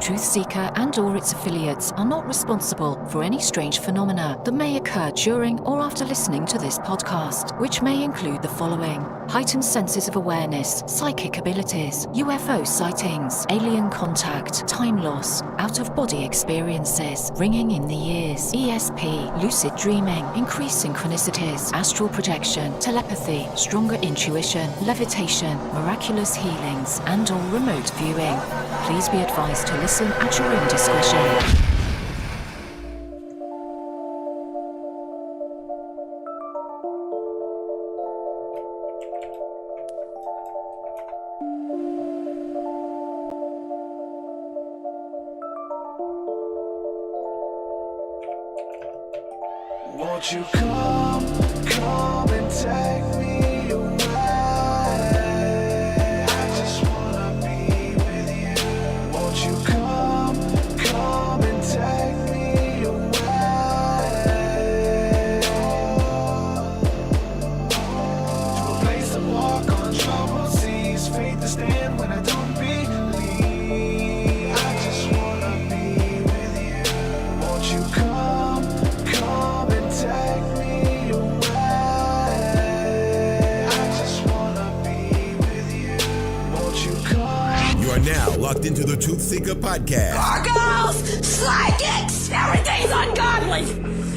TruthSeekah and/or its affiliates are not responsible for any strange phenomena that may occur during or after listening to this podcast, which may include the following: heightened senses of awareness, psychic abilities, UFO sightings, alien contact, time loss, out-of-body experiences, ringing in the ears, ESP, lucid dreaming, increased synchronicities, astral projection, telepathy, stronger intuition, levitation, miraculous healings, and/or remote viewing. Please be advised to listen at your own discretion. Won't you come and take me away? I just wanna be with you. Won't you come and take me away? To a place to walk on troubled seas, faith to stand when I don't believe. I just wanna be with you. Won't you come and take me away? I just wanna be with you. Won't you come? You are now locked into the TruthSeekah podcast. Gargoyles, psychics, everything's ungodly.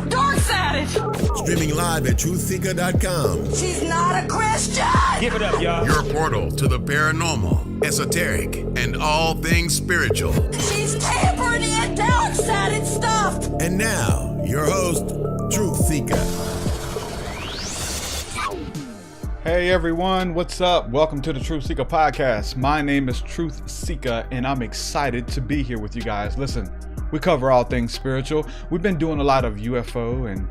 Dark Savage. Streaming live at TruthSeekah.com. She's not a Christian. Give it up, y'all. Your portal to the paranormal, esoteric, and all things spiritual. She's tampered in dark sided stuff. And now, your host, TruthSeekah. Hey everyone, what's up? Welcome to the TruthSeekah podcast. My name is TruthSeekah and I'm excited to be here with you guys. Listen, we cover all things spiritual. We've been doing a lot of UFO and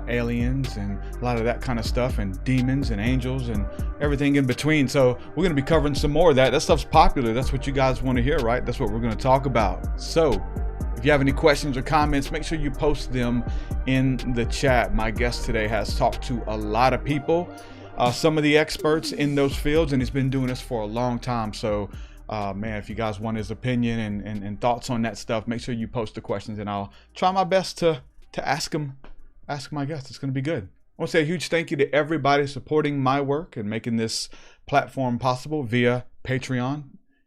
aliens and a lot of that kind of stuff, and demons and angels and everything in between. So we're going to be covering some more of that. That stuff's popular. That's what you guys want to hear, right? That's what we're going to talk about. So if you have any questions or comments, make sure you post them in the chat. My guest today has talked to a lot of people, some of the experts in those fields, and he's been doing this for a long time. So man, if you guys want his opinion and thoughts on that stuff, make sure you post the questions and I'll try my best to ask my guest. It's going to be good. I want to say a huge thank you to everybody supporting my work and making this platform possible via Patreon.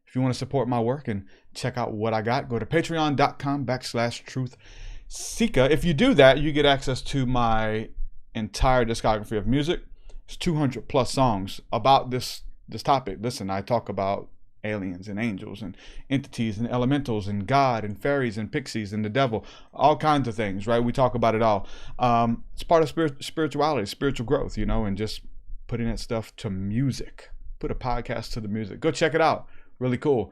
If you want to support my work and check out what I got, go to patreon.com/TruthSeekah. If you do that, you get access to my entire discography of music. It's 200 plus songs about this topic. Listen, I talk about aliens and angels and entities and elementals and God and fairies and pixies and the devil, all kinds of things, right? We talk about it all. It's part of spirituality, spiritual growth, and just putting that stuff to music. Put a podcast to the music. Go check it out. Really cool.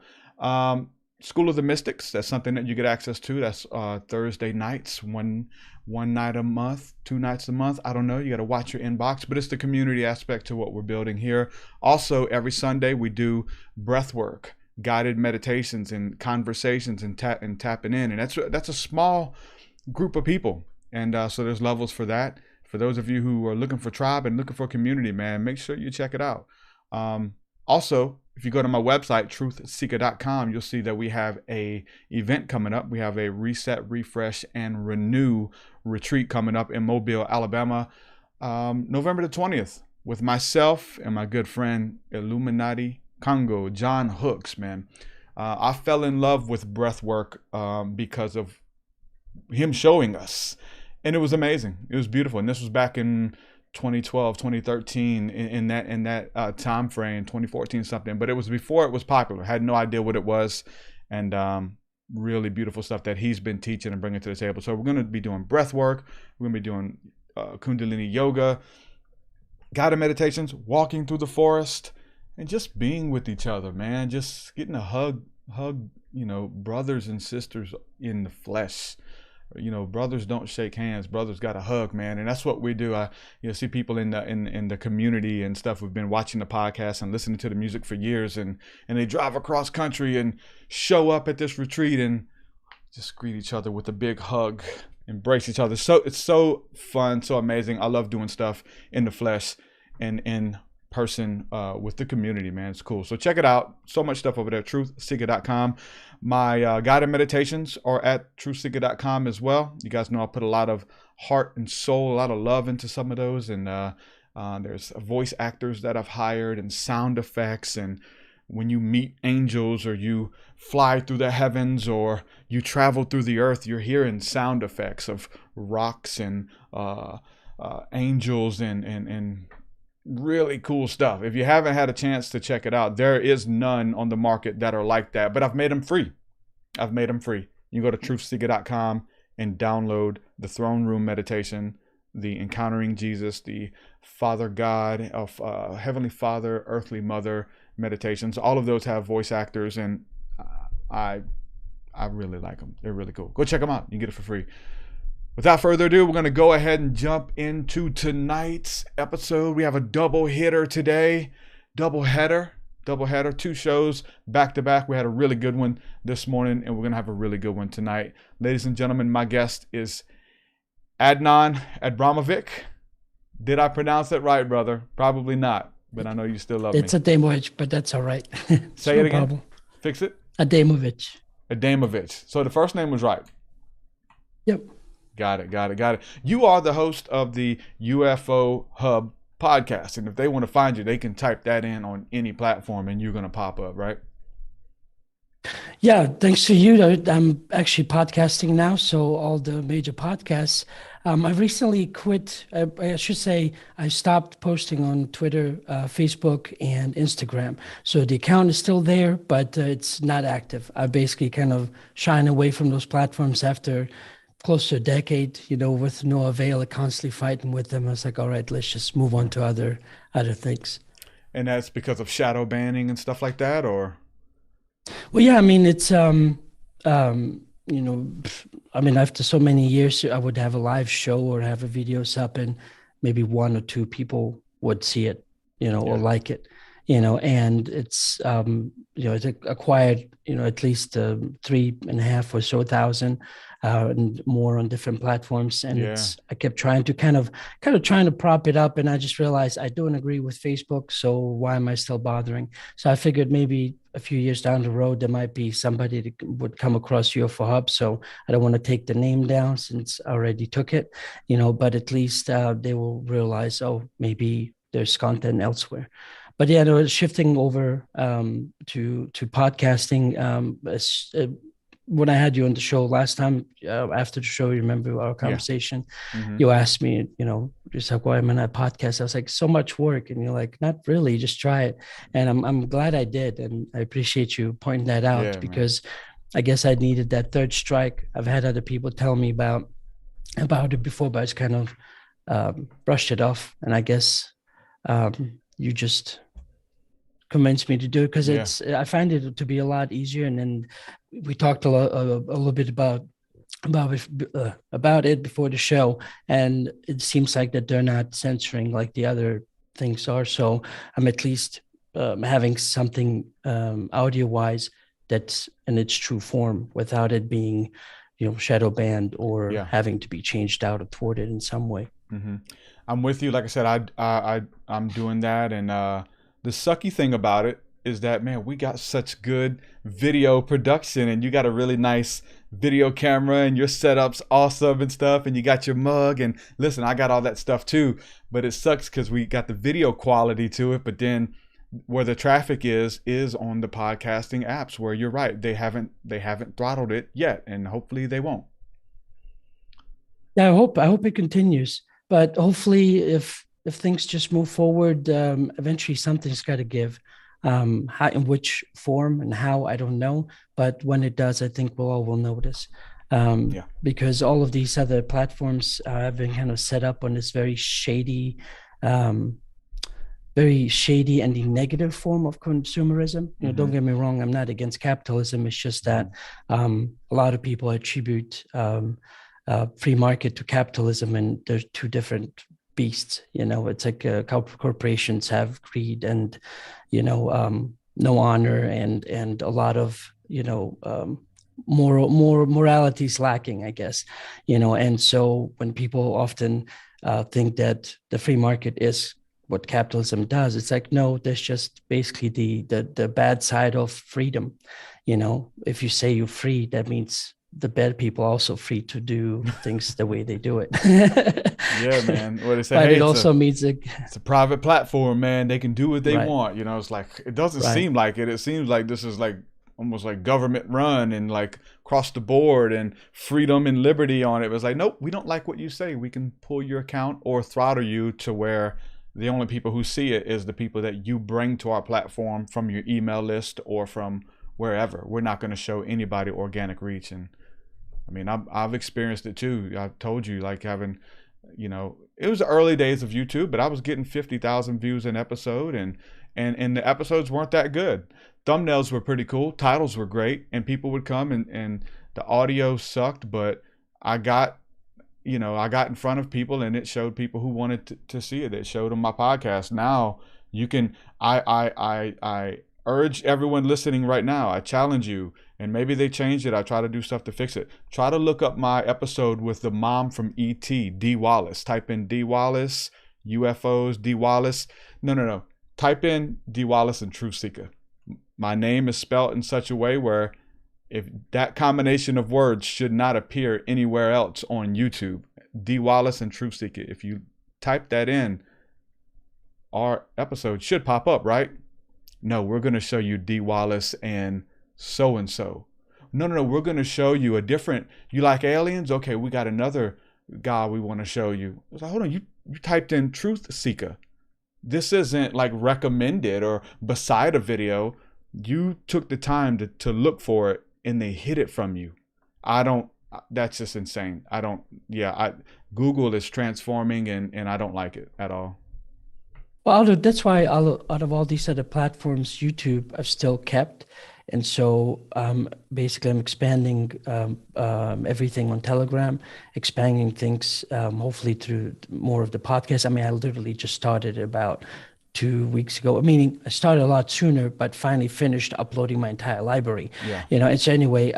School of the Mystics, that's something that you get access to. That's Thursday nights, one night a month, 2 nights a month. I don't know. You got to watch your inbox, but it's the community aspect to what we're building here. Also, every Sunday we do breath work, guided meditations and conversations and tapping in. And that's a small group of people. And so there's levels for that. For those of you who are looking for tribe and looking for community, man, make sure you check it out. Also, if you go to my website, TruthSeekah.com, you'll see that we have a event coming up. We have a Reset, Refresh, and Renew retreat coming up in Mobile, Alabama, November the 20th, with myself and my good friend Illuminati Congo, John Hooks, man. I fell in love with breath work because of him showing us, and it was amazing. It was beautiful, and this was back in 2012, 2013, in that time frame, 2014 something, but it was before it was popular. I had no idea what it was, and really beautiful stuff that he's been teaching and bringing to the table. So we're going to be doing breath work, we're going to be doing Kundalini yoga, guided meditations, walking through the forest, and just being with each other, man. Just getting a hug, brothers and sisters in the flesh. Brothers don't shake hands. Brothers got a hug, man, and that's what we do. I see people in the community and stuff. We've been watching the podcast and listening to the music for years, and they drive across country and show up at this retreat and just greet each other with a big hug, embrace each other. So it's so fun, so amazing. I love doing stuff in the flesh and in person with the community, man. It's cool. So check it out. So much stuff over there, TruthSeekah.com. My guided meditations are at TruthSeekah.com as well. You guys know I put a lot of heart and soul, a lot of love into some of those. And there's voice actors that I've hired and sound effects. And when you meet angels or you fly through the heavens or you travel through the earth, you're hearing sound effects of rocks and angels and really cool stuff. If you haven't had a chance to check it out, there is none on the market that are like that, but I've made them free. You go to truthseekah.com and download the throne room meditation, the encountering Jesus, the Father God of Heavenly Father, Earthly Mother meditations. All of those have voice actors, and I really like them. They're really cool. Go check them out. You can get it for free. Without further ado, we're going to go ahead and jump into tonight's episode. We have a double hitter today. Double header. 2 shows back to back. We had a really good one this morning, and we're going to have a really good one tonight. Ladies and gentlemen, my guest is Adnan Ademovic. Did I pronounce it right, brother? Probably not, but I know you still love me. It's Ademovic, but that's all right. Say it again. Problem. Fix it. Ademovic. So the first name was right. Yep. Got it. You are the host of the UFO Hub podcast. And if they want to find you, they can type that in on any platform and you're going to pop up, right? Yeah, thanks to you. I'm actually podcasting now. So all the major podcasts. I recently quit. I should say I stopped posting on Twitter, Facebook, and Instagram. So the account is still there, but it's not active. I basically kind of shying away from those platforms after close to a decade, with no avail, constantly fighting with them. I was like, all right, let's just move on to other things. And that's because of shadow banning and stuff like that, or? Well, yeah, I mean, it's, after so many years, I would have a live show or have a videos up and maybe 1 or 2 people would see it, or like it, and it's, it's acquired, at least 3,500 or so thousand. And more on different platforms, and I kept trying to kind of trying to prop it up, and I just realized I don't agree with Facebook, so why am I still bothering? So I figured maybe a few years down the road there might be somebody that would come across UFO Hub, so I don't want to take the name down since I already took it, but at least they will realize, oh, maybe there's content elsewhere. But yeah, shifting over to podcasting. When I had you on the show last time, after the show, you remember our conversation, you asked me, just like, why am I not podcast? I was like, so much work. And you're like, not really, just try it. And I'm glad I did. And I appreciate you pointing that out because I guess I needed that third strike. I've had other people tell me about it before, but I just kind of brushed it off. And I guess you just convinced me to do it because I find it to be a lot easier. And then we talked a little bit about it before the show, and it seems like that they're not censoring like the other things are. So I'm at least having something audio wise that's in its true form without it being, shadow banned or having to be changed out or thwarted in some way. Mm-hmm. I'm with you. Like I said, I'm doing that, and the sucky thing about it is that, man, we got such good video production, and you got a really nice video camera, and your setup's awesome and stuff, and you got your mug, and listen, I got all that stuff too, but it sucks because we got the video quality to it, but then where the traffic is on the podcasting apps, where you're right, they haven't throttled it yet, and hopefully they won't. Yeah, I hope it continues, but hopefully if things just move forward, eventually something's got to give. How, in which form and how, I don't know. But when it does, I think we'll all notice. Because all of these other platforms have been kind of set up on this very shady and the negative form of consumerism. Don't get me wrong, I'm not against capitalism. It's just that a lot of people attribute free market to capitalism, and there's two different beasts. It's like corporations have greed and no honor and a lot of morality's lacking, I guess. And so when people often think that the free market is what capitalism does. It's like, no, there's just basically the bad side of freedom. You know, if you say you're free, that means the bad people are also free to do things the way they do it. Yeah, man. What they say, But hey, it also means it's a private platform, man. They can do what they Right. want. You know, it's like, it doesn't Right. seem like it. It seems like this is like almost like government run and like across the board and freedom and liberty on it. It was like, nope, we don't like what you say. We can pull your account or throttle you to where the only people who see it is the people that you bring to our platform from your email list or from wherever. We're not going to show anybody organic reach. And I mean, I've experienced it too. I told you, like having, you know, it was the early days of YouTube, but I was getting 50,000 views an episode, and the episodes weren't that good. Thumbnails were pretty cool, titles were great, and people would come and the audio sucked, but I got in front of people and it showed people who wanted to see it. It showed them my podcast. Now you can, I urge everyone listening right now, I challenge you, and maybe they changed it. I try to do stuff to fix it. Try to look up my episode with the mom from E.T., Dee Wallace. Type in Dee Wallace, UFOs, Dee Wallace. No. Type in Dee Wallace and TruthSeekah. My name is spelled in such a way where if that combination of words should not appear anywhere else on YouTube. Dee Wallace and TruthSeekah. If you type that in, our episode should pop up, right? No, we're going to show you Dee Wallace and so-and-so. No, we're going to show you a different, you like aliens? Okay, we got another guy we want to show you. I was like, hold on, you typed in TruthSeekah. This isn't like recommended or beside a video. You took the time to look for it and they hid it from you. That's just insane. Google is transforming and I don't like it at all. Well, that's why out of all these other platforms, YouTube I've still kept. And so basically I'm expanding everything on Telegram, expanding things hopefully through more of the podcast. I mean, I literally just started about 2 weeks ago. Meaning I started a lot sooner, but finally finished uploading my entire library. Yeah. You know, and so anyway,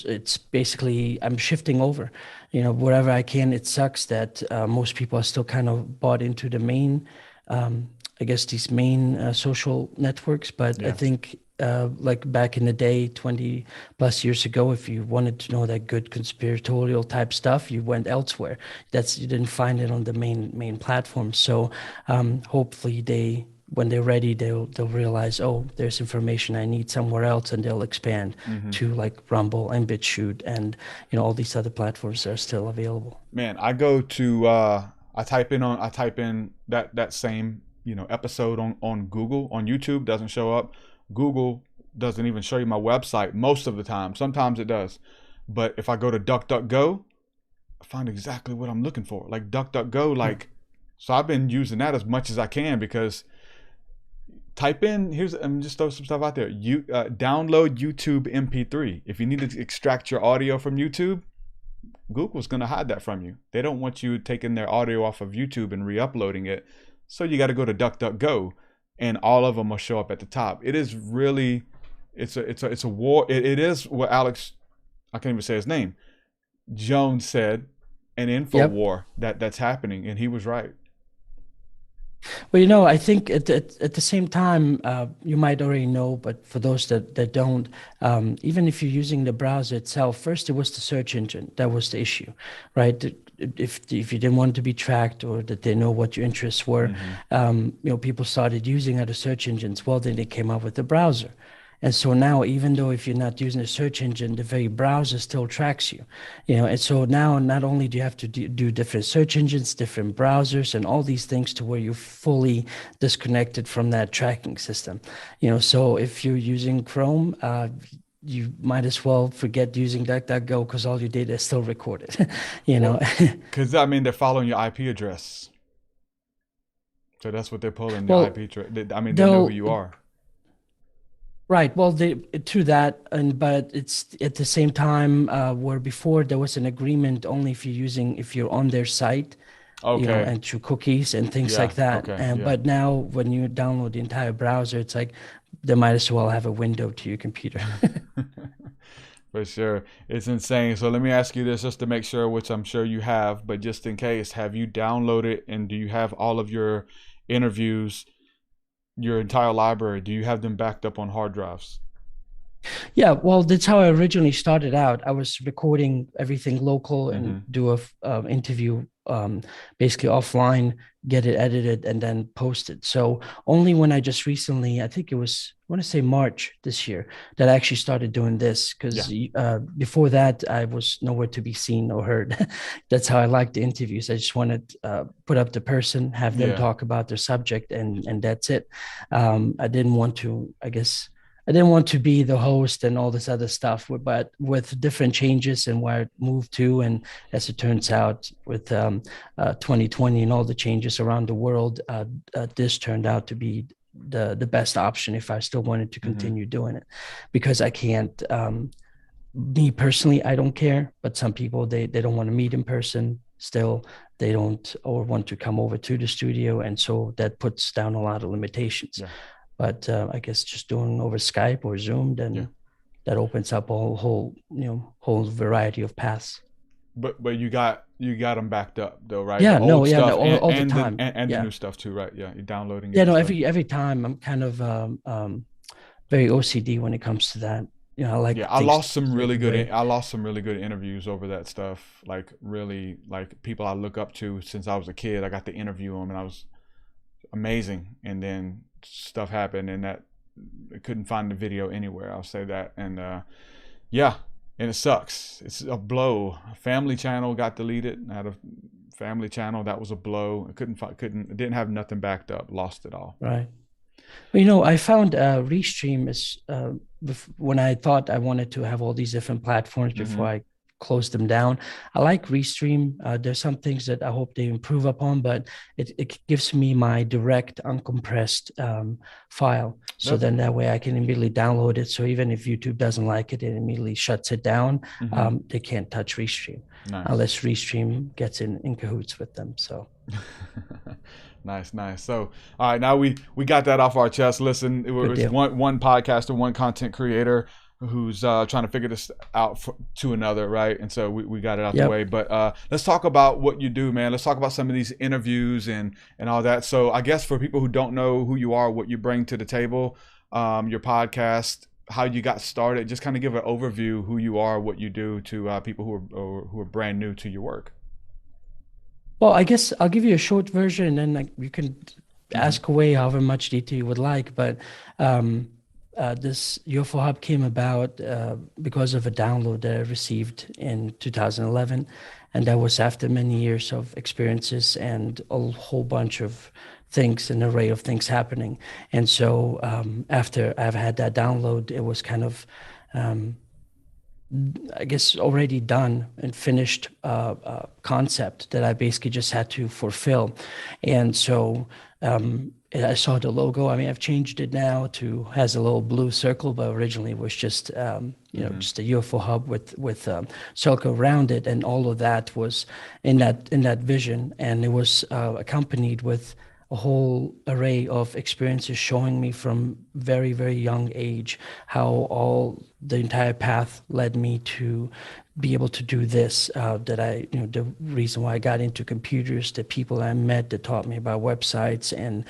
it's basically I'm shifting over, you know, wherever I can. It sucks that most people are still kind of bought into the main, I guess these main social networks, but I think like back in the day, 20 plus years ago, if you wanted to know that good conspiratorial type stuff, you went elsewhere. You didn't find it on the main platform. So hopefully when they're ready, they'll realize, oh, there's information I need somewhere else, and they'll expand to like Rumble and BitChute and, you know, all these other platforms that are still available. Man, I go to I type in that same, you know, episode on Google. On YouTube doesn't show up. Google doesn't even show you my website most of the time. Sometimes it does. But if I go to DuckDuckGo, I find exactly what I'm looking for. Like DuckDuckGo, like, so I've been using that as much as I can, because type in, just throw some stuff out there. Download YouTube MP3. If you need to extract your audio from YouTube, Google's going to hide that from you. They don't want you taking their audio off of YouTube and re-uploading it. So you got to go to DuckDuckGo, and all of them will show up at the top. It is really, it's a war. It is what Alex, I can't even say his name, Jones said, an info war that's happening, and he was right. Well, you know, I think at the same time, you might already know, but for those that don't, even if you're using the browser itself, first it was the search engine that was the issue, right? If you didn't want to be tracked, or that they know what your interests were, you know, people started using other search engines. Well, then they came up with the browser. And so now, even though if you're not using a search engine, the very browser still tracks you, you know. And so now not only do you have to do different search engines, different browsers, and all these things to where you're fully disconnected from that tracking system, you know. So if you're using Chrome, you might as well forget using DuckDuckGo, because all your data is still recorded, you know. Because, I mean, they're following your IP address. So that's what they're pulling, the IP address. I mean, they know who you are. Right. Well, to that, but it's at the same time where before there was an agreement only if you're on their site, you know, and through cookies and things like that. But now when you download the entire browser, it's like they might as well have a window to your computer. For sure. It's insane. So let me ask you this just to make sure, which I'm sure you have, but just in case, have you downloaded and do you have all of your interviews, your entire library, do you have them backed up on hard drives? Yeah, well, that's how I originally started out. I was recording everything local and do a interview basically offline, get it edited, and then post it. So only when I just recently, I think it was, I want to say March this year, that I actually started doing this, because before that, I was nowhere to be seen or heard. That's how I like the interviews. I just wanted to put up the person, have them talk about their subject, and that's it. I didn't want to, I didn't want to be the host and all this other stuff, but with different changes and where I moved to, and as it turns out, with 2020 and all the changes around the world, this turned out to be the best option if I still wanted to continue doing it, because I can't. Me personally, I don't care, but some people they don't want to meet in person. Still, they don't or want to come over to the studio, and so that puts down a lot of limitations. Yeah. But I guess just doing over Skype or Zoom, then that opens up a whole variety of paths. But you got them backed up though, right? Yeah, all the time, and the new stuff too, right? Yeah, you're downloading. Yeah, no, every time I'm kind of very OCD when it comes to that. You know, I lost some really good interviews over that stuff. Like really, like people I look up to since I was a kid. I got to interview them, and I was amazing. And then stuff happened, and that I couldn't find the video anywhere. I'll say that. And and it sucks. It's a blow. Family Channel got deleted. I had a Family Channel, that was a blow. I didn't have nothing backed up. Lost it all. Right. Well, I found Restream is when I thought I wanted to have all these different platforms before I close them down. I like Restream. There's some things that I hope they improve upon, but it gives me my direct uncompressed file. So then that way I can immediately download it. So even if YouTube doesn't like it, it immediately shuts it down. They can't touch Restream unless Restream gets in cahoots with them. So Nice. So, all right, now we got that off our chest. Listen, it was one podcaster, one content creator who's trying to figure this out to another, right? And so we got it out the way. But let's talk about what you do, man. Let's talk about some of these interviews and all that. So I guess for people who don't know who you are, what you bring to the table, your podcast, how you got started, just kind of give an overview who you are, what you do to people who are brand new to your work. Well, I guess I'll give you a short version, and then you can ask away however much detail you would like. But this UFO Hub came about because of a download that I received in 2011. And that was after many years of experiences and a whole bunch of things, an array of things happening. And so after I've had that download, it was kind of, I guess, already done and finished concept that I basically just had to fulfill. And so I saw the logo. I mean, I've changed it now to has a little blue circle, but originally it was just just a UFO hub with circle around it, and all of that was in that vision, and it was accompanied with a whole array of experiences showing me from very, very young age how the entire path led me to be able to do this, that the reason why I got into computers, the people I met that taught me about websites and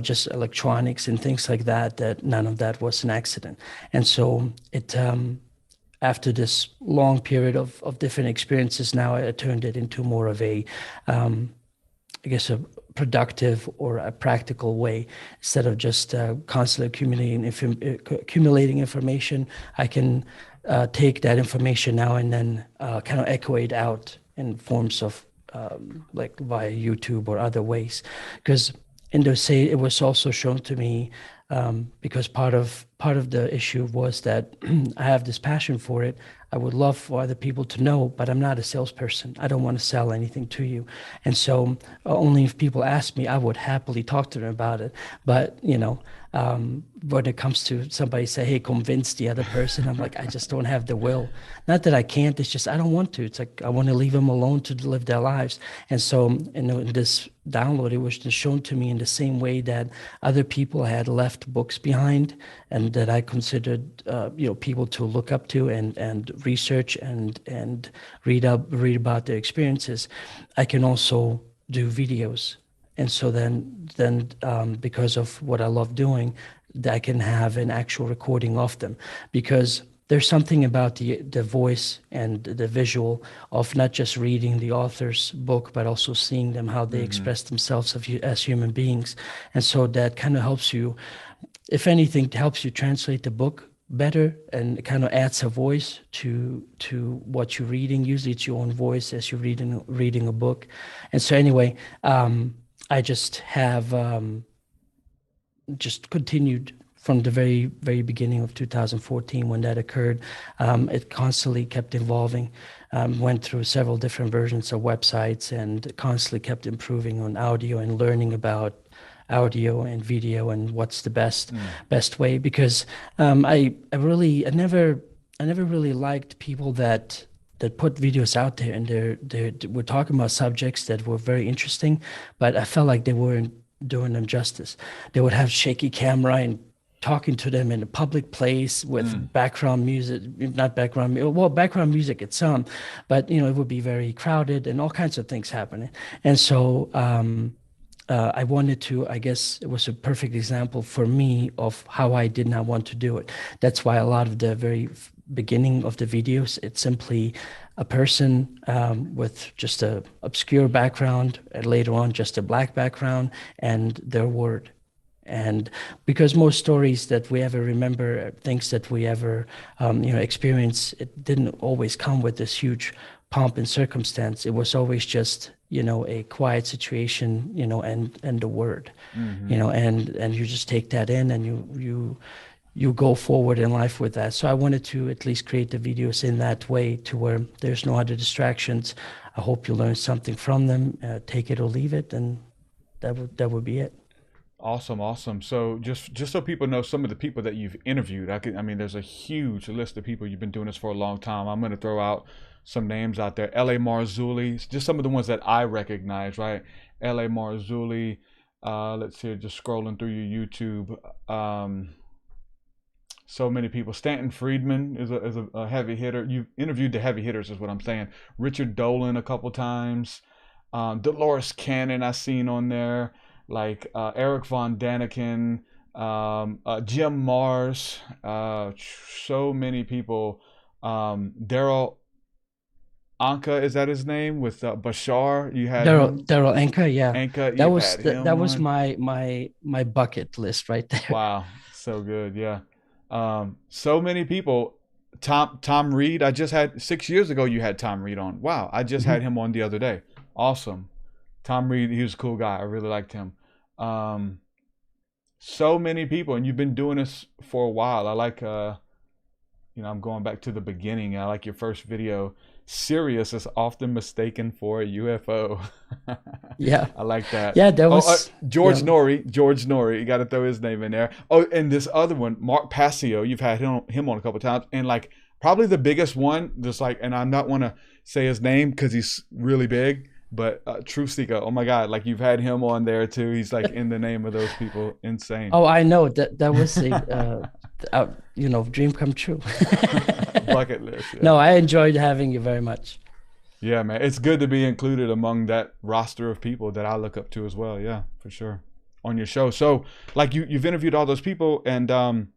just electronics and things like that none of that was an accident. And so it, after this long period of different experiences, now I turned it into more of a, I guess, a productive or a practical way. Instead of just constantly accumulating information, I can take that information now and then kind of echo it out in forms of like via YouTube or other ways. Because it was also shown to me, because part of the issue was that I have this passion for it. I would love for other people to know, but I'm not a salesperson. I don't want to sell anything to you. And so only if people ask me, I would happily talk to them about it. But, when it comes to somebody say, hey, convince the other person, I'm like, I just don't have the will. Not that I can't, it's just I don't want to. It's like I want to leave them alone to live their lives. And so in this download, it was just shown to me in the same way that other people had left books behind and that I considered people to look up to and research and read about their experiences. I can also do videos And so then because of what I love doing, I can have an actual recording of them, because there's something about the voice and the visual of not just reading the author's book, but also seeing them, how they express themselves as human beings. And so that kind of helps you, if anything, helps you translate the book better, and it kind of adds a voice to what you're reading. Usually it's your own voice as you're reading a book. And so anyway, I just have just continued from the very, very beginning of 2014 when that occurred. It constantly kept evolving, went through several different versions of websites, and constantly kept improving on audio and learning about audio and video and what's the best way. Because I never really liked people that put videos out there and they were talking about subjects that were very interesting, but I felt like they weren't doing them justice. They would have shaky camera and talking to them in a public place with background music, background music at some, but it would be very crowded and all kinds of things happening. And so I wanted to, I guess it was a perfect example for me of how I did not want to do it. That's why a lot of the very beginning of the videos, it's simply a person with just a obscure background, and later on just a black background, and their word. And because most stories that we ever remember, things that we ever experience, it didn't always come with this huge pomp and circumstance. It was always just a quiet situation, and the word, and you just take that in, and you go forward in life with that. So I wanted to at least create the videos in that way, to where there's no other distractions. I hope you learn something from them. Take it or leave it, and that would be it. Awesome. So just so people know some of the people that you've interviewed, I mean, there's a huge list of people. You've been doing this for a long time. I'm going to throw out some names out there. L.A. Marzulli, just some of the ones that I recognize, right? L.A. Marzulli, let's see, just scrolling through your YouTube. So many people. Stanton Friedman is a heavy hitter. You've interviewed the heavy hitters is what I'm saying. Richard Dolan a couple times. Dolores Cannon I seen on there. Like Eric Von Daniken, Jim Mars, so many people. Daryl Anka, is that his name? With Bashar, you had Daryl Anka, yeah. Anka, that was my bucket list right there. Wow, so good, yeah. So many people. Tom Reed, I just had 6 years ago. You had Tom Reed on. Wow, I just had him on the other day. Awesome. Tom Reed, he was a cool guy. I really liked him. So many people, and you've been doing this for a while. I like, I'm going back to the beginning. I like your first video. Sirius is often mistaken for a UFO. Yeah. I like that. Yeah, that was George Norrie. You got to throw his name in there. Oh, and this other one, Mark Passio, you've had him on a couple times. And like probably the biggest one, just like, and I not want to say his name because he's really big, but TruthSeekah, oh my God, like you've had him on there too. He's like in the name of those people, insane. Oh, I know that was a dream come true. Bucket list. Yeah. No, I enjoyed having you very much. Yeah, man, it's good to be included among that roster of people that I look up to as well. Yeah, for sure. On your show, so like you've interviewed all those people, and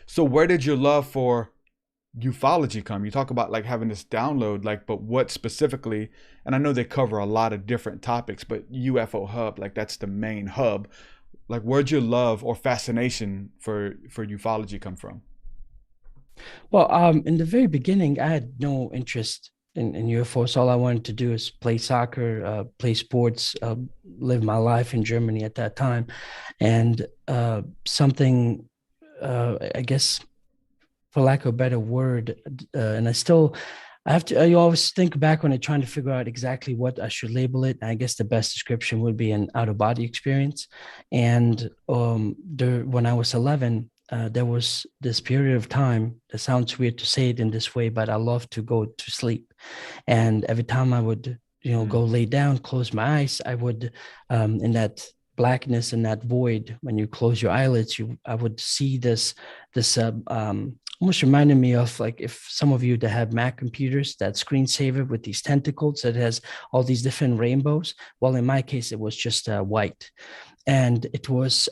so where did your love for ufology come? You talk about like having this download, like, but what specifically? And I know they cover a lot of different topics, but UFO Hub, like that's the main hub. Like, where'd your love or fascination for ufology come from? Well, in the very beginning, I had no interest in UFOs. All I wanted to do is play soccer, play sports, live my life in Germany at that time, and something, I guess, for lack of a better word, and I always think back when I'm trying to figure out exactly what I should label it. I guess the best description would be an out-of-body experience. And when I was 11, there was this period of time, it sounds weird to say it in this way, but I love to go to sleep. And every time I would, go lay down, close my eyes, I would, in that blackness and that void, when you close your eyelids, I would see this almost reminded me of like if some of you that have Mac computers, that screensaver with these tentacles that has all these different rainbows. Well, in my case, it was just white. And it was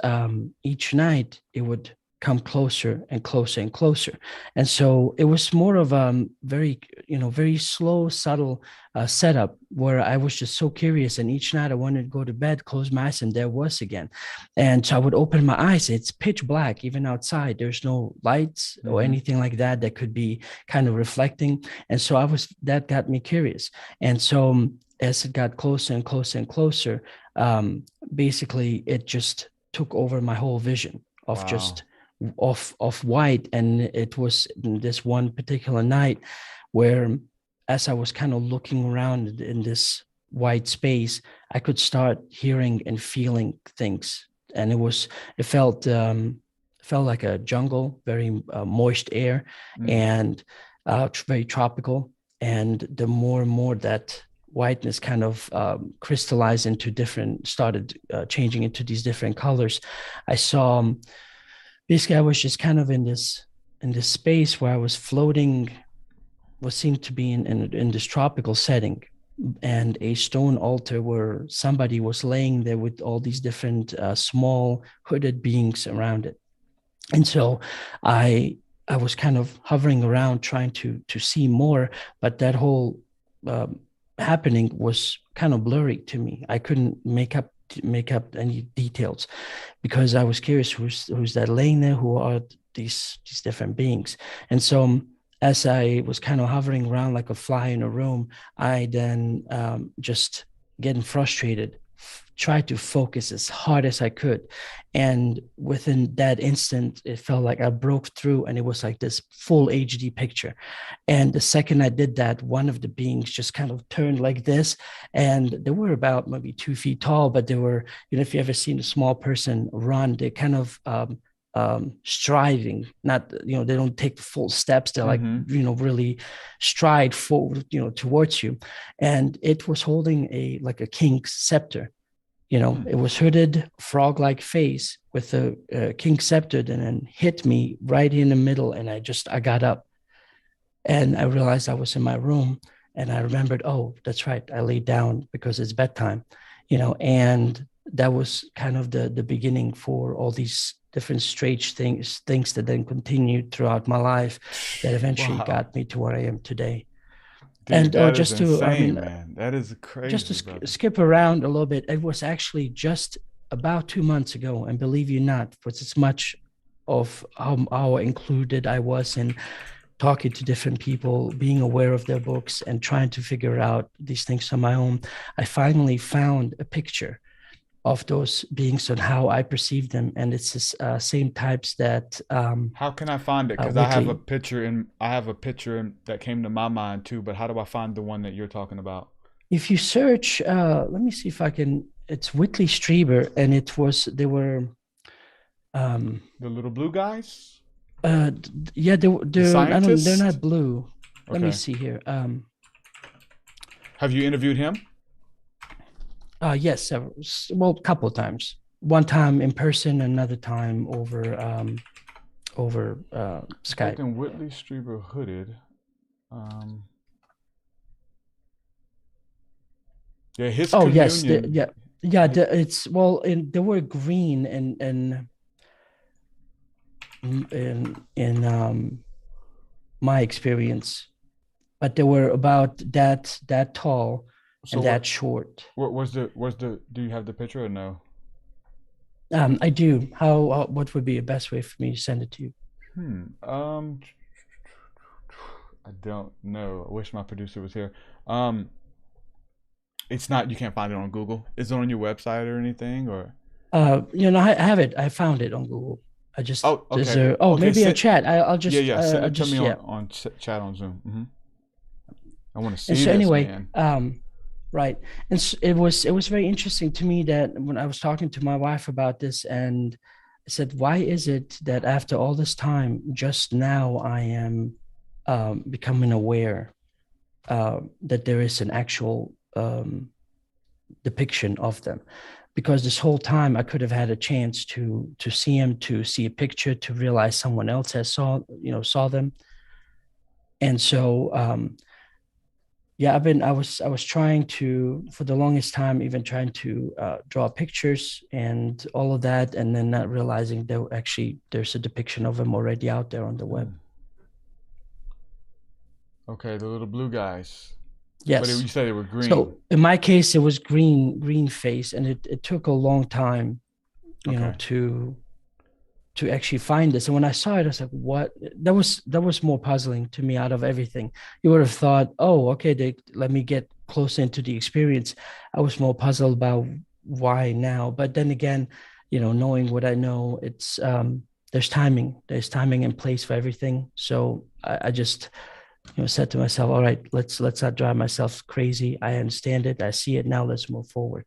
each night it would come closer and closer and closer. And so it was more of a very, very slow, subtle setup where I was just so curious. And each night I wanted to go to bed, close my eyes, and there was again. And so I would open my eyes. It's pitch black, even outside. There's no lights or anything like that that could be kind of reflecting. And so that got me curious. And so as it got closer and closer and closer, basically it just took over my whole vision of just of white. And it was this one particular night where, as I was kind of looking around in this white space, I could start hearing and feeling things. And it felt like a jungle, very moist air, and very tropical. And the more and more that whiteness kind of crystallized into started changing into these different colors, I saw basically I was just kind of in this space where I was floating, what seemed to be in this tropical setting, and a stone altar where somebody was laying there with all these different small hooded beings around it. And so I was kind of hovering around trying to see more, but that whole happening was kind of blurry to me. I couldn't make up any details because I was curious who's that laying there, who are these different beings. And so as I was kind of hovering around like a fly in a room, I then just getting frustrated, tried to focus as hard as I could. And within that instant, it felt like I broke through, and it was like this full HD picture. And the second I did that, one of the beings just kind of turned like this. And they were about maybe 2 feet tall, but they were, if you ever seen a small person run, they kind of striding, not, they don't take the full steps. They're like, really stride forward, towards you. And it was holding like a king's scepter. It was hooded, frog-like face with a king's scepter, and then hit me right in the middle. And I got up, and I realized I was in my room, and I remembered, oh, that's right, I laid down because it's bedtime, and that was kind of the beginning for all these different strange things that then continued throughout my life that eventually got me to where I am today. Dude, and just to insane, man. That is crazy. Just to skip around a little bit, it was actually just about 2 months ago, and believe you not, was as much of how included I was in talking to different people, being aware of their books, and trying to figure out these things on my own. I finally found a picture of those beings and how I perceive them, and it's the same types that. How can I find it? Because I have a picture that came to my mind too. But how do I find the one that you're talking about? If you search, let me see if I can. It's Whitley Strieber, and they were. The little blue guys. Yeah, they're not blue. Okay. Let me see here. Have you interviewed him? Yes, a couple of times. One time in person, another time over Skype. And Whitley Strieber hooded. Yeah, his. Oh communion. yes, they were green and in my experience, but they were about that tall. And that short. Do you have the picture or no? I do. What would be the best way for me to send it to you? I don't know. I wish my producer was here. It's not. You can't find it on Google. Is it on your website or anything, or? I have it. I found it on Google. I just. Oh, okay. Is there, maybe a chat. I'll just. Send it to me on chat on Zoom. I want to see. And so this, anyway, man. Right. And so it was very interesting to me that when I was talking to my wife about this, and I said, why is it that after all this time, just now I am becoming aware that there is an actual depiction of them? because this whole time I could have had a chance to see him, to see a picture, to realize someone else saw them. And so yeah, I was trying to, for the longest time, even trying to draw pictures and all of that, and then not realizing there's a depiction of him already out there on the web. Okay, the little blue guys. Yes. But you said they were green. So in my case, it was green face, and it took a long time, you know, to actually find this. And when I saw it, I was like, what? That was more puzzling to me out of everything. You would have thought, oh, okay, let me get closer into the experience. I was more puzzled about why now. But then again, you know, knowing what I know, it's there's timing and place for everything. So I just, you know, said to myself, all right, let's not drive myself crazy. I understand it. I see it now. Let's move forward.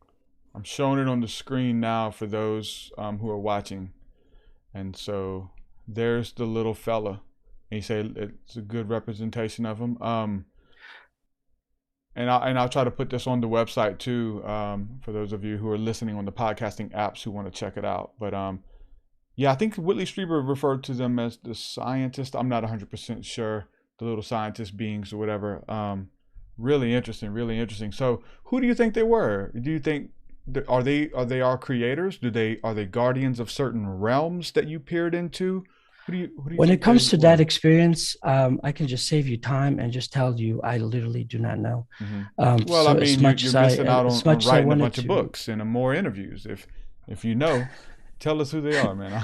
I'm showing it on the screen now for those who are watching. And so there's the little fella. And you say it's a good representation of him. And I'll try to put this on the website too, for those of you who are listening on the podcasting apps who want to check it out. But yeah, I think Whitley Strieber referred to them as the scientist. I'm not 100% sure. The little scientist beings or whatever. Really interesting. So who do you think they were? Do you think are they our creators? Are they guardians of certain realms that you peered into? Who do you when it comes to that experience, I can just save you time and just tell you I literally do not know. Mm-hmm. Well, so I mean, you're missing out on writing a bunch of books and more interviews. If you know, tell us who they are, man.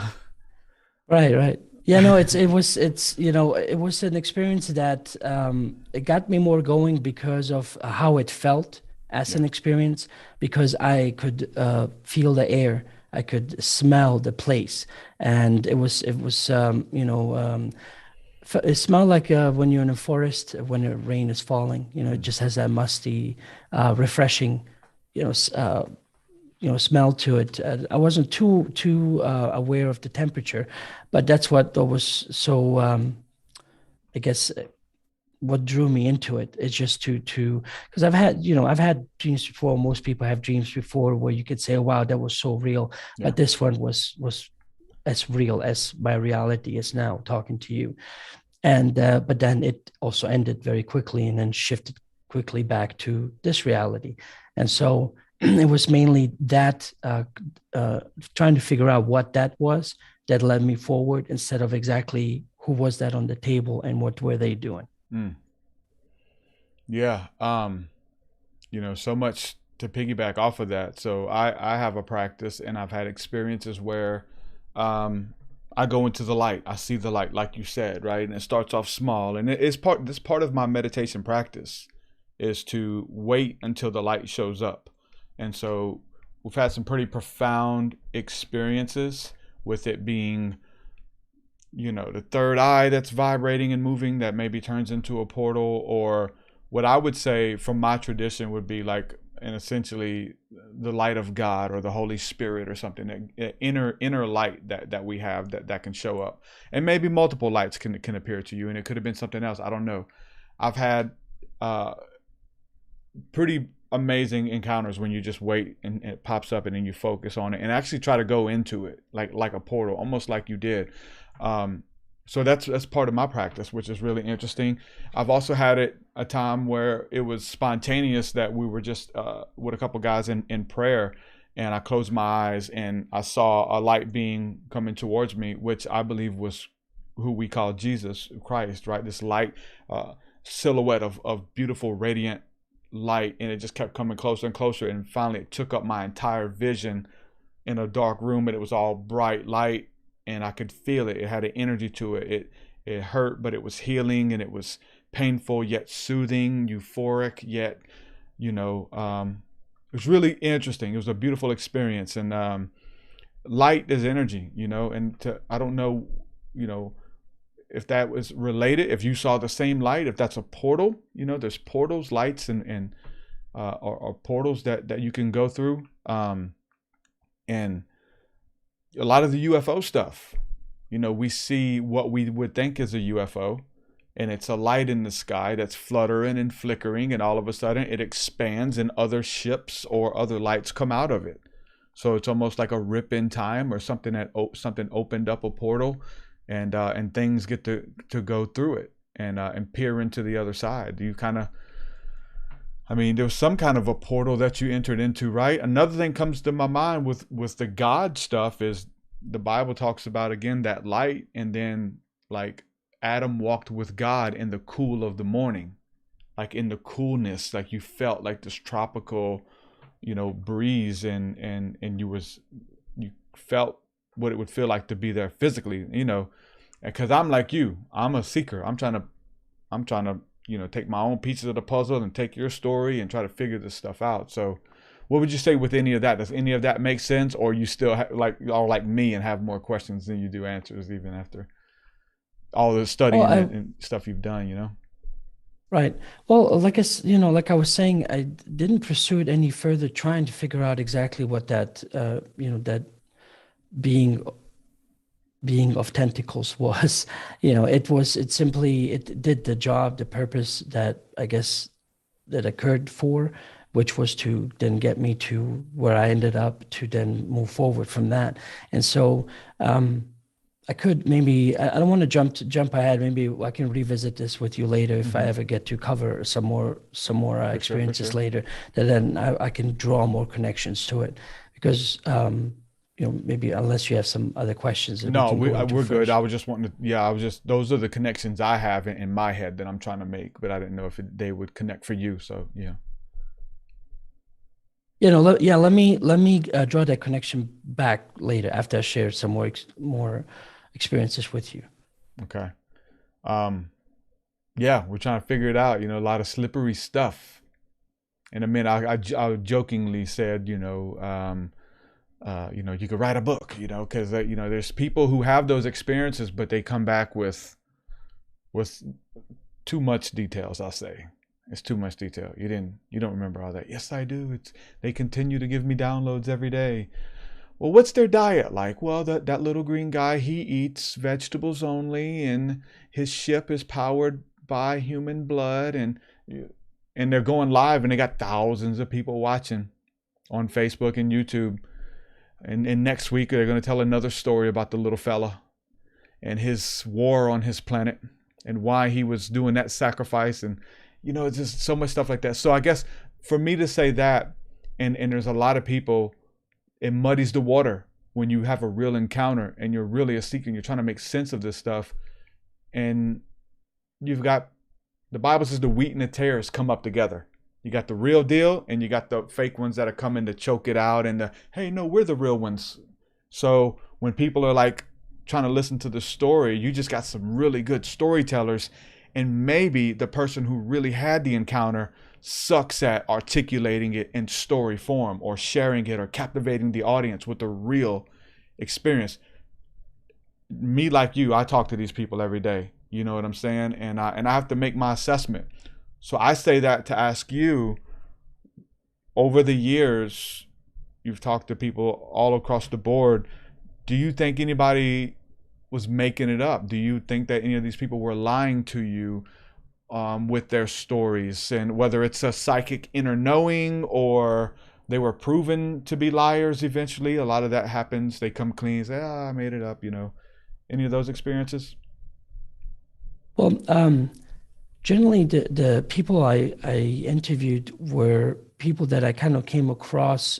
Right. Yeah, no, it was you know, it was an experience that it got me more going because of how it felt as an experience, because I could feel the air, I could smell the place, and it was you know, it smelled like when you're in a forest when the rain is falling. You know, it just has that musty, refreshing, you know, smell to it. I wasn't too aware of the temperature, but that's what was so, I guess, what drew me into it. It's just because I've had dreams before. Most people have dreams before where you could say, oh, wow, that was so real. Yeah. But this one was as real as my reality is now talking to you. And, but then it also ended very quickly and then shifted quickly back to this reality. And so it was mainly that trying to figure out what that was that led me forward, instead of exactly who was that on the table and what were they doing. Yeah. You know, so much to piggyback off of that. So I have a practice, and I've had experiences where I go into the light. I see the light, like you said, right? And it starts off small, and it's part of my meditation practice is to wait until the light shows up. And so we've had some pretty profound experiences with it being, you know, the third eye that's vibrating and moving that maybe turns into a portal, or what I would say from my tradition would be like, and essentially the light of God or the Holy Spirit or something, that inner light that we have that can show up. And maybe multiple lights can appear to you, and it could have been something else. I don't know. I've had pretty amazing encounters when you just wait and it pops up, and then you focus on it and actually try to go into it like a portal, almost like you did. So that's part of my practice, which is really interesting. I've also had a time where it was spontaneous, that we were just with a couple guys in prayer, and I closed my eyes and I saw a light being coming towards me, which I believe was who we call Jesus Christ, right? This light silhouette of beautiful, radiant light, and it just kept coming closer and closer, and finally it took up my entire vision in a dark room, and it was all bright light, and I could feel it. It had an energy to it. It hurt, but it was healing, and it was painful yet soothing, euphoric yet, you know, it was really interesting. It was a beautiful experience. And light is energy, you know, and I don't know, you know, if that was related, if you saw the same light, if that's a portal, you know, there's portals, lights, and or portals that you can go through. And a lot of the UFO stuff, you know, we see what we would think is a UFO, and it's a light in the sky that's fluttering and flickering, and all of a sudden it expands and other ships or other lights come out of it. So it's almost like a rip in time, or something something opened up a portal, and things get to go through it and peer into the other side. You kind of, I mean, there was some kind of a portal that you entered into, right? Another thing comes to my mind with the God stuff is the Bible talks about, again, that light, and then like Adam walked with God in the cool of the morning, like in the coolness, like you felt like this tropical, breeze, and you felt what it would feel like to be there physically, because I'm like you, I'm a seeker. I'm trying to take my own pieces of the puzzle and take your story and try to figure this stuff out. So what would you say with any of that? Does any of that make sense, or you still are like me and have more questions than you do answers, even after all the studying and stuff you've done, Right. Well, like like I was saying, I didn't pursue it any further, trying to figure out exactly what that, that being of tentacles was. It did the job, the purpose that I guess that occurred for, which was to then get me to where I ended up, to then move forward from that. And so I could maybe, I don't want to jump ahead. Maybe I can revisit this with you later if I ever get to cover some more experiences later. That then I can draw more connections to it, because maybe unless you have some other questions. No, we're good. I was just wanting to, those are the connections I have in my head that I'm trying to make, but I didn't know if they would connect for you. So yeah. Let me draw that connection back later after I share some more experiences with you. Okay. We're trying to figure it out. A lot of slippery stuff. And I mean, I jokingly said, you could write a book, because there's people who have those experiences, but they come back with too much details. I'll say it's too much detail. You don't remember all that. Yes, I do. They continue to give me downloads every day. Well, what's their diet like? Well, that little green guy, he eats vegetables only, and his ship is powered by human blood, and they're going live, and they got thousands of people watching on Facebook and YouTube. And next week, they're going to tell another story about the little fella and his war on his planet and why he was doing that sacrifice. And, it's just so much stuff like that. So I guess for me to say that, and there's a lot of people, it muddies the water when you have a real encounter and you're really a seeker and you're trying to make sense of this stuff. And you've got, the Bible says the wheat and the tares come up together. You got the real deal, and you got the fake ones that are coming to choke it out, and hey, no, we're the real ones. So when people are like trying to listen to the story, you just got some really good storytellers, and maybe the person who really had the encounter sucks at articulating it in story form, or sharing it, or captivating the audience with the real experience. Me, like you, I talk to these people every day. You know what I'm saying? And I have to make my assessment. So I say that to ask you, over the years, you've talked to people all across the board. Do you think anybody was making it up? Do you think that any of these people were lying to you with their stories? And whether it's a psychic inner knowing, or they were proven to be liars eventually. A lot of that happens. They come clean and say, I made it up, Any of those experiences? Well, generally, the people I interviewed were people that I kind of came across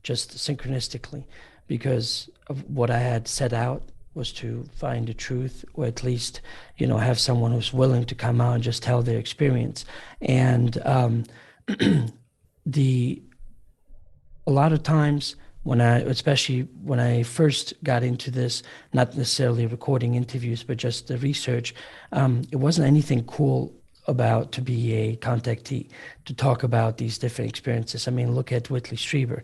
just synchronistically, because of what I had set out was to find the truth, or at least, have someone who's willing to come out and just tell their experience. And a lot of times, especially when I first got into this, not necessarily recording interviews, but just the research, it wasn't anything cool about to be a contactee, to talk about these different experiences. I mean, look at Whitley Strieber.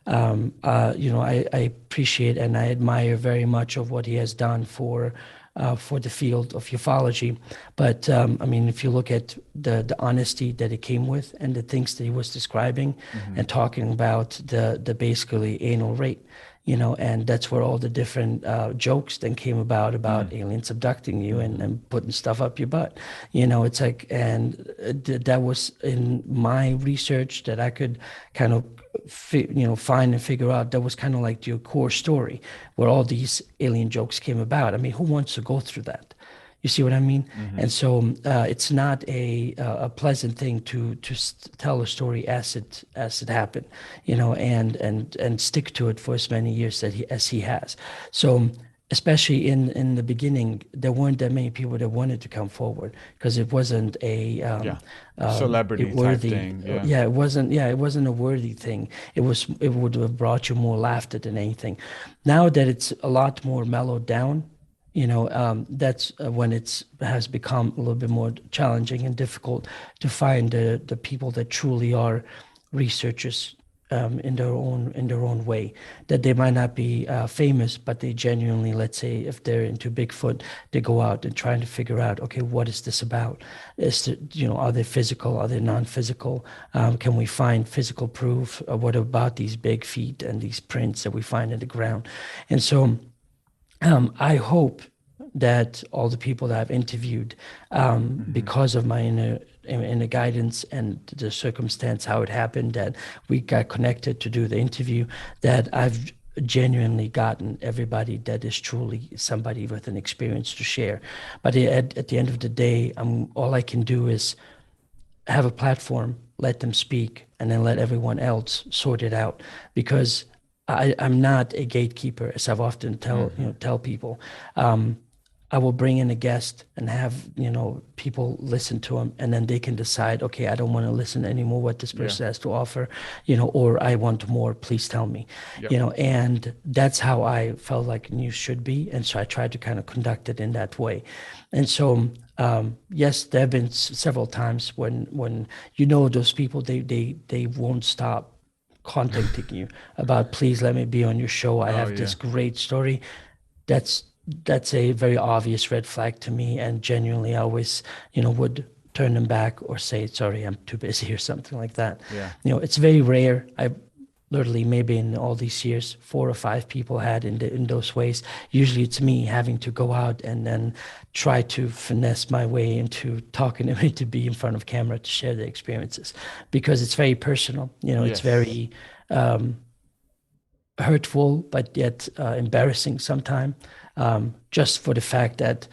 I appreciate and I admire very much of what he has done for the field of ufology. But if you look at the honesty that it came with, and the things that he was describing, and talking about the basically anal rape, and that's where all the different jokes then came about aliens abducting you and putting stuff up your butt. It's like, and that was in my research that I could kind of find and figure out that was kind of like your core story where all these alien jokes came about. I mean, who wants to go through that? You see what I mean? And so it's not a pleasant thing to tell a story as it happened, and stick to it for as many years as he has. So especially in the beginning, there weren't that many people that wanted to come forward because it wasn't a celebrity type worthy thing. it wasn't a worthy thing. It would have brought you more laughter than anything. Now that it's a lot more mellowed down, that's when it has become a little bit more challenging and difficult to find the people that truly are researchers in their own way. That they might not be famous, but they genuinely, let's say, if they're into Bigfoot, they go out and trying to figure out, okay, what is this about? Are they physical? Are they non-physical? Can we find physical proof? What about these big feet and these prints that we find in the ground? And so. I hope that all the people that I've interviewed, because of my inner guidance and the circumstance, how it happened, that we got connected to do the interview, that I've genuinely gotten everybody that is truly somebody with an experience to share. But at the end of the day, all I can do is have a platform, let them speak, and then let everyone else sort it out, because I'm not a gatekeeper, as I've often tell people. I will bring in a guest and have people listen to him, and then they can decide, okay, I don't want to listen anymore what this person has to offer, or I want more, please tell me. And that's how I felt like news should be, and so I tried to kind of conduct it in that way. And so yes, there have been several times when those people, they won't stop contacting you about, please let me be on your show. I have this great story. That's a very obvious red flag to me, and genuinely I always would turn them back or say, sorry, I'm too busy or something like that. It's very rare. I literally, maybe in all these years, 4 or 5 people had in those ways. Usually it's me having to go out and then try to finesse my way into talking to me to be in front of camera to share the experiences, because it's very personal. It's very hurtful, but yet embarrassing sometimes, just for the fact that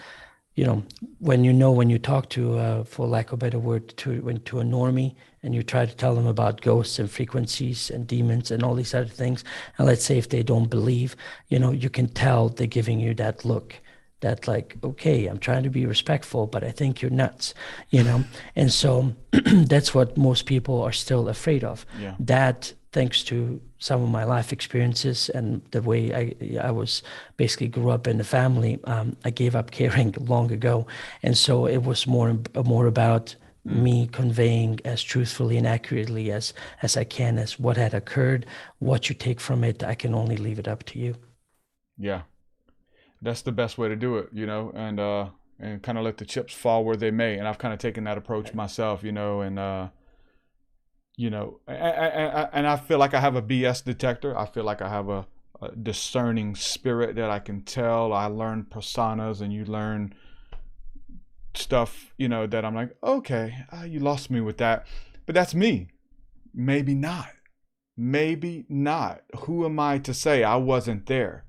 when you talk to, for lack of a better word, to a normie, and you try to tell them about ghosts and frequencies and demons and all these other things, and let's say if they don't believe, you can tell they're giving you that look, that like, okay, I'm trying to be respectful, but I think you're nuts, And so that's what most people are still afraid of. That, thanks to some of my life experiences and the way I was basically grew up in the family, I gave up caring long ago. And so it was more about me conveying as truthfully and accurately as I can as what had occurred. What you take from it, I can only leave it up to you. Yeah, that's the best way to do it, and kind of let the chips fall where they may. And I've kind of taken that approach myself, and I feel like I have a BS detector. I feel like I have a discerning spirit that I can tell. I learn personas, and you learn stuff, that I'm like, okay, you lost me with that. But that's me. Maybe not. Who am I to say I wasn't there?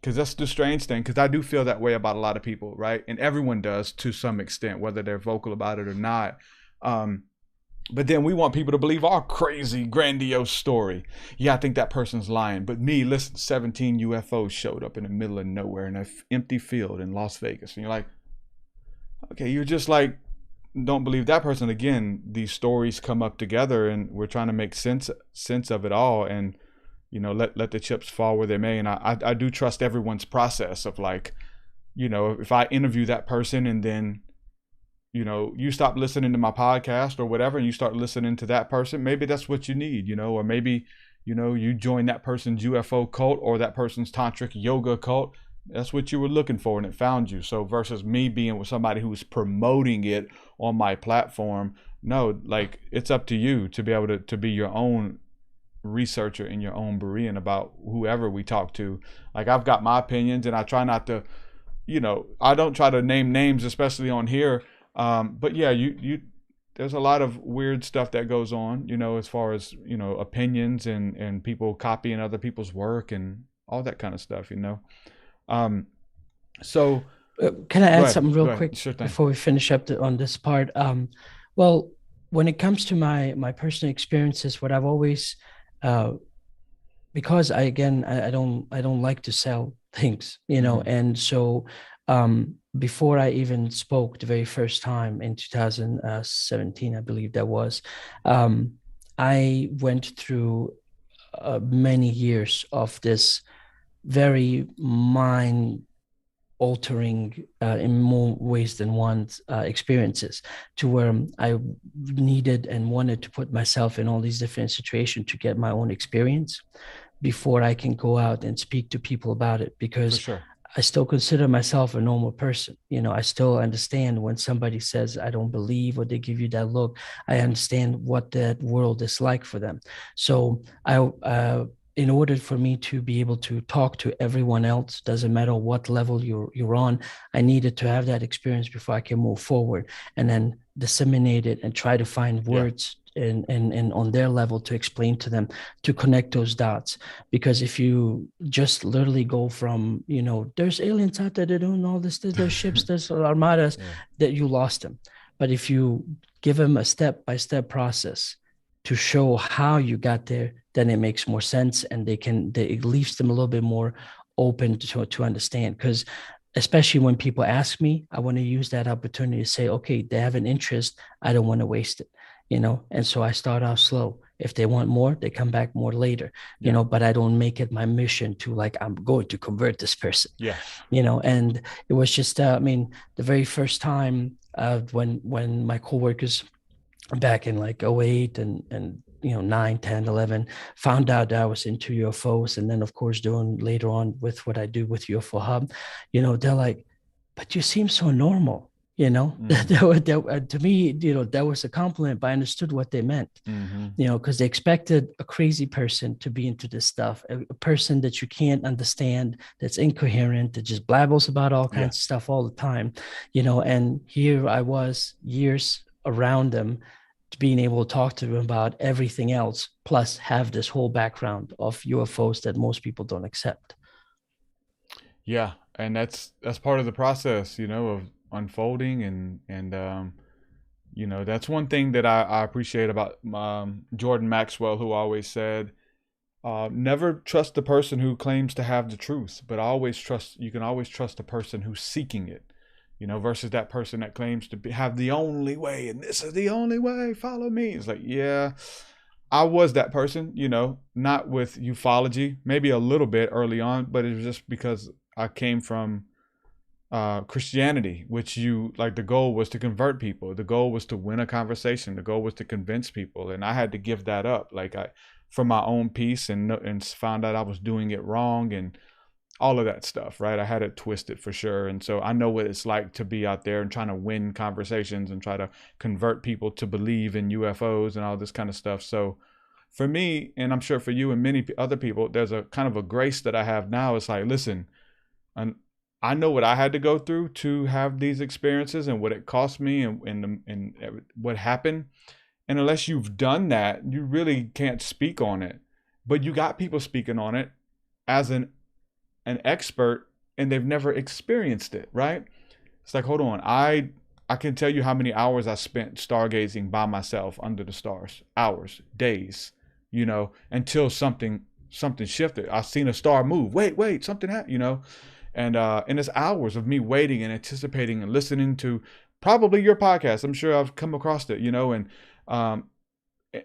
Because that's the strange thing, because I do feel that way about a lot of people, right? And everyone does to some extent, whether they're vocal about it or not. But then we want people to believe our crazy, grandiose story. Yeah, I think that person's lying. But me, listen, 17 UFOs showed up in the middle of nowhere in an empty field in Las Vegas. And you're like, okay, you're just like, don't believe that person. Again, these stories come up together, and we're trying to make sense of it all, and let the chips fall where they may. And I do trust everyone's process of like, if I interview that person and then you stop listening to my podcast or whatever, and you start listening to that person, maybe that's what you need, or maybe you join that person's UFO cult or that person's tantric yoga cult. That's what you were looking for, and it found you. So versus me being with somebody who's promoting it on my platform, no, like, it's up to you to be able to be your own researcher and your own Berean about whoever we talk to. Like, I've got my opinions, and I try not to, I don't try to name names, especially on here. But yeah, there's a lot of weird stuff that goes on, as far as, opinions and people copying other people's work and all that kind of stuff, So Can I go add ahead, something go real ahead. quick Sure thing. before we finish up on this part? Well, when it comes to my personal experiences, what I've always, because I don't like to sell things, and so before I even spoke the very first time in 2017, I believe that was, I went through many years of this very mind altering in more ways than one experiences, to where I needed and wanted to put myself in all these different situations to get my own experience before I can go out and speak to people about it, For because sure. I still consider myself a normal person. I still understand when somebody says I don't believe, or they give you that look. I understand what that world is like for them. So in order for me to be able to talk to everyone else, doesn't matter what level you're on, I needed to have that experience before I can move forward and then disseminate it and try to find words and on their level to explain to them, to connect those dots. Because if you just literally go from, there's aliens out there, they're doing all this, there's ships, there's armadas, that you lost them. But if you give them a step-by-step process to show how you got there, then it makes more sense, and it leaves them a little bit more open to understand. Because especially when people ask me, I want to use that opportunity to say, okay, they have an interest, I don't want to waste it. And so I start out slow. If they want more, they come back more later, but I don't make it my mission to I'm going to convert this person. And it was just, the very first time when my coworkers back in 08 and 9, 10, 11, found out that I was into UFOs. And then of course, doing later on with what I do with UFO Hub, they're like, but you seem so normal. To me, that was a compliment, but I understood what they meant, because they expected a crazy person to be into this stuff, a person that you can't understand, that's incoherent, that just blabbles about all kinds of stuff all the time, and here I was years around them, being able to talk to them about everything else, plus have this whole background of UFOs that most people don't accept. Yeah. And that's part of the process, of unfolding, and that's one thing that I appreciate about Jordan Maxwell, who always said, never trust the person who claims to have the truth, but you can always trust the person who's seeking it, versus that person that claims to have the only way, and this is the only way, follow me. It's like, yeah, I was that person, not with ufology, maybe a little bit early on, but it was just because I came from Christianity, which the goal was to convert people. The goal was to win a conversation. The goal was to convince people. And I had to give that up, for my own peace, and found out I was doing it wrong and all of that stuff, right? I had it twisted for sure. And so I know what it's like to be out there and trying to win conversations and try to convert people to believe in UFOs and all this kind of stuff. So for me, and I'm sure for you and many other people, there's a kind of a grace that I have now. It's like, listen, and I know what I had to go through to have these experiences and what it cost me and what happened. And unless you've done that, you really can't speak on it. But you got people speaking on it as an expert, and they've never experienced it, right? It's like, hold on, I can tell you how many hours I spent stargazing by myself under the stars. Hours, days, until something shifted. I seen a star move. Wait, something happened, And it's hours of me waiting and anticipating and listening to probably your podcast. I'm sure I've come across it, and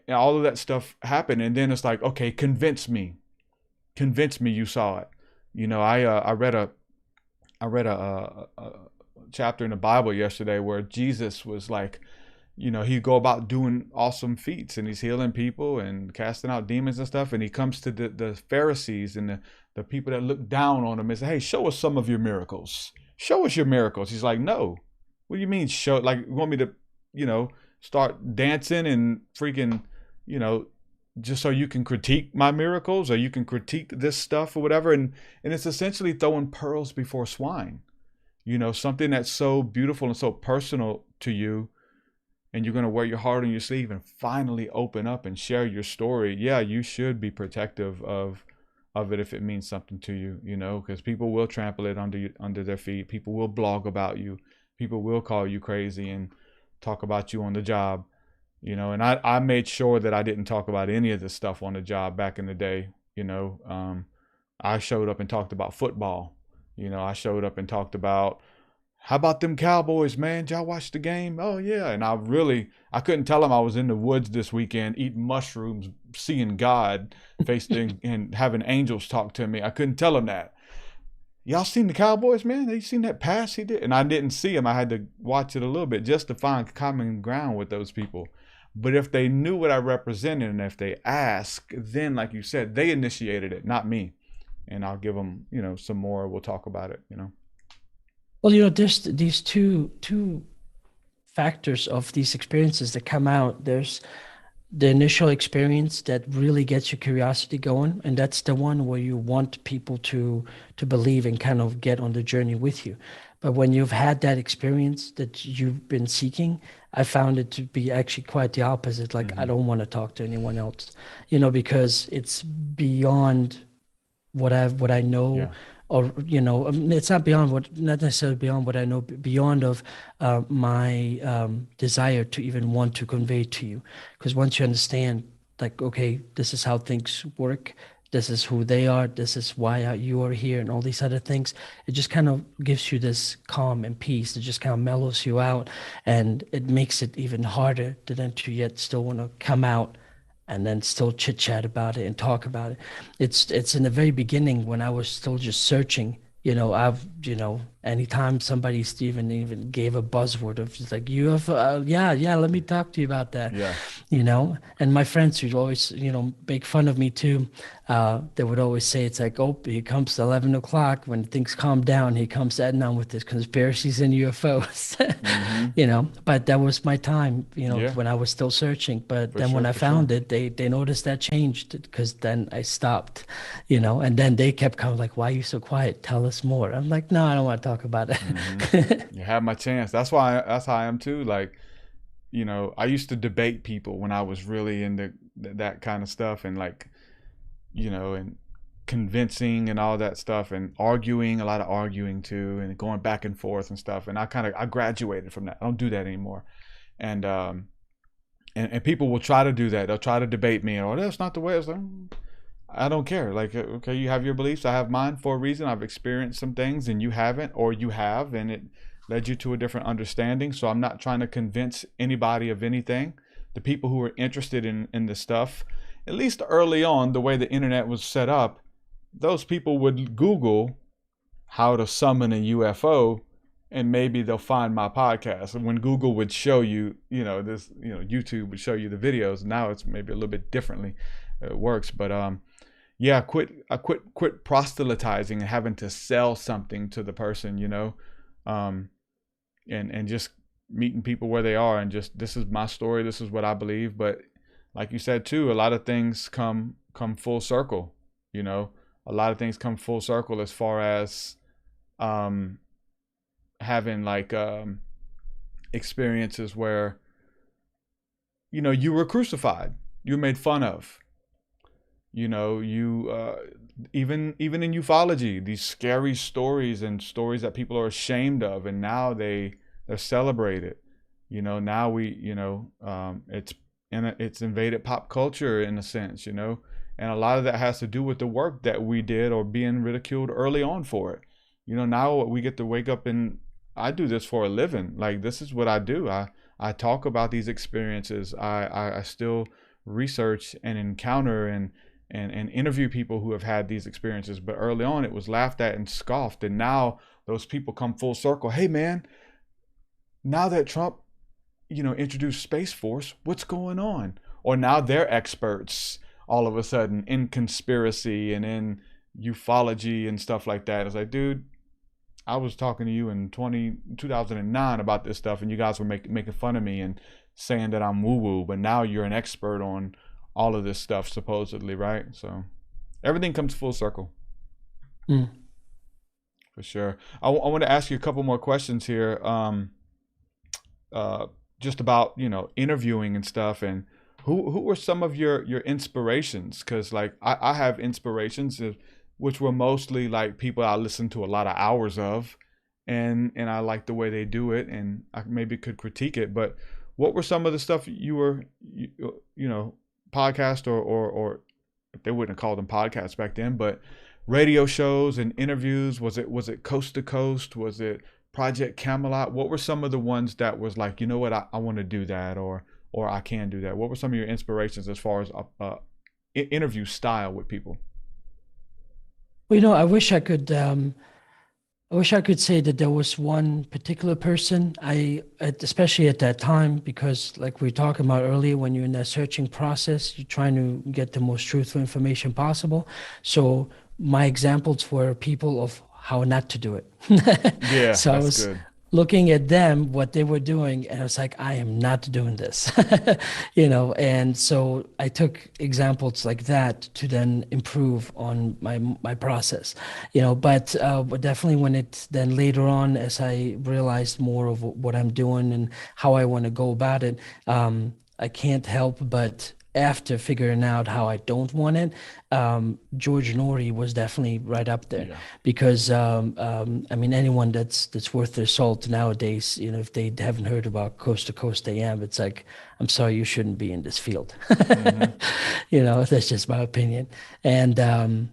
all of that stuff happened. And then it's like, okay, convince me you saw it. I read a chapter in the Bible yesterday where Jesus was like, he'd go about doing awesome feats, and he's healing people and casting out demons and stuff. And he comes to the Pharisees and the people that look down on him and say, hey, show us some of your miracles. Show us your miracles. He's like, no. What do you mean show? Like, you want me to, start dancing and freaking, just so you can critique my miracles, or you can critique this stuff or whatever. And it's essentially throwing pearls before swine, something that's so beautiful and so personal to you. and you're going to wear your heart on your sleeve and finally open up and share your story, yeah, you should be protective of it if it means something to you, you know, because people will trample it under their feet. People will blog about you. People will call you crazy and talk about you on the job, you know. And I made sure that I didn't talk about any of this stuff on the job back in the day, you know. I showed up and talked about football. You know, I showed up and talked about, how about them Cowboys, man? Did y'all watch the game? Oh, yeah. And I couldn't tell them I was in the woods this weekend eating mushrooms, seeing God, facing and having angels talk to me. I couldn't tell them that. Y'all seen the Cowboys, man? They seen that pass he did? And I didn't see him. I had to watch it a little bit just to find common ground with those people. But if they knew what I represented and if they asked, then, like you said, they initiated it, not me. And I'll give them, you know, some more. We'll talk about it, you know. Well, you know, there's these two factors of these experiences that come out. There's the initial experience that really gets your curiosity going, and that's the one where you want people to believe and kind of get on the journey with you. But when you've had that experience that you've been seeking, I found it to be actually quite the opposite. Like, I don't want to talk to anyone else, you know, because it's beyond what I know. Yeah. Or, you know, it's not necessarily beyond what I know, beyond of my desire to even want to convey to you. Because once you understand, like, okay, this is how things work, this is who they are, this is why you are here, and all these other things, it just kind of gives you this calm and peace. It just kind of mellows you out, and it makes it even harder to then to yet still want to come out and then still chit chat about it and talk about it. It's in the very beginning when I was still just searching, you know, anytime somebody even gave a buzzword of just like UFO, yeah, let me talk to you about that. Yeah. You know, and my friends would always, you know, make fun of me too. They would always say, it's like, oh, he comes to 11 o'clock when things calm down, he comes to Adnan with his conspiracies and UFOs, you know. But that was my time, you know, when I was still searching. But then when I found it, they noticed that changed, because then I stopped, you know, and then they kept coming like, why are you so quiet? Tell us more. I'm like, no, I don't want to talk about it. You have my chance. That's how I am too. Like, you know, I used to debate people when I was really into that kind of stuff, and like, you know, and convincing and all that stuff, and arguing, a lot of arguing too, and going back and forth and stuff. And I graduated from that. I don't do that anymore. And people will try to do that. They'll try to debate me, or that's not the way. It's like, I don't care. Like, okay, you have your beliefs, I have mine for a reason. I've experienced some things and you haven't, or you have, and it led you to a different understanding. So I'm not trying to convince anybody of anything. The people who are interested in this stuff, at least early on, the way the internet was set up, those people would Google how to summon a UFO, and maybe they'll find my podcast. And when Google would show you, you know, this, you know, YouTube would show you the videos. Now it's maybe a little bit differently. It works, but yeah, I quit proselytizing and having to sell something to the person, you know, and just meeting people where they are, and just, this is my story, this is what I believe. But like you said too, a lot of things come full circle, you know. A lot of things come full circle as far as having like experiences where, you know, you were crucified, you were made fun of. You know, you even in ufology, these scary stories and stories that people are ashamed of, and now they're celebrated. You know, now we, you know, it's invaded pop culture in a sense, you know, and a lot of that has to do with the work that we did, or being ridiculed early on for it. You know, now we get to wake up, and I do this for a living. Like, this is what I do. I talk about these experiences. I still research and encounter and interview people who have had these experiences. But early on, it was laughed at and scoffed. And now those people come full circle. Hey, man, now that Trump, you know, introduced Space Force, what's going on? Or now they're experts all of a sudden in conspiracy and in ufology and stuff like that. It's like, dude, I was talking to you in 2009 about this stuff, and you guys were making fun of me and saying that I'm woo-woo, but now you're an expert on all of this stuff, supposedly, right? So everything comes full circle. For sure. I want to ask you a couple more questions here. just about, you know, interviewing and stuff. And who were some of your inspirations? Because like I have inspirations which were mostly like people I listened to a lot of hours of, and I like the way they do it, and I maybe could critique it. But what were some of the stuff you know, podcast or they wouldn't have called them podcasts back then, but radio shows and interviews? Was it Coast to Coast? Was it Project Camelot? What were some of the ones that was like, you know what, I want to do that, or I can do that? What were some of your inspirations as far as interview style with people? Well, you know, I wish I could say that there was one particular person, especially at that time, because like we were talking about earlier, when you're in that searching process, you're trying to get the most truthful information possible. So my examples were people of how not to do it. Yeah, so I that's was good. looking at them, what they were doing, and I was like, I am not doing this, you know. And so I took examples like that to then improve on my process, you know. But definitely when it then later on, as I realized more of what I'm doing and how I want to go about it, I can't help but, after figuring out how I don't want it, George Norrie was definitely right up there. Yeah. Because I mean, anyone that's worth their salt nowadays, you know, if they haven't heard about Coast to Coast AM, it's like, I'm sorry, you shouldn't be in this field. You know, that's just my opinion. And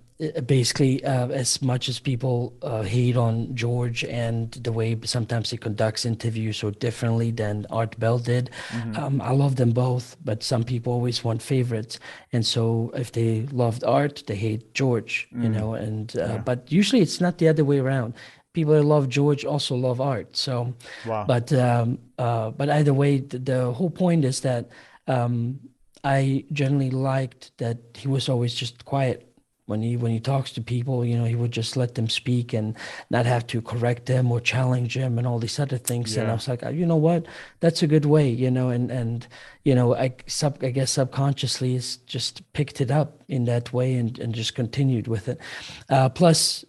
basically, as much as people hate on George and the way sometimes he conducts interviews so differently than Art Bell did, I love them both, but some people always want favorites. And so if they loved Art, they hate George, you know, and but usually it's not the other way around. People that love George also love Art. So, Wow. but either way, the whole point is that I generally liked that he was always just quiet. When he talks to people, you know, he would just let them speak and not have to correct them or challenge them and all these other things. And I Yeah. was like, you know what, that's a good way, you know, and you know, I guess subconsciously is just picked it up in that way and just continued with it. Plus,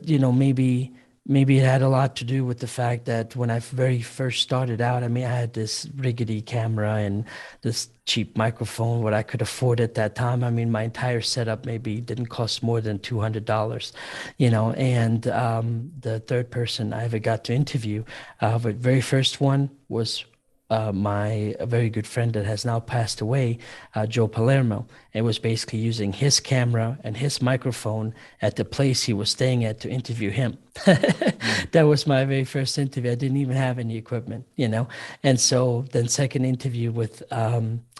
you know, maybe it had a lot to do with the fact that when I very first started out, I mean, I had this rickety camera and this cheap microphone, what I could afford at that time. I mean, my entire setup maybe didn't cost more than $200, you know. And the third person I ever got to interview, the very first one was my very good friend that has now passed away, Joe Palermo. It was basically using his camera and his microphone at the place he was staying at to interview him. That was my very first interview. I didn't even have any equipment, you know. And so then second interview with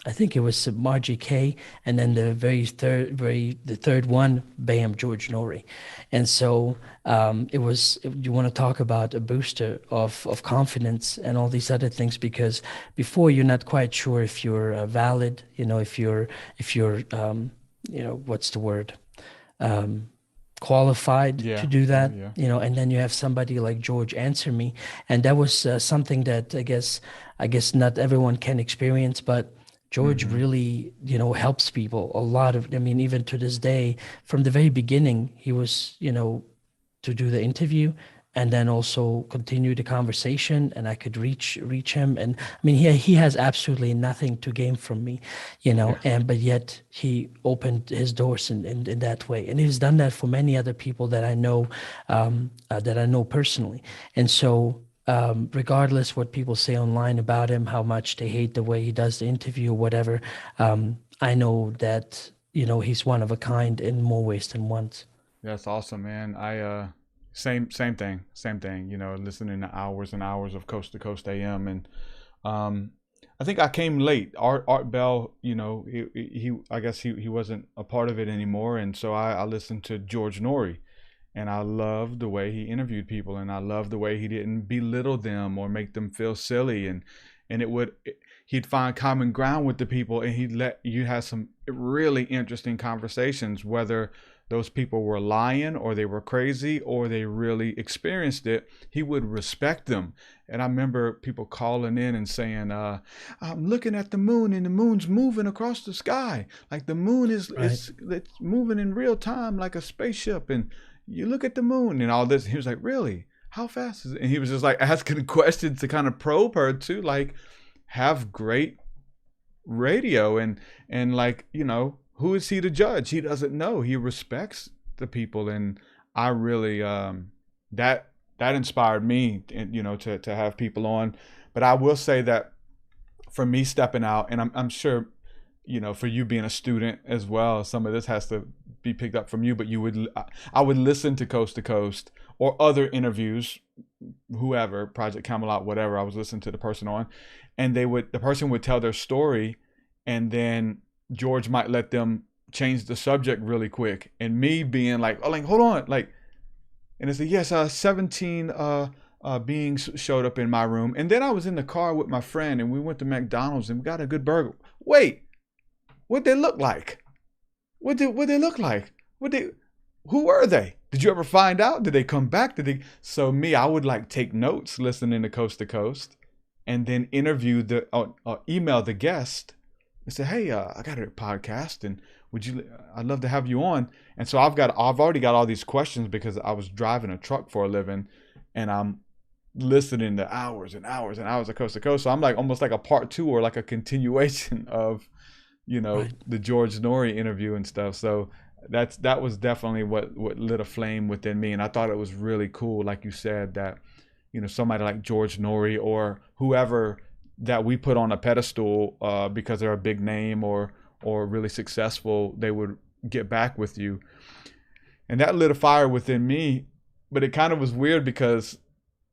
I think it was Margie Kay, and then the third one, bam, George Norrie. And so it was, you want to talk about a booster of confidence and all these other things, because before you're not quite sure if you're valid, you know, if you're you know, what's the word? Qualified to do that, you know. And then you have somebody like George answer me, and that was something that I guess not everyone can experience, but George really, you know, helps people a lot of, I mean, even to this day, from the very beginning, he was, you know, to do the interview and then also continue the conversation, and I could reach him. And I mean, he has absolutely nothing to gain from me, you know, but yet he opened his doors in that way. And he's done that for many other people that I know personally. And so regardless what people say online about him, how much they hate the way he does the interview or whatever, I know that, you know, he's one of a kind in more ways than once. That's awesome, man. I same thing, you know, listening to hours and hours of Coast to Coast AM. And I think I came late. Art Bell, you know, he I guess he wasn't a part of it anymore, and so I listened to George Norrie. And I loved the way he interviewed people, and I loved the way he didn't belittle them or make them feel silly. And he'd find common ground with the people, and he'd let you have some really interesting conversations, whether those people were lying or they were crazy or they really experienced it. He would respect them. And I remember people calling in and saying, I'm looking at the moon and the moon's moving across the sky. Like the moon is it's moving in real time like a spaceship. And you look at the moon and all this. He was like, really? How fast is it? And he was just like asking questions to kind of probe her too. Like, have great radio, and like, you know, who is he to judge? He doesn't know. He respects the people, and I really that inspired me, you know, to have people on. But I will say that for me stepping out, and I'm sure, you know, for you being a student as well, some of this has to be picked up from you, but I would listen to Coast or other interviews, whoever, Project Camelot, whatever. I was listening to the person on, and the person would tell their story, and then George might let them change the subject really quick, and me being like, oh, like, hold on, like, and it's like, yes, 17 beings showed up in my room, and then I was in the car with my friend, and we went to McDonald's and we got a good burger. Wait, what they look like? What they look like? Who were they? Did you ever find out? Did they come back? So me, I would like take notes listening to Coast, and then interview email the guest and say, hey, I got a podcast, and I'd love to have you on. And so I've already got all these questions because I was driving a truck for a living, and I'm listening to hours and hours and hours of Coast. So I'm like almost like a part 2 or like a continuation of, you know, right, the George Norrie interview and stuff. So that was definitely what lit a flame within me. And I thought it was really cool, like you said, that, you know, somebody like George Norrie or whoever that we put on a pedestal because they're a big name or really successful, they would get back with you. And that lit a fire within me. But it kind of was weird because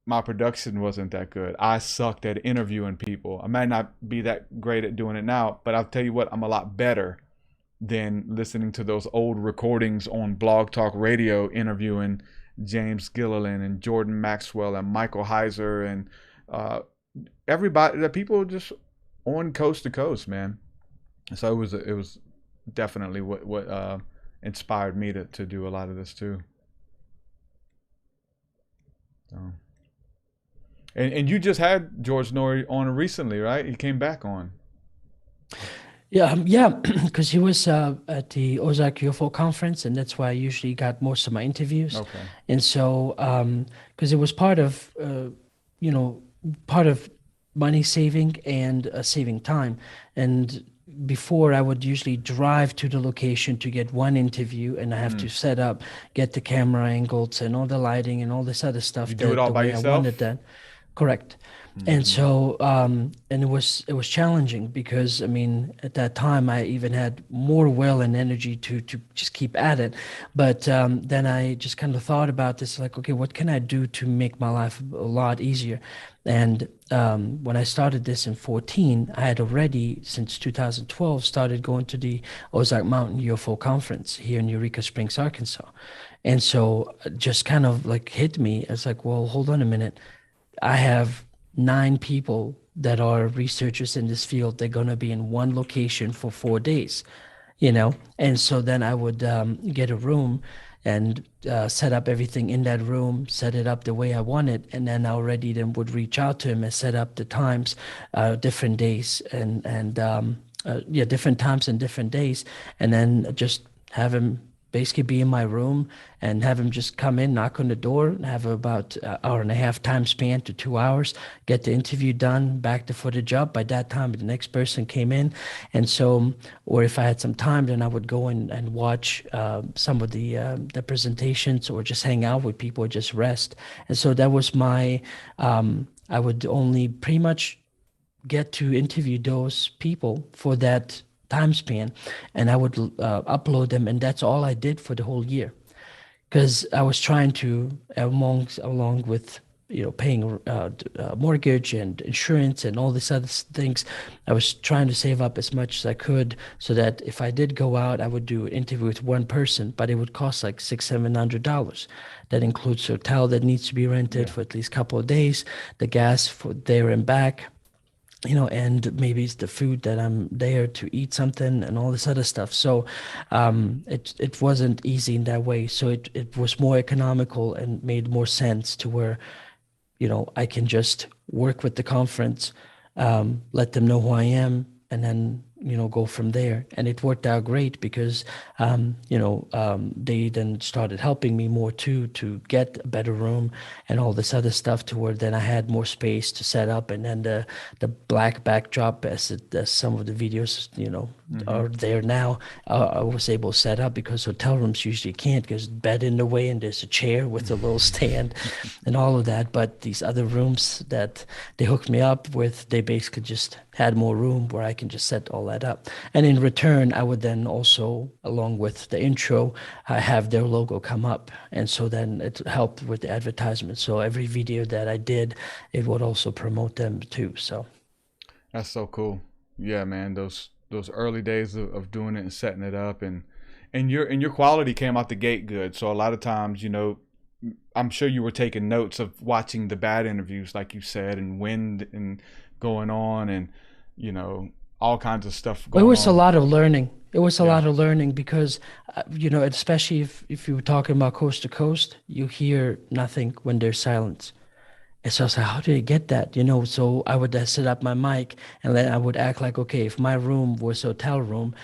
my production wasn't that good. I sucked at interviewing people. I might not be that great at doing it now, but I'll tell you what, I'm a lot better than listening to those old recordings on Blog Talk Radio interviewing James Gilliland and Jordan Maxwell and Michael Heiser and everybody, the people just on Coast to Coast, man. So it was definitely what inspired me to do a lot of this too. So. And you just had George Norrie on recently, right? He came back on. Yeah, because he was at the Ozark UFO conference, and that's why I usually got most of my interviews. Okay. And so, because it was part of, part of money saving and saving time. And before, I would usually drive to the location to get one interview, and I have to set up, get the camera angles and all the lighting and all this other stuff. You do it all by yourself? I wanted that. Correct. And so, and it was challenging because, I mean, at that time I even had more will and energy to just keep at it. But then I just kind of thought about this, like, okay, what can I do to make my life a lot easier? And when I started this in 2014, I had already, since 2012, started going to the Ozark Mountain UFO conference here in Eureka Springs, Arkansas. And so just kind of like hit me. It's like, well, hold on a minute. I have 9 people that are researchers in this field. They're going to be in one location for 4 days, you know? And so then I would get a room and set up everything in that room, set it up the way I want it. And then I already then would reach out to him and set up the times, different days and different times and different days. And then just have him basically be in my room and have him just come in, knock on the door, and have about an hour and a half time span to 2 hours, get the interview done, back the footage up. By that time, the next person came in. And so, or if I had some time, then I would go in and watch some of the presentations or just hang out with people or just rest. And so that was my, I would only pretty much get to interview those people for that time span, and I would upload them, and that's all I did for the whole year, because I was trying to, along with paying mortgage and insurance and all these other things, I was trying to save up as much as I could so that if I did go out, I would do an interview with one person, but it would cost like $600-700. That includes hotel that needs to be rented for at least a couple of days, the gas for there and back, and maybe it's the food that I'm there to eat something and all this other stuff. So it wasn't easy in that way. So it was more economical and made more sense to where, I can just work with the conference, let them know who I am, and then go from there. And it worked out great because, they then started helping me more too, to get a better room and all this other stuff, to where then I had more space to set up. And then the black backdrop, as some of the videos, are there now, I was able to set up, because hotel rooms usually can't, because bed in the way and there's a chair with a little stand and all of that. But these other rooms that they hooked me up with, they basically just had more room where I can just set all that up. And in return, I would then also, along with the intro, have their logo come up. And so then it helped with the advertisement. So every video that I did, it would also promote them too. So that's so cool. Yeah, man, those early days of doing it and setting it up, and your quality came out the gate good. So a lot of times, I'm sure you were taking notes of watching the bad interviews, like you said, and wind and going on, and all kinds of stuff going on. It was a lot of learning. It was a lot of learning, because especially if you were talking about coast to coast, you hear nothing when there's silence. And so I was like, how did I get that? So I would set up my mic, and then I would act like, okay, if my room was a hotel room,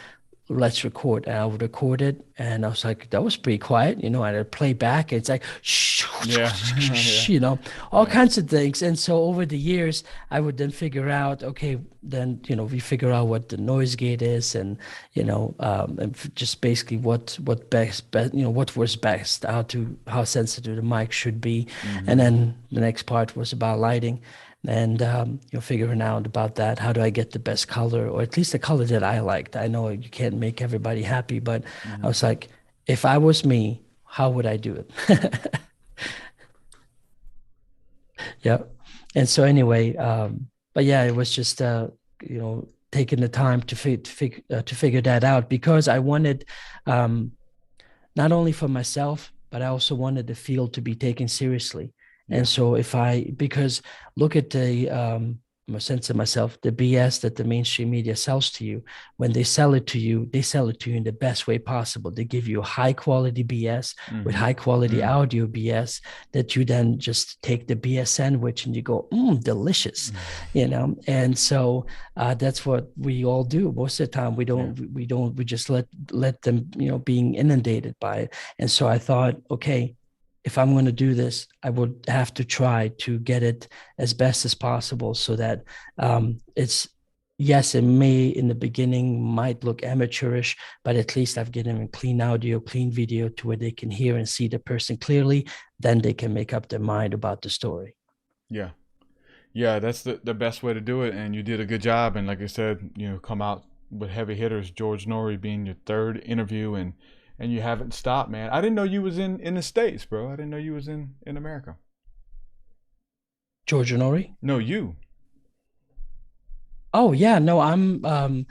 let's record. And I would record it, and I was like, that was pretty quiet. I'd play back, and it's like, shh, all kinds of things. And so over the years, I would then figure out, okay, then, we figure out what the noise gate is, and, and just basically what was best, how sensitive the mic should be. And then the next part was about lighting. And figuring out about that, how do I get the best color, or at least the color that I liked. I know you can't make everybody happy, but I was like, if I was me, how would I do it? Yeah. And so anyway, but yeah, it was just taking the time to figure that out, because I wanted, not only for myself, but I also wanted the field to be taken seriously. And so because look at I'm a sense of myself, the BS that the mainstream media sells to you, when they sell it to you in the best way possible. They give you high quality BS with high quality audio BS that you then just take the BS sandwich and you go, delicious, And so that's what we all do most of the time. We just let them, being inundated by it. And so I thought, okay, if I'm going to do this, I would have to try to get it as best as possible, so that it may in the beginning might look amateurish, but at least I've given them clean audio, clean video, to where they can hear and see the person clearly. Then they can make up their mind about the story. Yeah. Yeah, that's the best way to do it. And you did a good job. And like I said, come out with heavy hitters, George Norrie being your third interview, and you haven't stopped, man. I didn't know you was in the States, bro. I didn't know you was in America. George Norrie? No, you. Oh yeah, no, I'm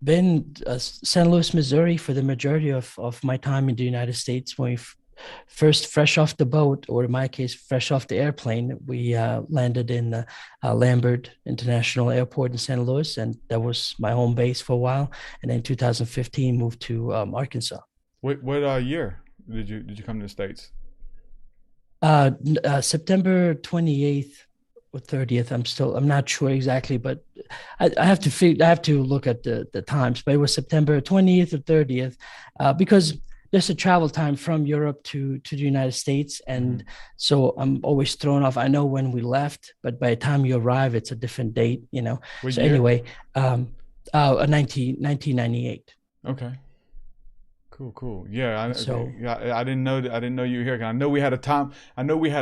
been St. Louis, Missouri for the majority of my time in the United States. When we first fresh off the boat, or in my case, fresh off the airplane, we landed in Lambert International Airport in St. Louis, and that was my home base for a while. And then in 2015, moved to Arkansas. What year did you come to the States? September 28th or 30th. I'm not sure exactly, but I have to look at the times, but it was September 20th or 30th, because there's a travel time from Europe to the United States. And so I'm always thrown off. I know when we left, but by the time you arrive, it's a different date, What so year? Anyway, 1998. Okay. Cool. Yeah, I didn't know you were here. I know we had a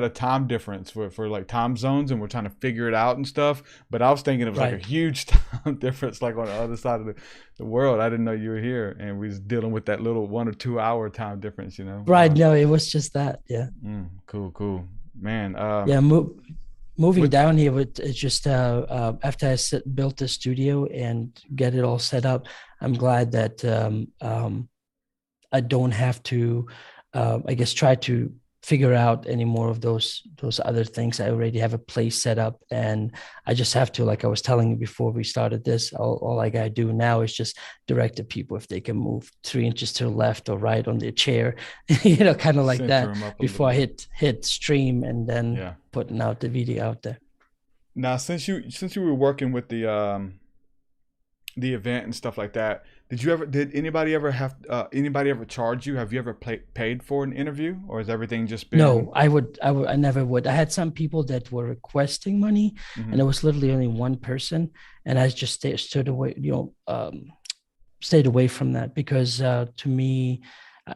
time difference for like time zones, and we're trying to figure it out and stuff. But I was thinking it was like a huge time difference, like on the other side of the world. I didn't know you were here, and we was dealing with that little 1 or 2 hour time difference, Right. No, it was just that. Yeah. Cool, man. Moving down here, it's just after I built the studio and get it all set up, I'm glad that I don't have to, try to figure out any more of those other things. I already have a place set up, and I just have to, like I was telling you before we started this, all I gotta do now is just direct the people if they can move 3 inches to the left or right on their chair, kind of like that, before I hit stream, and then putting out the video out there. Now, since you were working with the the event and stuff like that, did anybody ever charge you? Have you ever paid for an interview, or has everything just been? No, I never would. I had some people that were requesting money, and it was literally only one person, and I just stood away, stayed away from that because to me,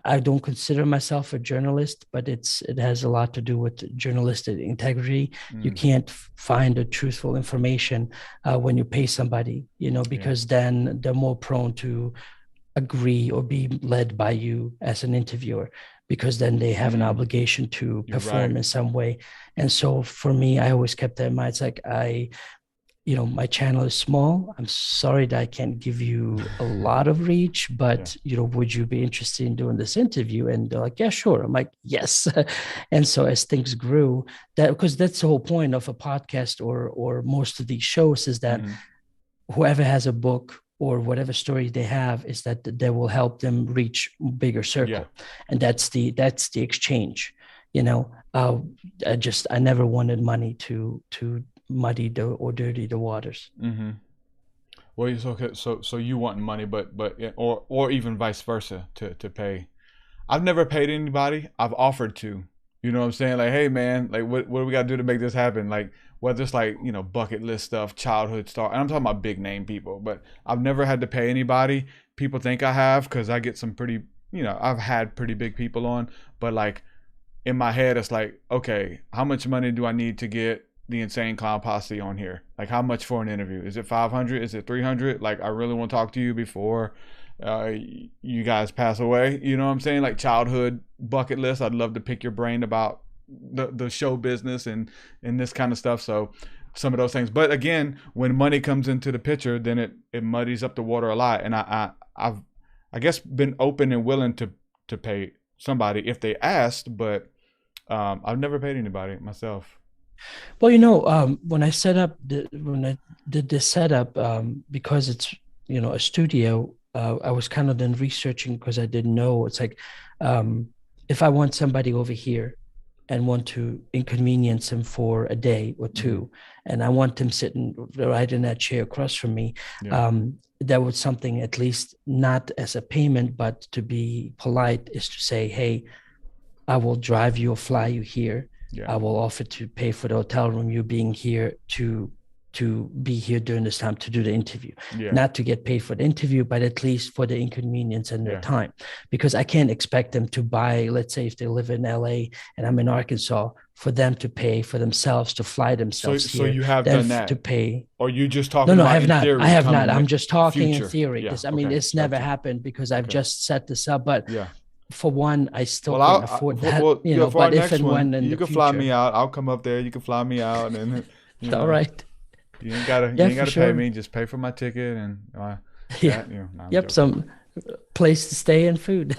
I don't consider myself a journalist, but it has a lot to do with journalistic integrity. You can't find the truthful information when you pay somebody, because then they're more prone to agree or be led by you as an interviewer, because then they have an obligation to perform in some way. And so for me, I always kept that in mind. It's like my channel is small. I'm sorry that I can't give you a lot of reach, but would you be interested in doing this interview? And they're like, yeah, sure. I'm like, yes. And so as things grew, because that's the whole point of a podcast or most of these shows, is that whoever has a book or whatever story they have, is that will help them reach bigger circle. And that's the exchange. I never wanted money to muddy or dirty the waters. Well, it's okay. So you want money, but or even vice versa to pay. I've never paid anybody. I've offered to. You know what I'm saying? Like, hey man, like what do we got to do to make this happen? Like whether it's like bucket list stuff, childhood star, and I'm talking about big name people. But I've never had to pay anybody. People think I have because I get some pretty, I've had pretty big people on. But like in my head, it's like, okay, how much money do I need to get the Insane Clown Posse on here? Like how much for an interview? Is it 500? Is it 300? Like I really want to talk to you before you guys pass away. You know what I'm saying? Like childhood bucket list. I'd love to pick your brain about the show business and this kind of stuff. So some of those things. But again, when money comes into the picture, then it muddies up the water a lot. And I've guess been open and willing to pay somebody if they asked, but I've never paid anybody myself. Well, when I did this setup, because it's a studio, I was kind of then researching because I didn't know. It's like if I want somebody over here and want to inconvenience him for a day or two, and I want him sitting right in that chair across from me, that was something, at least not as a payment, but to be polite, is to say, hey, I will drive you or fly you here. I will offer to pay for the hotel room, you being here to be here during this time to do the interview. Not to get paid for the interview, but at least for the inconvenience and their time. Because I can't expect them to buy, let's say if they live in LA and I'm in Arkansas, for them to pay for themselves to fly themselves here. So you have done that to pay. Or you just talking No, about I have not. Theory, I have not. I'm just talking future. in theory. It's never happened because I've just set this up. But for one, I still can't afford that. But if and when in you can fly me out. I'll come up there. You can fly me out, and all right. You ain't gotta pay me. Just pay for my ticket and some place to stay and food.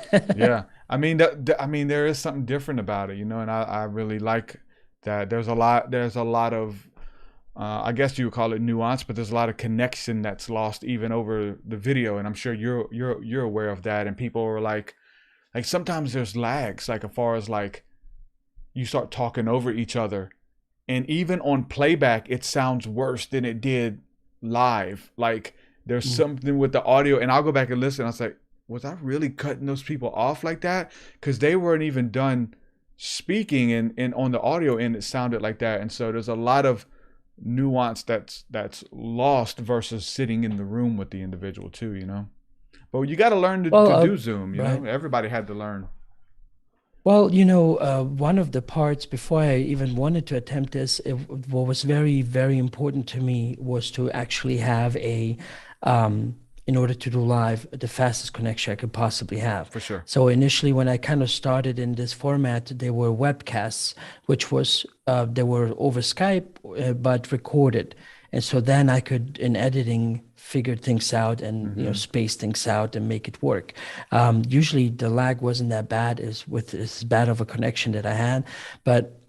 I mean there is something different about it, and I really like that. There's a lot of I guess you would call it nuance, but there's a lot of connection that's lost even over the video, and I'm sure you're aware of that. And people are like sometimes there's lags, like as far as like you start talking over each other, and even on playback it sounds worse than it did live. Like there's something with the audio, and I'll go back and listen. I was like, was I really cutting those people off like that? Because they weren't even done speaking, and on the audio end it sounded like that. And so there's a lot of nuance that's lost versus sitting in the room with the individual too. But you got to learn to do Zoom. Everybody had to learn. Well, one of the parts before I even wanted to attempt this, what was very, very important to me was to actually have in order to do live, the fastest connection I could possibly have. For sure. So initially, when I kind of started in this format, there were webcasts, which was they were over Skype, but recorded. And so then I could, in editing, figure things out and space things out and make it work. Usually the lag wasn't that bad as bad of a connection that I had, but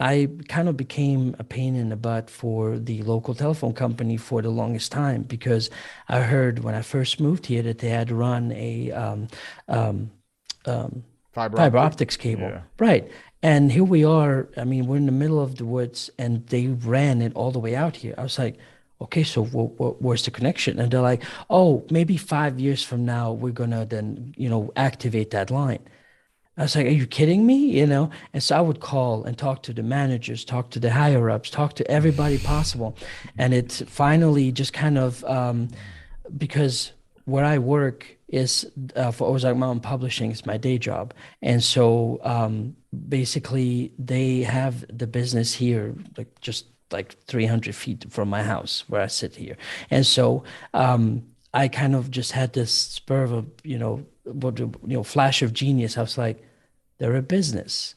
I kind of became a pain in the butt for the local telephone company for the longest time, because I heard when I first moved here that they had run a fiber optics cable, right? And here we are. I mean, we're in the middle of the woods, and they ran it all the way out here. I was like, okay, so where's the connection? And they're like, oh, maybe 5 years from now, we're gonna then, activate that line. I was like, are you kidding me? And so I would call and talk to the managers, talk to the higher ups, talk to everybody possible. And it finally just kind of, because where I work is for Ozark Mountain Publishing, it's my day job. And so basically they have the business here, like just like 300 feet from my house where I sit here. And so I kind of just had this spur of, flash of genius. I was like, they're a business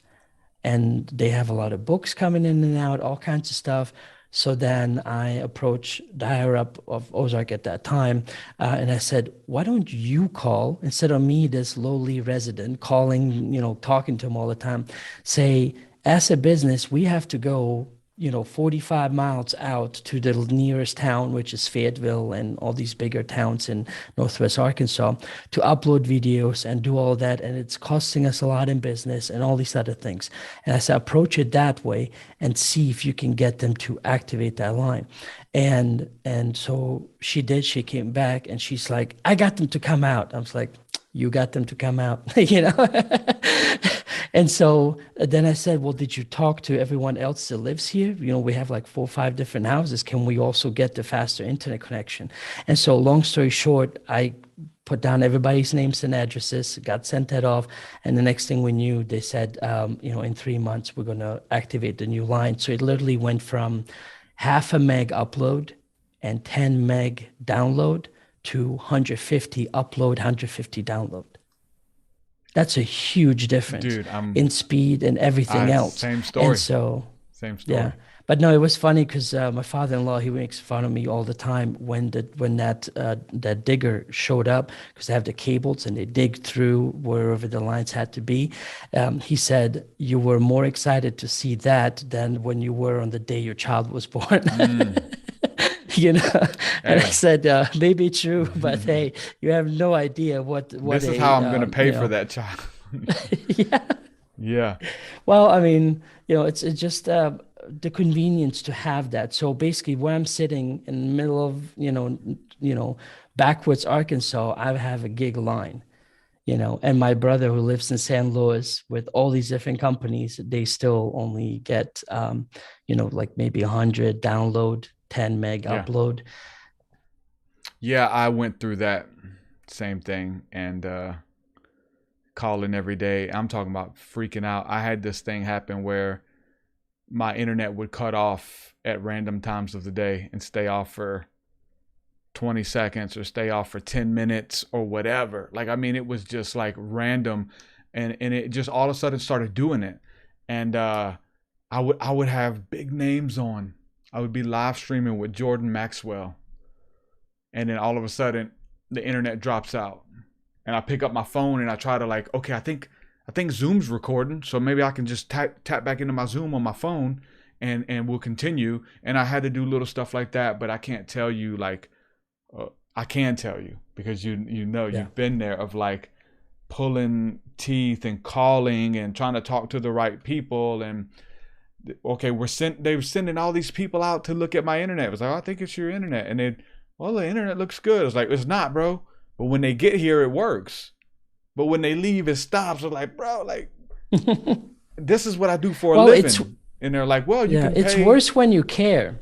and they have a lot of books coming in and out, all kinds of stuff. So then I approached the higher up of Ozark at that time, and I said, why don't you call, instead of me, this lowly resident, calling, talking to him all the time, say, as a business, we have to go 45 miles out to the nearest town, which is Fayetteville and all these bigger towns in Northwest Arkansas, to upload videos and do all that. And it's costing us a lot in business and all these other things. And I said, approach it that way and see if you can get them to activate that line. And so she did. She came back and she's like, I got them to come out. I was like, you got them to come out, And so then I said, well, did you talk to everyone else that lives here? We have like 4 or 5 different houses. Can we also get the faster internet connection? And so long story short, I put down everybody's names and addresses, got sent that off. And the next thing we knew, they said, in 3 months, we're going to activate the new line. So it literally went from 0.5 meg upload and 10 meg download to 150 upload, 150 download. That's a huge difference, dude, in speed and everything else. Same story. And so, same story. Yeah. But no, it was funny because my father-in-law, he makes fun of me all the time when that digger showed up, because they have the cables and they dig through wherever the lines had to be. He said, you were more excited to see that than when you were on the day your child was born. And I said, maybe true, but hey, you have no idea what this is how I'm going to pay for that child. Yeah. Yeah. Well, I mean, it's just the convenience to have that. So basically, where I'm sitting in the middle of, backwoods Arkansas, I have a gig line, and my brother who lives in San Luis with all these different companies, they still only get, like maybe 100 download, 10 meg upload. Yeah, I went through that same thing and calling every day. I'm talking about freaking out. I had this thing happen where my internet would cut off at random times of the day and stay off for 20 seconds or stay off for 10 minutes or whatever. Like, I mean, it was just like random, and it just all of a sudden started doing it. And I would have big names on. I would be live streaming with Jordan Maxwell, and then all of a sudden the internet drops out, and I pick up my phone and I try to like, okay, I think Zoom's recording, so maybe I can just tap back into my Zoom on my phone and we'll continue. And I had to do little stuff like that, but I can't tell you like, I can tell you because you've been there, of like pulling teeth and calling and trying to talk to the right people. And okay, they were sending all these people out to look at my internet. It was like, oh, I think it's your internet. And the internet looks good. I was like, it's not, bro. But when they get here, it works. But when they leave, it stops. I'm like, bro, like, this is what I do for a living. And they're like, well, you can pay. It's worse when you care.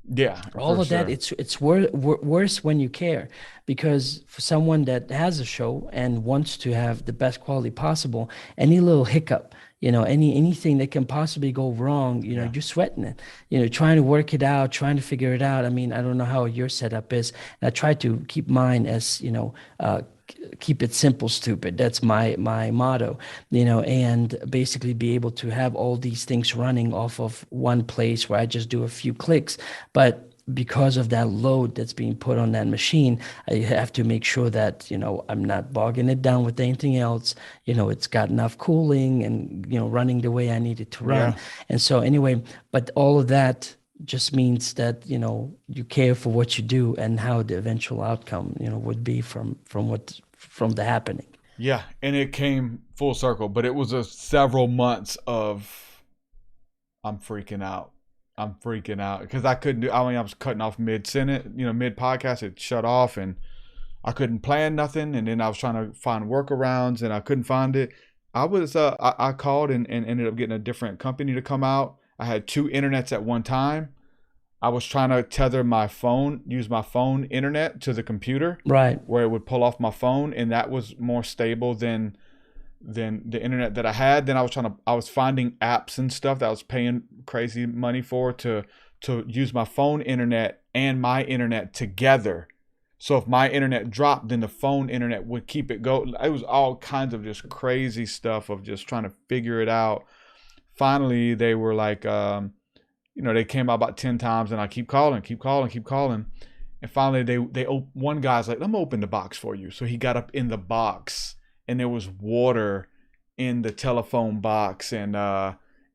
Yeah, all of that. It's worse when you care, because for someone that has a show and wants to have the best quality possible, any little hiccup, anything that can possibly go wrong, you're sweating it, trying to work it out, trying to figure it out. I mean, I don't know how your setup is. And I try to keep mine as, keep it simple, stupid. That's my motto, and basically be able to have all these things running off of one place where I just do a few clicks. But because of that load that's being put on that machine, I have to make sure that, I'm not bogging it down with anything else. It's got enough cooling and, running the way I need it to run. Yeah. And so anyway, but all of that just means that, you care for what you do and how the eventual outcome, would be from the happening. Yeah. And it came full circle, but it was several months of, I'm freaking out. I'm freaking out because I couldn't do. I mean, I was cutting off mid sentence, mid podcast. It shut off, and I couldn't plan nothing. And then I was trying to find workarounds, and I couldn't find it. I called and ended up getting a different company to come out. I had 2 internets at one time. I was trying to tether my phone, use my phone internet to the computer, right, where it would pull off my phone, and that was more stable than the internet that I had. Then I was finding apps and stuff that I was paying crazy money for to use my phone internet and my internet together. So if my internet dropped, then the phone internet would keep it go. It was all kinds of just crazy stuff of just trying to figure it out. Finally, they were like, they came out about 10 times, and I keep calling. And finally, one guy's like, "Let me open the box for you." So he got up in the box, and there was water in the telephone box, and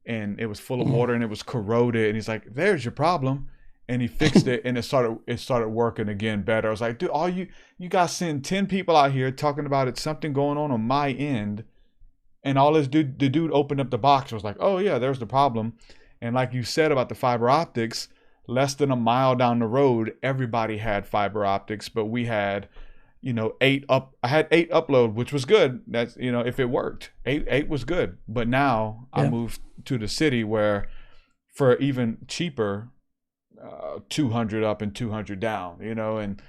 it was full of water, and it was corroded. And he's like, "There's your problem." And he fixed it, and it started working again better. I was like, dude, you guys send 10 people out here talking about it's something going on my end, and the dude opened up the box and was like, "Oh yeah, there's the problem." And like you said about the fiber optics, less than a mile down the road, everybody had fiber optics, but we had, 8 upload, which was good. That's, if it worked, eight was good. But now I moved to the city where for even cheaper, 200 up and 200 down, and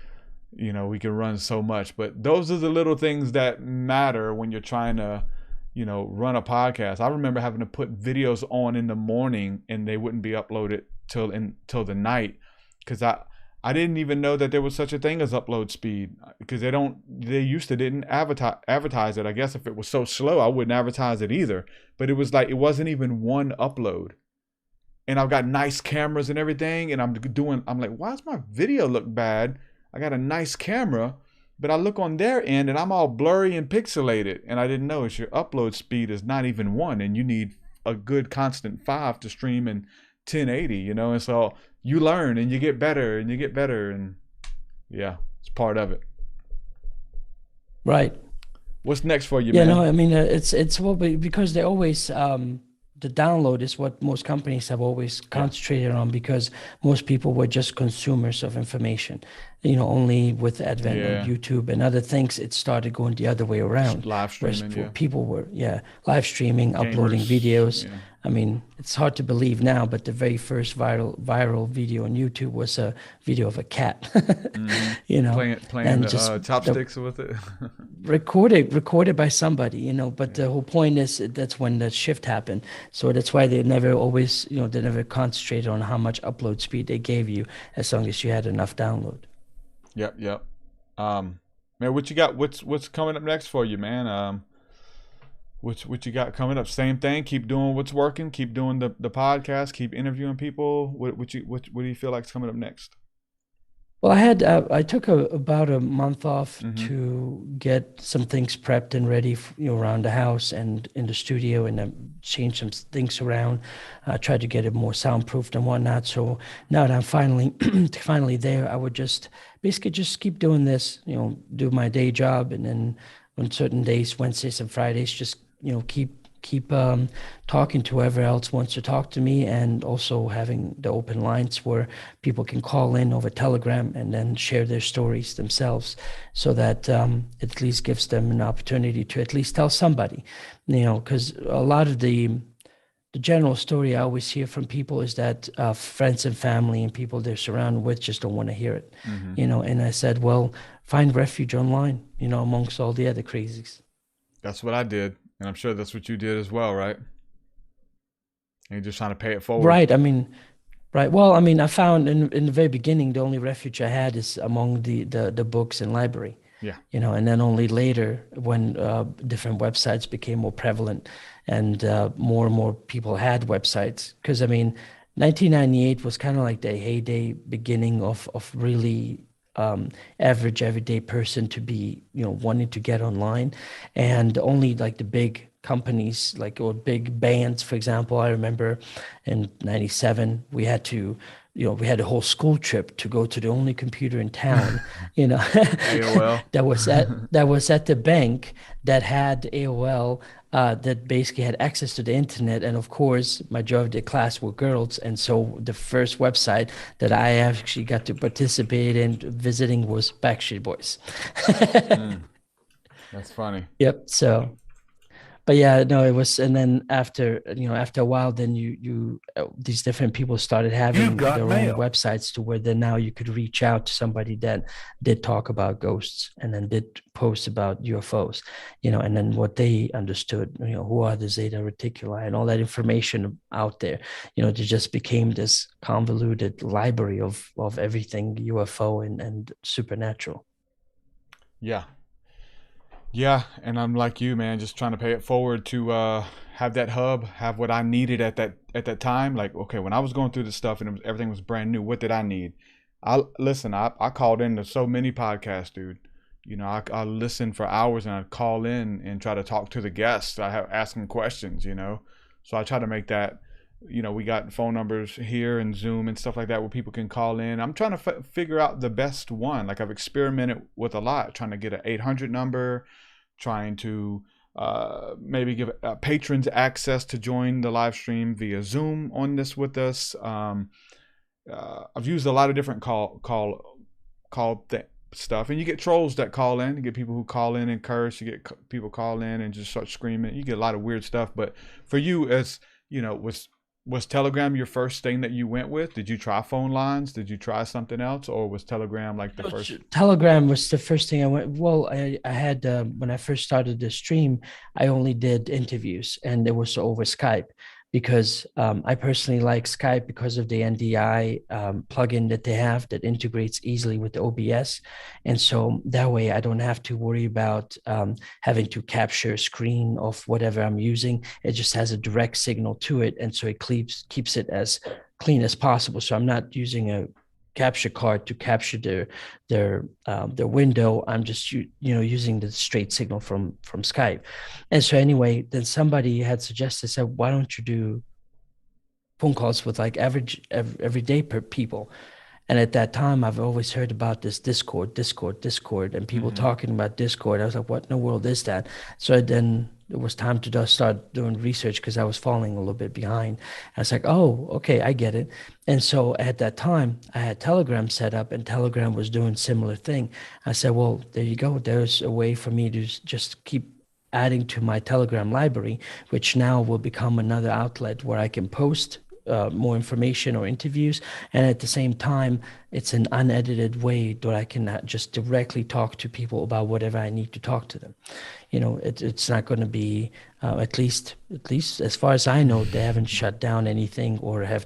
we can run so much. But those are the little things that matter when you're trying to run a podcast. I remember having to put videos on in the morning, and they wouldn't be uploaded till the night, because I didn't even know that there was such a thing as upload speed, because they used to didn't advertise it. I guess if it was so slow, I wouldn't advertise it either. But it was like, it wasn't even one upload. And I've got nice cameras and everything, and I'm like, why does my video look bad? I got a nice camera, but I look on their end and I'm all blurry and pixelated. And I didn't know your upload speed is not even 1, and you need a good constant 5 to stream in 1080, and so you learn and you get better and yeah, it's part of it. Right. What's next for you, man? Yeah, no, I mean, it's well, because they always, the download is what most companies have always concentrated on, because most people were just consumers of information. Only with the advent of YouTube and other things, it started going the other way around. Live streaming, people were live streaming, gamers, uploading videos. Yeah. I mean, it's hard to believe now, but the very first viral video on YouTube was a video of a cat. Playing and the chopsticks with it. recorded by somebody, but the whole point is that's when the shift happened. So that's why they never always, they never concentrated on how much upload speed they gave you, as long as you had enough download. Yep. Man, what you got? What's coming up next for you, man? What you got coming up? Same thing. Keep doing what's working. Keep doing the podcast. Keep interviewing people. What do you feel like is coming up next? Well, I took about a month off to get some things prepped and ready, around the house and in the studio, and change some things around. Tried to get it more soundproofed and whatnot. So now that I'm finally there, I would basically just keep doing this, do my day job, and then on certain days, Wednesdays and Fridays, just keep talking to whoever else wants to talk to me, and also having the open lines where people can call in over Telegram and then share their stories themselves, so that it at least gives them an opportunity to at least tell somebody, because a lot of the general story I always hear from people is that friends and family and people they're surrounded with just don't want to hear it, and I said, well, find refuge online, amongst all the other crazies. That's what I did. And I'm sure that's what you did as well, right? And you're just trying to pay it forward. Right. I mean, right. Well, I mean, I found in the very beginning, the only refuge I had is among the books and library. Yeah. And then only later, when different websites became more prevalent, and more and more people had websites. Because, I mean, 1998 was kind of like the heyday beginning of really average everyday person to be wanting to get online, and only like the big companies, or big bands, for example. I remember in 97 we had to we had a whole school trip to go to the only computer in town, AOL. that was at the bank that had AOL, that basically had access to the internet. And of course, majority of the class were girls. And so the first website that I actually got to participate in visiting was Backstreet Boys. That's funny. Yep. So, but yeah, no, it was, and then after a while, then these different people started having their own websites to where then now you could reach out to somebody that did talk about ghosts and then did post about UFOs, and then what they understood, who are the Zeta Reticuli and all that information out there, it just became this convoluted library of everything UFO and supernatural. Yeah. Yeah, and I'm like you, man, just trying to pay it forward to have that hub, have what I needed at that time. Like, okay, when I was going through this stuff and everything was brand new, what did I need? I called into so many podcasts, dude. I listened for hours and I'd call in and try to talk to the guests. Ask them questions, So I try to make that. We got phone numbers here and Zoom and stuff like that where people can call in. I'm trying to figure out the best one. Like I've experimented with a lot, trying to get an 800 number, trying to maybe give patrons access to join the live stream via Zoom on this with us. I've used a lot of different call stuff, and you get trolls that call in. You get people who call in and curse. You get people call in and just start screaming. You get a lot of weird stuff. But for you, as was Telegram your first thing that you went with? Did you try phone lines? Did you try something else, or was Telegram like the first? Telegram was the first thing I went. Well, I had when I first started the stream, I only did interviews, and it was over Skype because I personally like Skype because of the NDI plugin that they have that integrates easily with the OBS. And so that way I don't have to worry about having to capture a screen of whatever I'm using. It just has a direct signal to it. And so it keeps it as clean as possible. So I'm not using a capture card to capture their window. I'm just using the straight signal from Skype. And so anyway, then somebody had suggested, said, why don't you do phone calls with like everyday people? And at that time, I've always heard about this Discord, and people talking about Discord. I was like, what in the world is that? So then it was time to just start doing research because I was falling a little bit behind. I was like, oh, okay, I get it. And so at that time, I had Telegram set up, and Telegram was doing similar thing. I said, well, there you go. There's a way for me to just keep adding to my Telegram library, which now will become another outlet where I can post more information or interviews, and at the same time it's an unedited way that I can just directly talk to people about whatever I need to talk to them. It's not going to be at least as far as I know, they haven't shut down anything or have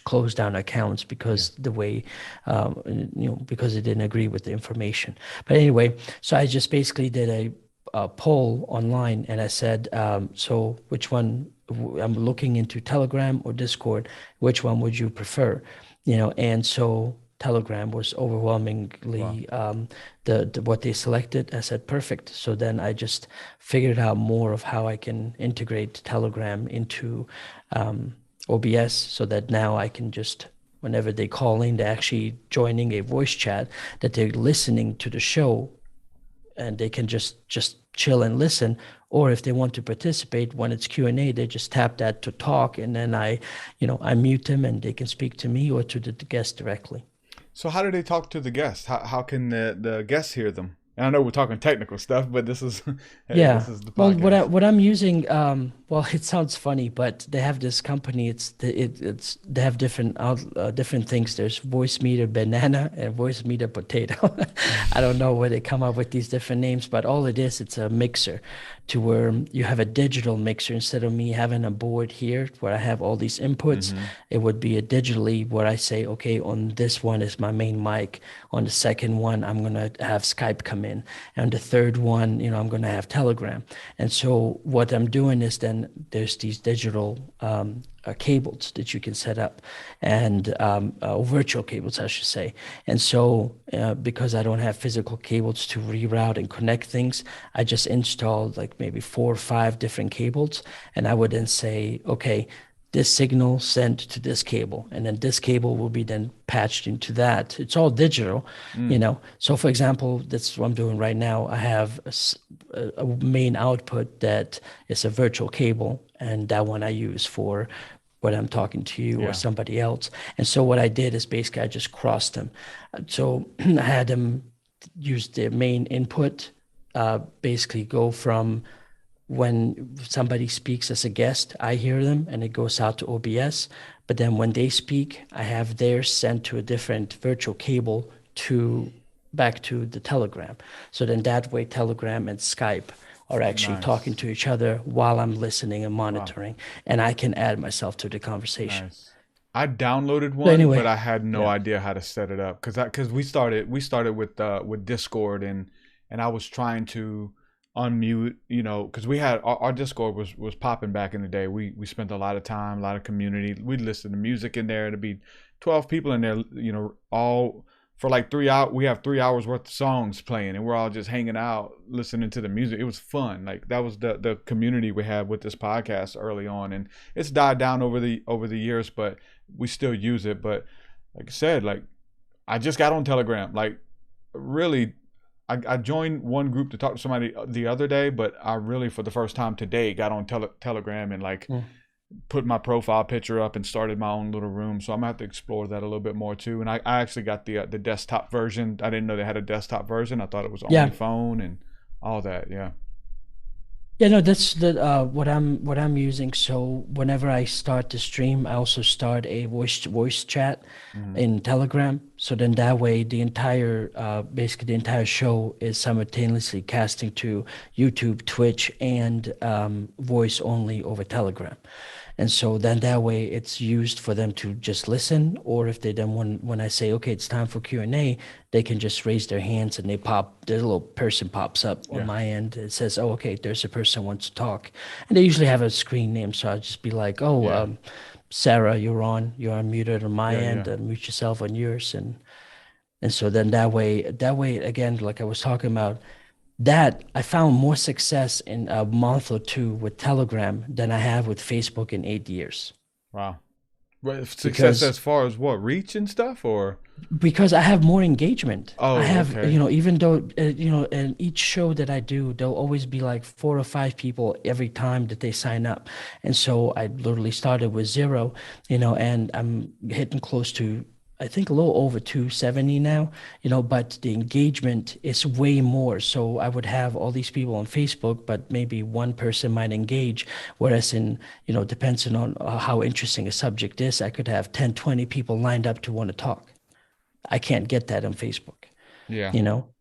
closed down accounts because the way because they didn't agree with the information. But anyway, so I just basically did a poll online, and I said, so which one, I'm looking into Telegram or Discord, which one would you prefer? And so Telegram was overwhelmingly what they selected. I said, perfect. So then I just figured out more of how I can integrate Telegram into OBS so that now I can just, whenever they call in, they're actually joining a voice chat, that they're listening to the show and they can just chill and listen. Or if they want to participate when it's Q&A, they just tap that to talk, and then I mute them and they can speak to me or to the guest directly. So how do they talk to the guests? How can the guests hear them? And I know we're talking technical stuff, but this is this is the podcast. Well, what I'm using, well, it sounds funny, but they have this company. They have different things. There's Voice Meter Banana and Voice Meter Potato. I don't know where they come up with these different names, but all it is, it's a mixer to where you have a digital mixer. Instead of me having a board here where I have all these inputs, it would be a digitally where I say, okay, on this one is my main mic. On the second one, I'm going to have Skype come in. And the third one, I'm going to have Telegram. And so what I'm doing is then there's these digital cables that you can set up, and virtual cables, I should say. And so because I don't have physical cables to reroute and connect things, I just installed like maybe 4 or 5 different cables. And I would then say, okay, this signal sent to this cable, and then this cable will be then patched into that. It's all digital, So for example, that's what I'm doing right now. I have a main output that is a virtual cable, and that one I use for when I'm talking to you or somebody else. And so what I did is basically I just crossed them. So I had them use the main input, basically go from when somebody speaks as a guest, I hear them and it goes out to OBS. But then when they speak, I have theirs sent to a different virtual cable back to the Telegram. So then that way Telegram and Skype are actually talking to each other while I'm listening and monitoring. And I can add myself to the conversation. Nice. I downloaded one, anyway, but I had no idea how to set it up because we started with Discord and I was trying to unmute, because we had our Discord was popping back in the day. We spent a lot of time, a lot of community. We'd listen to music in there. It'd be 12 people in there, all for like 3 hours. We have 3 hours worth of songs playing, and we're all just hanging out, listening to the music. It was fun. Like that was the community we had with this podcast early on, and it's died down over the years, but we still use it. But like I said, like I just got on Telegram. Like really, I joined one group to talk to somebody the other day, but I really for the first time today got on Telegram and like put my profile picture up and started my own little room. So I'm gonna have to explore that a little bit more too. And I actually got the desktop version. I didn't know they had a desktop version. I thought it was only phone and all that. Yeah. Yeah, no, that's what I'm using. So whenever I start the stream, I also start a voice chat in Telegram. So then that way the entire basically the entire show is simultaneously casting to YouTube, Twitch, and voice only over Telegram. And so then that way it's used for them to just listen, or if they then when I say, okay, it's time for Q&A, they can just raise their hands and their little person pops up on my end. It says, oh, okay, there's a person who wants to talk. And they usually have a screen name. So I'll just be like, Sarah, you're unmuted on my end, mute yourself on yours. And so then that way, again, like I was talking about, that I found more success in a month or two with Telegram than I have with Facebook in 8 years. Wow. Well, success as far as what, reach and stuff, or? Because I have more engagement. Oh, I have, okay. Even though, in each show that I do, there'll always be like 4 or 5 people every time that they sign up. And so I literally started with 0, and I'm hitting close to, I think, a little over 270 now, but the engagement is way more. So I would have all these people on Facebook, but maybe one person might engage. Whereas depending on how interesting a subject is, I could have 10, 20 people lined up to want to talk. I can't get that on Facebook. Yeah.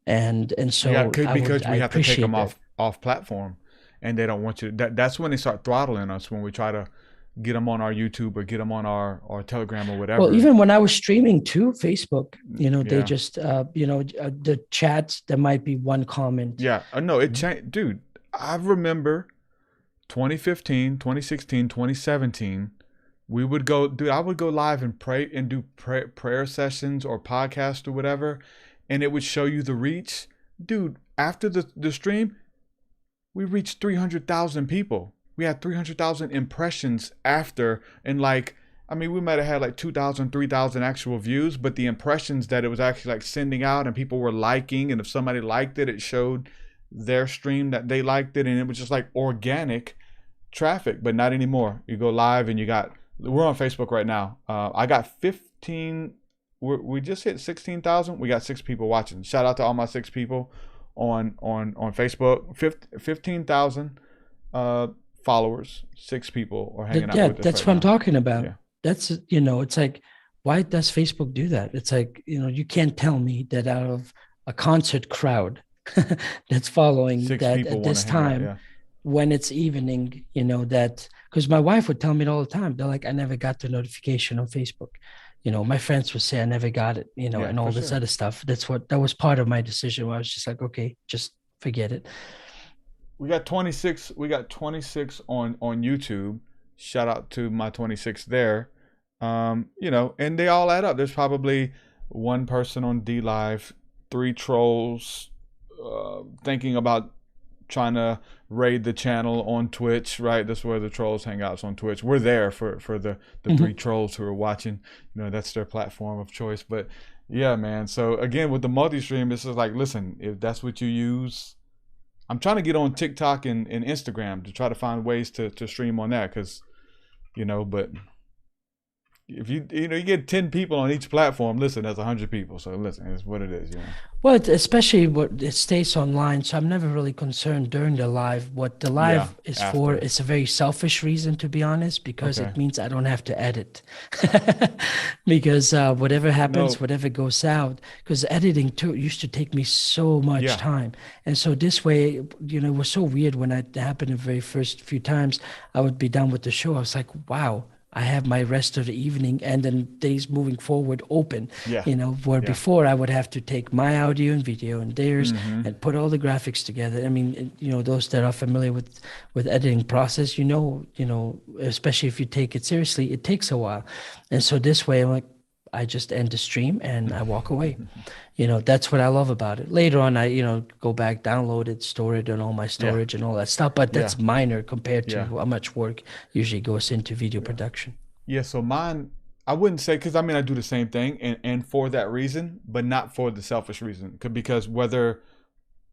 And so because we have to take them off platform, and they don't want you. That's when they start throttling us, when we try to get them on our YouTube or get them on our Telegram or whatever. Well, even when I was streaming to Facebook, they just, the chats, there might be one comment. Yeah. No, it changed. Dude, I remember 2015, 2016, 2017, I would go live and pray and do prayer sessions or podcast or whatever. And it would show you the reach. Dude, after the stream, we reached 300,000 people. We had 300,000 impressions after, and we might have had like 2,000, 3,000 actual views, but the impressions that it was actually like sending out and people were liking, and if somebody liked it, it showed their stream that they liked it, and it was just like organic traffic. But not anymore. You go live and we're on Facebook right now. I got 15, we just hit 16,000. We got 6 people watching. Shout out to all my 6 people on Facebook. 15,000 followers, 6 people are hanging out with us. That's what I'm talking about. Yeah. That's, it's like, why does Facebook do that? It's like, you can't tell me that out of a concert crowd that's following that at this time, when it's evening, because my wife would tell me it all the time. They're like, I never got the notification on Facebook. My friends would say I never got it, and all this other stuff. That was part of my decision where I was just like, okay, just forget it. We got 26 on YouTube. Shout out to my 26 there. And they all add up. There's probably 1 person on D Live, 3 trolls thinking about trying to raid the channel on Twitch, right? That's where the trolls hang out, on Twitch. We're there for the three trolls who are watching. You know, that's their platform of choice. But yeah, man. So again, with the multi-stream, it's just like, listen, if that's what you use, I'm trying to get on TikTok and Instagram to try to find ways to stream on that, because, you know, but if you get 10 people on each platform, listen, that's 100 people. So listen, it's what it is, you know. Well, especially what it stays online, so I'm never really concerned during the live. What the live is after. for, it's a very selfish reason, to be honest, because Okay. it means I don't have to edit. Because whatever happens, No. whatever goes out, because editing too used to take me so much Yeah. time. And so this way, you know, it was so weird when it happened the very first few times. I would be done with the show. I was like, wow, I have my rest of the evening and then days moving forward open. Yeah. You know, where before I would have to take my audio and video and theirs and put all the graphics together. I mean, you know, those that are familiar with editing process, you know, especially if you take it seriously, it takes a while. And so this way, I'm like, I just end the stream and I walk away. You know, that's what I love about it. Later on, I, you know, go back, download it, store it on all my storage and all that stuff. But that's minor compared to how much work usually goes into video production. Yeah, so mine, I wouldn't say, because I mean, I do the same thing and for that reason, but not for the selfish reason. Because whether,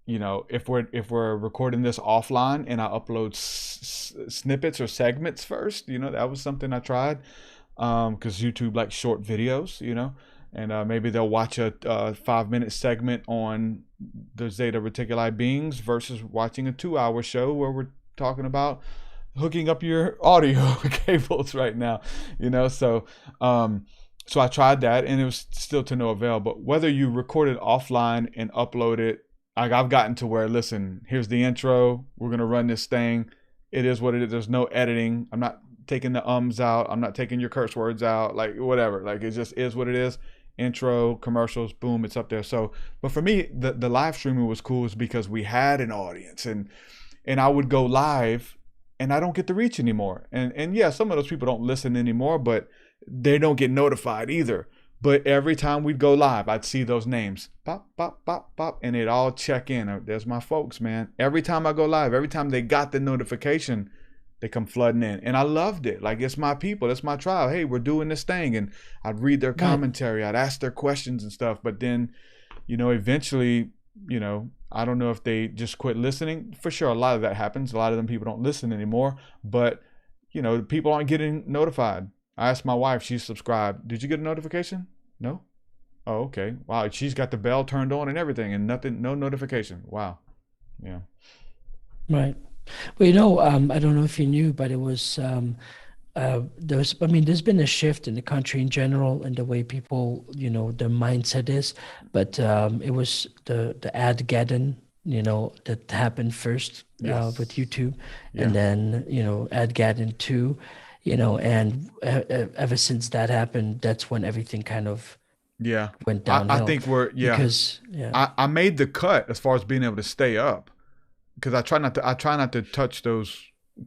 you know, if we're recording this offline and I upload snippets or segments first, you know, that was something I tried. Because YouTube likes short videos, you know, and maybe they'll watch a 5-minute segment on the Zeta Reticuli beings versus watching a 2-hour show where we're talking about hooking up your audio cables right now, you know. So so I tried that and it was still to no avail. But whether you record it offline and upload it, I've gotten to where, listen, here's the intro, we're gonna run this thing, it is what it is, there's no editing, I'm not taking the ums out, I'm not taking your curse words out, like whatever, like it just is what it is. Intro, commercials, boom, it's up there. So, but for me, the live streaming was cool is because we had an audience, and I would go live and I don't get the reach anymore. And yeah, some of those people don't listen anymore, but they don't get notified either. But every time we'd go live, I'd see those names, pop, pop, pop, pop, and they'd all check in. There's my folks, man. Every time I go live, every time they got the notification, they come flooding in. And I loved it. Like, it's my people. It's my tribe. Hey, we're doing this thing. And I'd read their commentary. I'd ask their questions and stuff. But then, you know, eventually, you know, I don't know if they just quit listening. For sure, a lot of that happens. A lot of them people don't listen anymore. But, you know, people aren't getting notified. I asked my wife, she's subscribed. Did you get a notification? No? Oh, okay. Wow. She's got the bell turned on and everything and nothing, no notification. Wow. Yeah. Right. Well, you know, I don't know if you knew, but it was, there's been a shift in the country in general and the way people, you know, their mindset is, but it was the Adgeddon, you know, that happened first with YouTube, and then, you know, Adgeddon 2, you know, and ever since that happened, that's when everything kind of went downhill. I think we're, because I made the cut as far as being able to stay up. Because I try not to touch those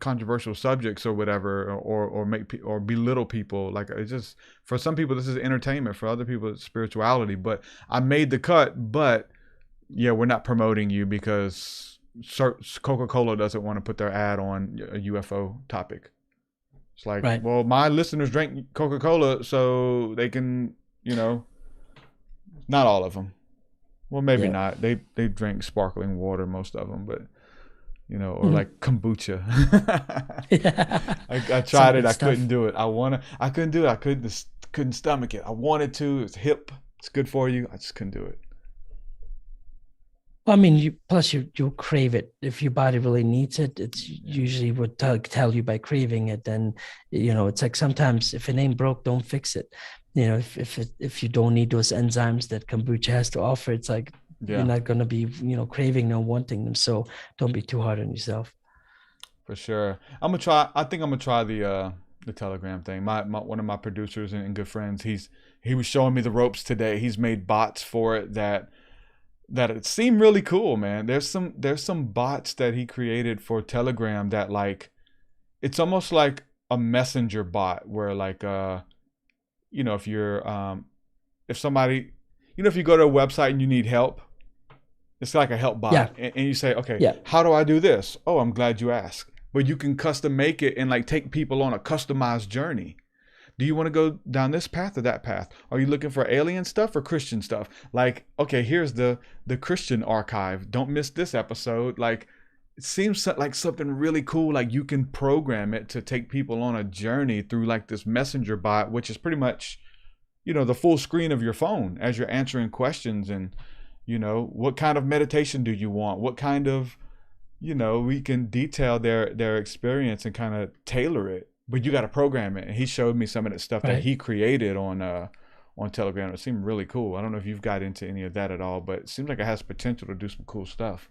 controversial subjects or whatever, or belittle people. Like, it's just, for some people this is entertainment, for other people it's spirituality. But I made the cut. But yeah, we're not promoting you because Coca-Cola doesn't want to put their ad on a UFO topic. It's like, well, my listeners drink Coca-Cola, so they can, you know, not all of them. Well, maybe not. They drink sparkling water, most of them, but. You know, or like kombucha. I tried it. I couldn't do it. I couldn't do it. I couldn't stomach it. I wanted to. It's hip. It's good for you. I just couldn't do it. Well, I mean, you'll crave it. If your body really needs it, it's usually would tell you by craving it. Then, you know, it's like sometimes if it ain't broke, don't fix it. You know, if you don't need those enzymes that kombucha has to offer, it's like, you're not going to be, you know, craving or wanting them. So don't be too hard on yourself. For sure. I think I'm going to try the Telegram thing. My one of my producers and good friends, he was showing me the ropes today. He's made bots for it that it seemed really cool, man. There's some bots that he created for Telegram that, like, it's almost like a messenger bot where, like, you know, if you're if somebody, you know, if you go to a website and you need help, It's like a help bot. Yeah. And you say, okay, Yeah. how do I do this? Oh, I'm glad you asked. But you can custom make it and like take people on a customized journey. Do you want to go down this path or that path? Are you looking for alien stuff or Christian stuff? Like, okay, here's the Christian archive. Don't miss this episode. Like, it seems like something really cool. Like you can program it to take people on a journey through like this messenger bot, which is pretty much, you know, the full screen of your phone as you're answering questions. And, you know, what kind of meditation do you want? What kind of, you know, we can detail their experience and kind of tailor it. But you got to program it. And he showed me some of the stuff that he created on Telegram. It seemed really cool. I don't know if you've got into any of that at all, but it seems like it has potential to do some cool stuff.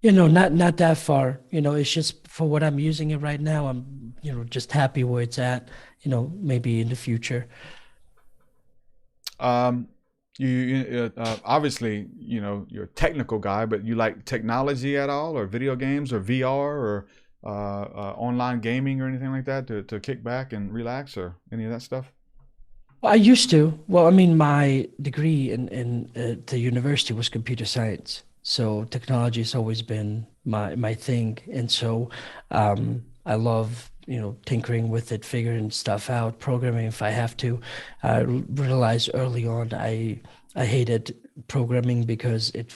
You know, not that far. You know, it's just for what I'm using it right now. I'm, you know, just happy where it's at. You know, maybe in the future. You obviously, you know, you're a technical guy, but you like technology at all, or video games, or VR, or online gaming, or anything like that to kick back and relax, or any of that stuff? I used to. Well, I mean, my degree in the university was computer science, so technology has always been my thing, and so I love, you know, tinkering with it, figuring stuff out, programming if I have to. I realized early on I hated programming because it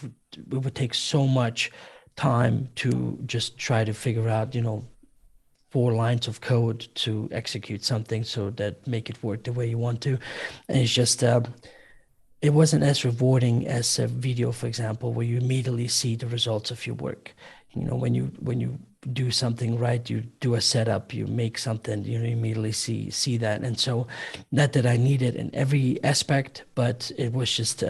would take so much time to just try to figure out, you know, 4 lines of code to execute something so that make it work the way you want to. And it's just it wasn't as rewarding as a video, for example, where you immediately see the results of your work. You know, when you do something right, you do a setup, you make something, you immediately see that. And so not that I need it in every aspect, but it was just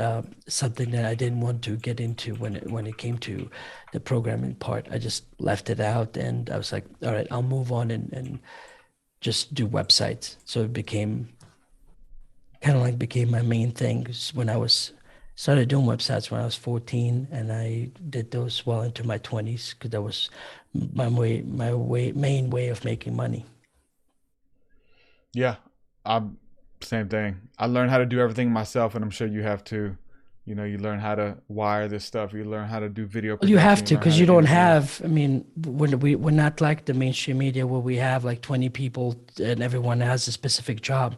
something that I didn't want to get into when it came to the programming part. I just left it out, and I was like, all right, I'll move on and just do websites. So it became my main thing when I started doing websites when I was 14, and I did those well into my 20s because that was my main way of making money. Yeah, same thing. I learned how to do everything myself, and I'm sure you have too. You know, you learn how to wire this stuff. You learn how to do video production. You have to, because you don't interview. have, I mean, we're not like the mainstream media where we have like 20 people and everyone has a specific job.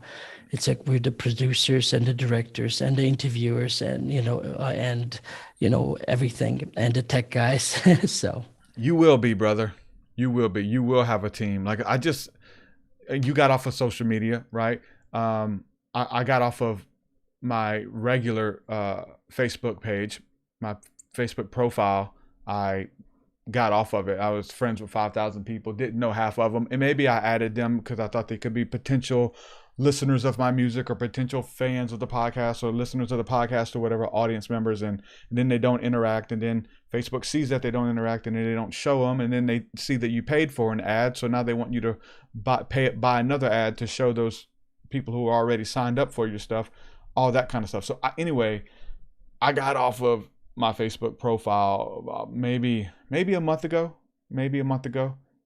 It's like we're the producers and the directors and the interviewers and, you know, everything, and the tech guys. So you will be, brother. You will be. You will have a team. Like you got off of social media, right? I got off of my regular Facebook page, my Facebook profile. I got off of it. I was friends with 5,000 people, didn't know half of them. And maybe I added them because I thought they could be potential listeners of my music or potential fans of the podcast or listeners of the podcast or whatever, audience members. And then they don't interact. And then Facebook sees that they don't interact, and then they don't show them. And then they see that you paid for an ad. So now they want you to buy another ad to show those people who are already signed up for your stuff, all that kind of stuff. So anyway, I got off of my Facebook profile about maybe a month ago,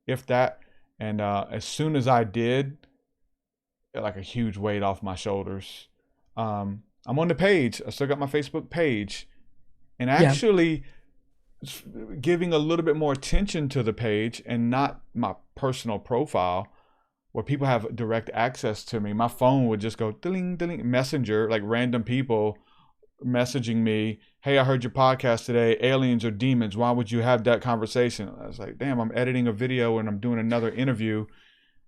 if that. And as soon as I did, like a huge weight off my shoulders. I'm on the page. I still got my Facebook page, and actually giving a little bit more attention to the page and not my personal profile where people have direct access to me. My phone would just go ding, ding, messenger, like random people messaging me, hey, I heard your podcast today, aliens or demons, why would you have that conversation? I was like, damn, I'm editing a video and I'm doing another interview.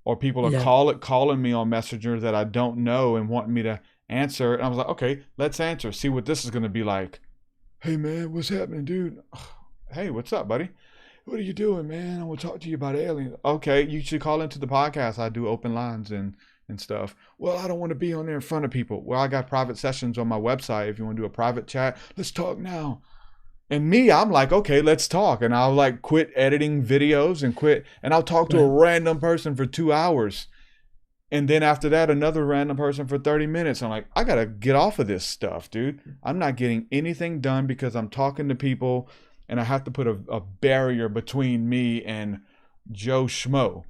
Or people are calling me on Messenger that I don't know and wanting me to answer. And I was like, okay, let's answer. See what this is going to be like. Hey, man, what's happening, dude? Hey, what's up, buddy? What are you doing, man? I want to talk to you about aliens. Okay, you should call into the podcast. I do open lines and stuff. Well, I don't want to be on there in front of people. Well, I got private sessions on my website. If you want to do a private chat, let's talk now. And me, I'm like, okay, let's talk. And I'll like quit editing videos and I'll talk to a random person for 2 hours. And then after that, another random person for 30 minutes. I'm like, I got to get off of this stuff, dude. I'm not getting anything done because I'm talking to people and I have to put a barrier between me and Joe Schmo.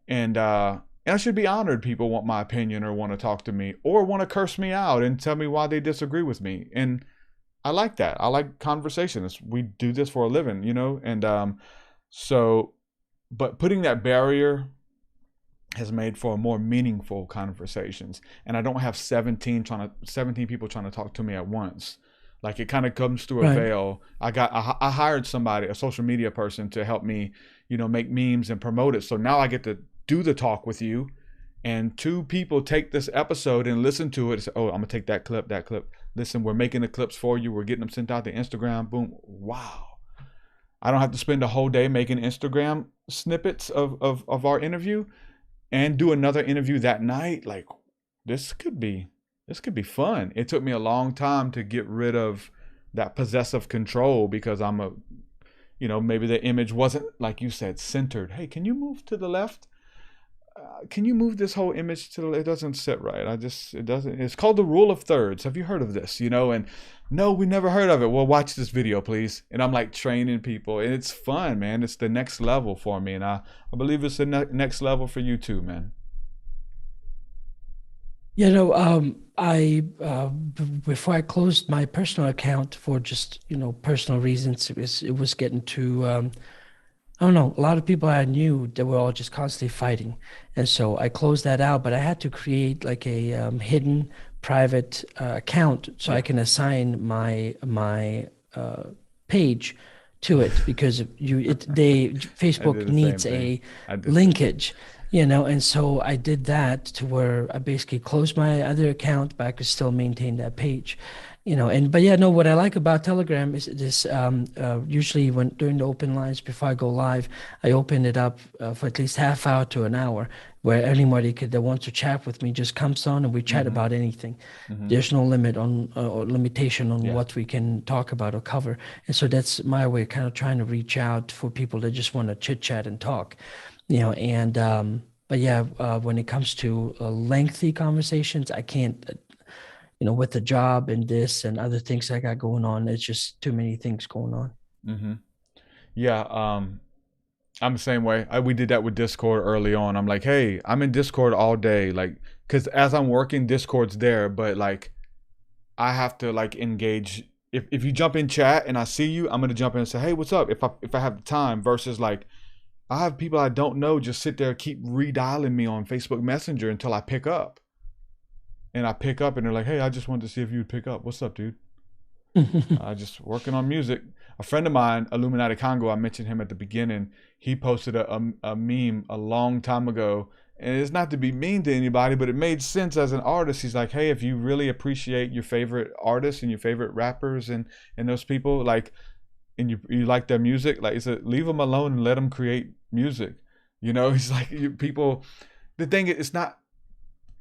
And I should be honored people want my opinion or want to talk to me or want to curse me out and tell me why they disagree with me. And I like that. I like conversations. We do this for a living, you know, and so, but putting that barrier has made for more meaningful conversations. And I don't have 17 people trying to talk to me at once. Like it kind of comes through a Right. veil. I hired somebody, a social media person, to help me, you know, make memes and promote it. So now I get to do the talk with you, and 2 people take this episode and listen to it and say, oh, I'm gonna take that clip. Listen, we're making the clips for you. We're getting them sent out to Instagram. Boom. Wow. I don't have to spend a whole day making Instagram snippets of our interview and do another interview that night. Like this could be fun. It took me a long time to get rid of that possessive control because maybe the image wasn't, like you said, centered. Hey, can you move to the left? Can you move this whole image to the left? It doesn't sit right. It doesn't. It's called the rule of thirds. Have you heard of this? You know, and no, we never heard of it. Well, watch this video, please. And I'm like training people, and it's fun, man. It's the next level for me, and I believe it's the next level for you too, man. You know, before I closed my personal account for just, personal reasons, it was getting too, I don't know, a lot of people I knew, they were all just constantly fighting. And so I closed that out, but I had to create like a hidden private account so I can assign my page to it, because Facebook needs a linkage, and so I did that to where I basically closed my other account, but I could still maintain that page. What I like about Telegram is this, usually during the open lines, before I go live, I open it up for at least half hour to an hour, where anybody that wants to chat with me just comes on and we chat about anything. There's no limit on or limitation on what we can talk about or cover. And so that's my way of kind of trying to reach out for people that just want to chit chat and talk, when it comes to lengthy conversations, I can't, with the job and this and other things I got going on, it's just too many things going on. Yeah. I'm the same way. We did that with Discord early on. I'm like, hey, I'm in Discord all day. Like, cause as I'm working, Discord's there, but like, I have to like engage. If you jump in chat and I see you, I'm going to jump in and say, hey, what's up? If I have the time, versus like, I have people I don't know just sit there, keep redialing me on Facebook Messenger until I pick up. And I pick up and they're like, hey, I just wanted to see if you'd pick up. What's up, dude? Just working on music. A friend of mine, Illuminati Congo, I mentioned him at the beginning. He posted a meme a long time ago. And it's not to be mean to anybody, but it made sense as an artist. He's like, hey, if you really appreciate your favorite artists and your favorite rappers and those people, like, and you like their music, like, he said, leave them alone and let them create music. He's like, people, the thing is,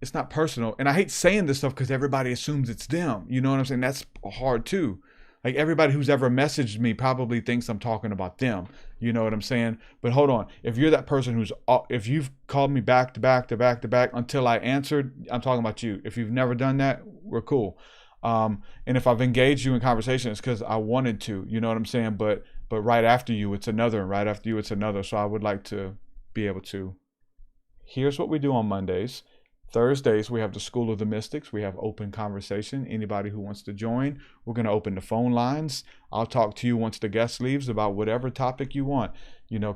it's not personal. And I hate saying this stuff because everybody assumes it's them. You know what I'm saying? That's hard too. Like everybody who's ever messaged me probably thinks I'm talking about them. You know what I'm saying? But hold on. If you're that person if you've called me back to back to back to back until I answered, I'm talking about you. If you've never done that, we're cool. And if I've engaged you in conversation, it's because I wanted to, you know what I'm saying? But right after you, it's another, and right after you, it's another. So I would like to be able to, here's what we do on Mondays. Thursdays, we have the School of the Mystics. We have open conversation. Anybody who wants to join, we're going to open the phone lines. I'll talk to you once the guest leaves about whatever topic you want,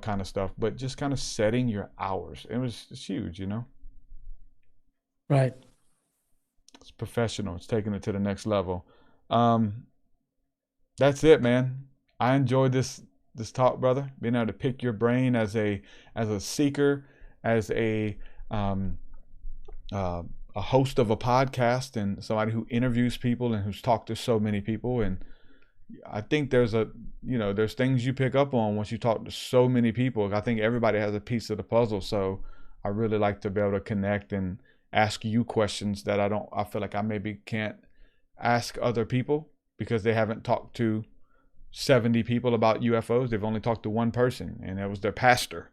kind of stuff. But just kind of setting your hours. It's huge, Right. It's professional. It's taking it to the next level. That's it, man. I enjoyed this talk, brother. Being able to pick your brain as a seeker, as a host of a podcast, and somebody who interviews people and who's talked to so many people. And I think there's things you pick up on once you talk to so many people. I think everybody has a piece of the puzzle. So I really like to be able to connect and ask you questions that I feel like I maybe can't ask other people because they haven't talked to 70 people about UFOs. They've only talked to one person, and that was their pastor.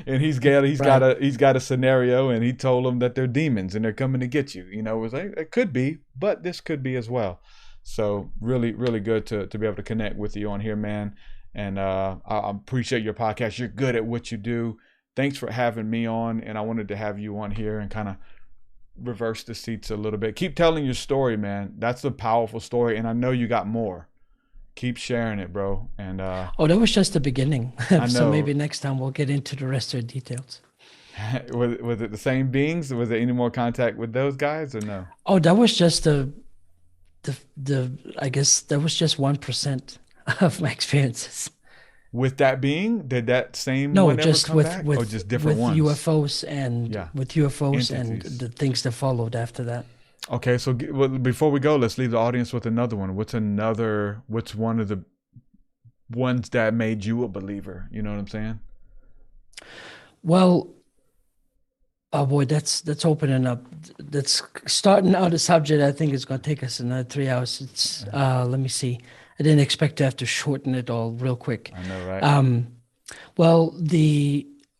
And he's got a scenario, and he told them that they're demons and they're coming to get you. It was like, it could be, but this could be as well. So really, really good to be able to connect with you on here, man. And I appreciate your podcast. You're good at what you do. Thanks for having me on, and I wanted to have you on here and kind of reverse the seats a little bit. Keep telling your story, man. That's a powerful story, and I know you got more. Keep sharing it, bro. And Oh, that was just the beginning. I So know. maybe next time we'll get into the rest of the details. Was it the same beings? Was there any more contact with those guys or no? Oh, that was just the I guess that was just 1% of my experiences. With that being, did that same No, one ever just come back? Or just different ones? UFOs and Yeah. with UFOs and Entities. the things that followed after that. Okay, so well, before we go, let's leave the audience with another one. What's one of the ones that made you a believer? You know what I'm saying? Well, oh boy, that's opening up. That's starting out a subject. I think it's going to take us another 3 hours. It's let me see. I didn't expect to have to shorten it all real quick. I know, right? Well,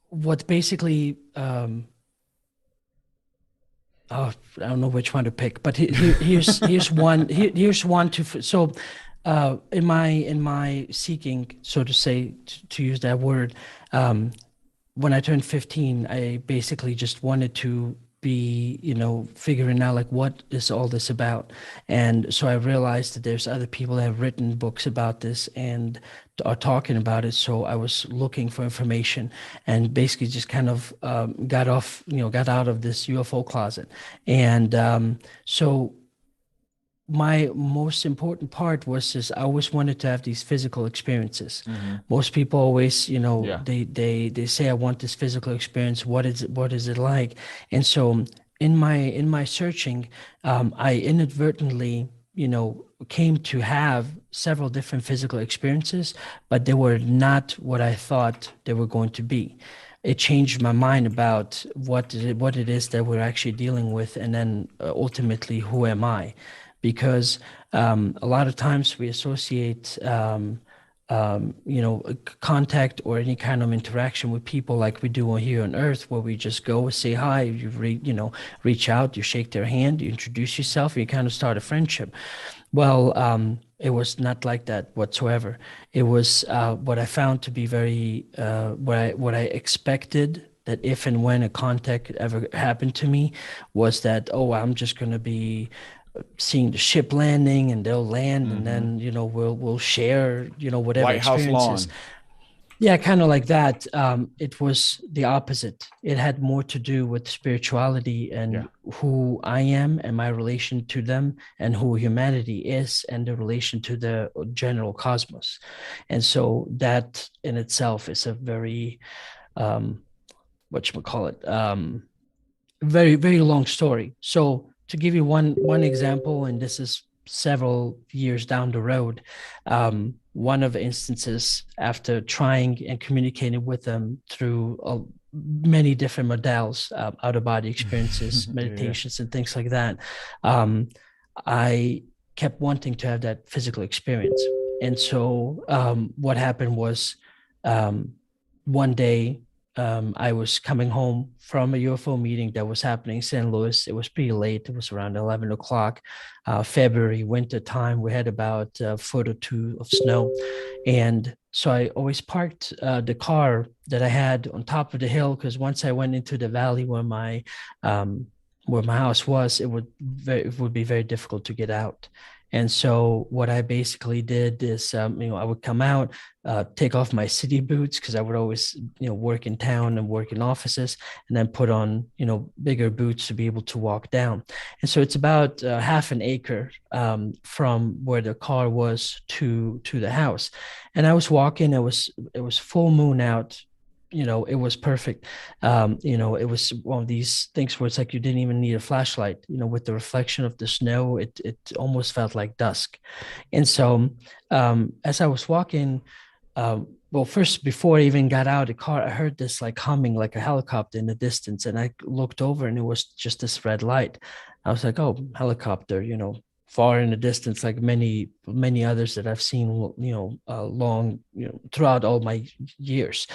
what basically, I don't know which one to pick, but here's one. Here's one to. So, in my seeking, so to say, to use that word, when I turned 15, I basically just wanted to be, figuring out like what is all this about. And so I realized that there's other people that have written books about this and are talking about it. So I was looking for information and basically just kind of got out of this UFO closet. And so my most important part was just I always wanted to have these physical experiences. Most people always, they say I want this physical experience. What is it like? And so in my searching, I inadvertently, came to have several different physical experiences, but they were not what I thought they were going to be. It changed my mind about what it is that we're actually dealing with, and then ultimately, who am I? Because a lot of times we associate, contact or any kind of interaction with people like we do here on Earth, where we just go say hi, reach out, you shake their hand, you introduce yourself, and you kind of start a friendship. Well, it was not like that whatsoever. It was what I found to be very what I expected. That if and when a contact ever happened to me, was that I'm just going to be seeing the ship landing and they'll land and then we'll share whatever White House experiences. lawn. Yeah, kind of like that. It was the opposite. It had more to do with spirituality and who I am and my relation to them, and who humanity is and the relation to the general cosmos. And so that in itself is a very very, very long story. So to give you one example, and this is several years down the road, one of the instances, after trying and communicating with them through many different modalities, out-of-body experiences, meditations, and things like that, I kept wanting to have that physical experience. And so what happened was one day, I was coming home from a UFO meeting that was happening in St. Louis. It was pretty late. It was around 11 o'clock, February, winter time. We had about a foot or two of snow. And so I always parked the car that I had on top of the hill, because once I went into the valley where my house was, it would be very difficult to get out. And so what I basically did is, I would come out, take off my city boots, because I would always, work in town and work in offices, and then put on, bigger boots to be able to walk down. And so it's about half an acre from where the car was to the house. And I was walking. It was full moon out. It was perfect. It was one of these things where it's like you didn't even need a flashlight, with the reflection of the snow, it almost felt like dusk. And so as I was walking, first, before I even got out of the car, I heard this like humming, like a helicopter in the distance. And I looked over and it was just this red light. I was like, oh, helicopter, far in the distance, like many, many others that I've seen, long, throughout all my years.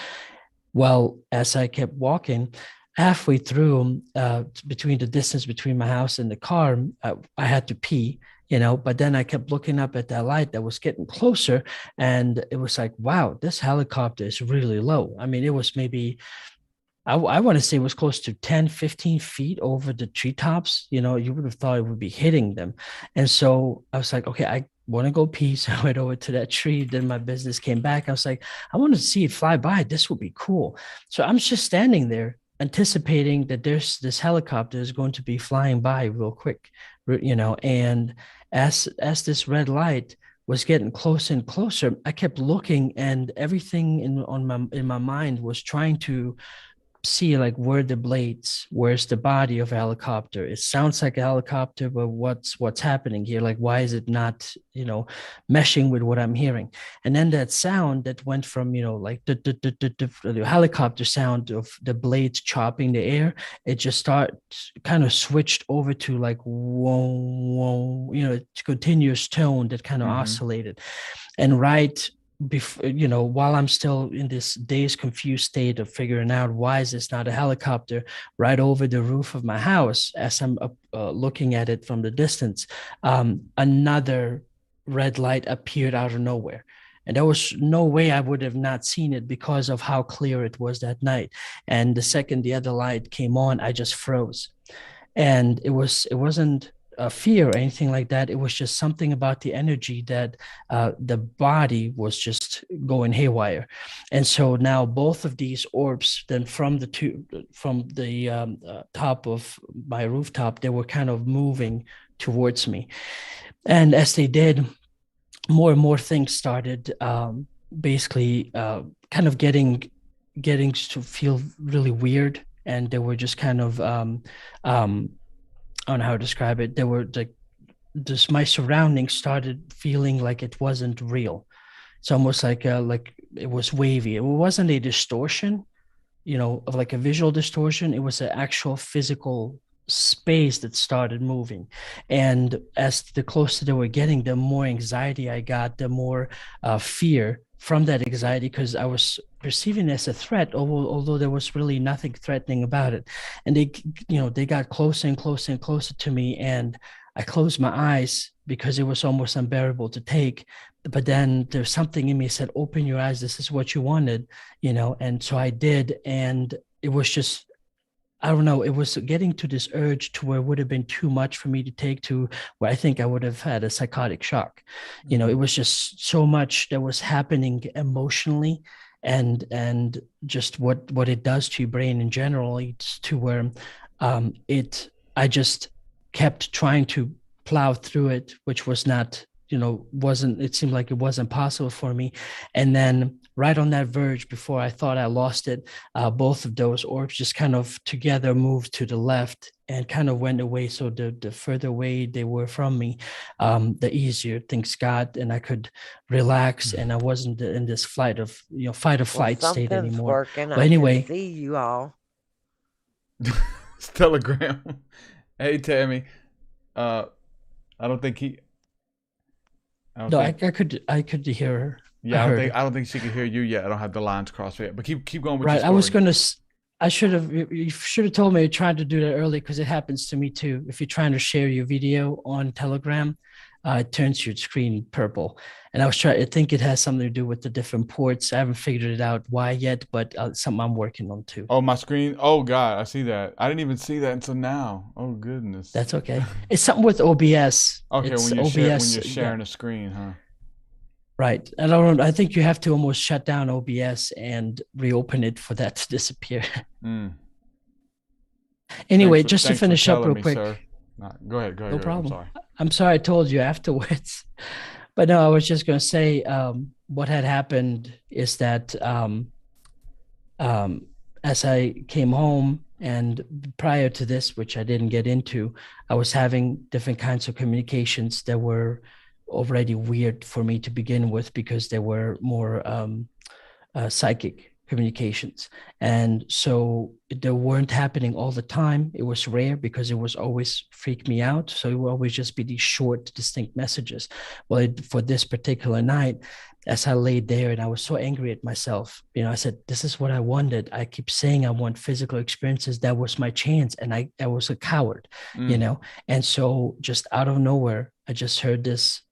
Well, as I kept walking, halfway through, between the distance between my house and the car, I had to pee, but then I kept looking up at that light that was getting closer, and it was like, wow, this helicopter is really low. I mean, it was maybe, I want to say it was close to 10, 15 feet over the treetops. You know, you would have thought it would be hitting them. And so I was like, okay, I want to go pee. So I went over to that tree. Then my business came back. I was like, I want to see it fly by. This would be cool. So I'm just standing there anticipating that there's this helicopter is going to be flying by real quick, you know, and as this red light was getting closer and closer, I kept looking, and everything in my mind was trying to see like where the blades, where's the body of a helicopter. It sounds like a helicopter, but what's happening here? Like, why is it not, you know, meshing with what I'm hearing? And then that sound that went from, you know, like the helicopter sound of the blades chopping the air, it just kind of switched over to like whoa, whoa, you know, it's continuous tone that kind of oscillated. And right before, you know, while I'm still in this dazed, confused state of figuring out why is this not a helicopter, right over the roof of my house, as I'm looking at it from the distance, another red light appeared out of nowhere. And there was no way I would have not seen it because of how clear it was that night. And the second the other light came on, I just froze. And it wasn't fear or anything like that. It was just something about the energy that the body was just going haywire. And so now both of these orbs, then from the top of my rooftop, they were kind of moving towards me. And as they did, more and more things started basically kind of getting to feel really weird. And they were just kind of I don't know how to describe it. There were like my surroundings started feeling like it wasn't real. It's almost like it was wavy. It wasn't a distortion, you know, of like a visual distortion. It was an actual physical space that started moving. And as the closer they were getting, the more anxiety I got, the more fear from that anxiety, because I was perceiving it as a threat, although there was really nothing threatening about it. And they got closer and closer and closer to me, and I closed my eyes because it was almost unbearable to take. But then there's something in me that said, open your eyes, this is what you wanted, you know. And so I did, and it was just, I don't know, it was getting to this urge to where it would have been too much for me to take, to where I think I would have had a psychotic shock. You know, it was just so much that was happening emotionally, and just what it does to your brain in general. It's to where I just kept trying to plow through it, which was not, you know, it seemed like it wasn't possible for me. And then right on that verge, before I thought I lost it, both of those orbs just kind of together moved to the left and kind of went away. So the further away they were from me, the easier things got, and I could relax, and I wasn't in this fight or flight state anymore. Working. But I anyway, can see you all. Telegram. Hey, Tammy. I don't think he. I could hear her. Yeah, I don't think she could hear you yet. I don't have the lines crossed yet. But keep going with right. your story. You should have told me you tried to do that early, because it happens to me too. If you're trying to share your video on Telegram, it turns your screen purple. And I think it has something to do with the different ports. I haven't figured it out why yet, but something I'm working on too. Oh, my screen. Oh God, I see that. I didn't even see that until now. Oh goodness. That's okay. It's something with OBS. Okay, it's when you're OBS, sharing a screen, huh? Right. I think you have to almost shut down OBS and reopen it for that to disappear. Anyway, just to finish up real quick. Go ahead. No problem. I'm sorry I told you afterwards. But no, I was just going to say what had happened is that as I came home, and prior to this, which I didn't get into, I was having different kinds of communications that were already weird for me to begin with, because they were more psychic communications. And so they weren't happening all the time. It was rare because it was always freak me out. So it would always just be these short, distinct messages. Well, for this particular night, as I laid there and I was so angry at myself, you know, I said, this is what I wanted. I keep saying I want physical experiences. That was my chance. And I was a coward, you know? And so just out of nowhere, I just heard this,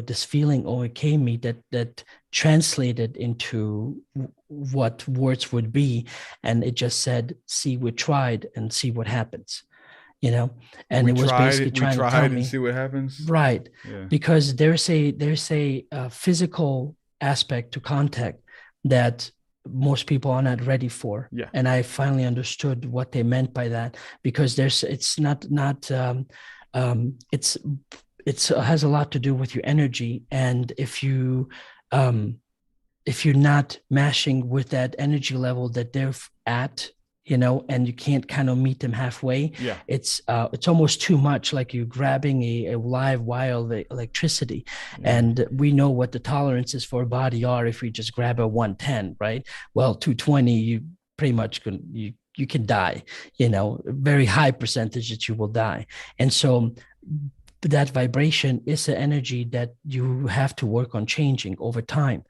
this feeling overcame me that translated into what words would be, and it just said, see, we tried and see what happens, and We it was basically we trying to tell tried and me, see what happens. right, Yeah. because there's a physical aspect to contact that most people are not ready for. Yeah. And I finally understood what they meant by that, because it's it's has a lot to do with your energy. And if you're not mashing with that energy level that they're at, and you can't kind of meet them halfway, Yeah. it's almost too much, like you're grabbing a live wire of electricity. Yeah. And we know what the tolerances for a body are if we just grab a 110, right? Well, 220, you pretty much you can die, very high percentage that you will die. And so that vibration is an energy that you have to work on changing over time.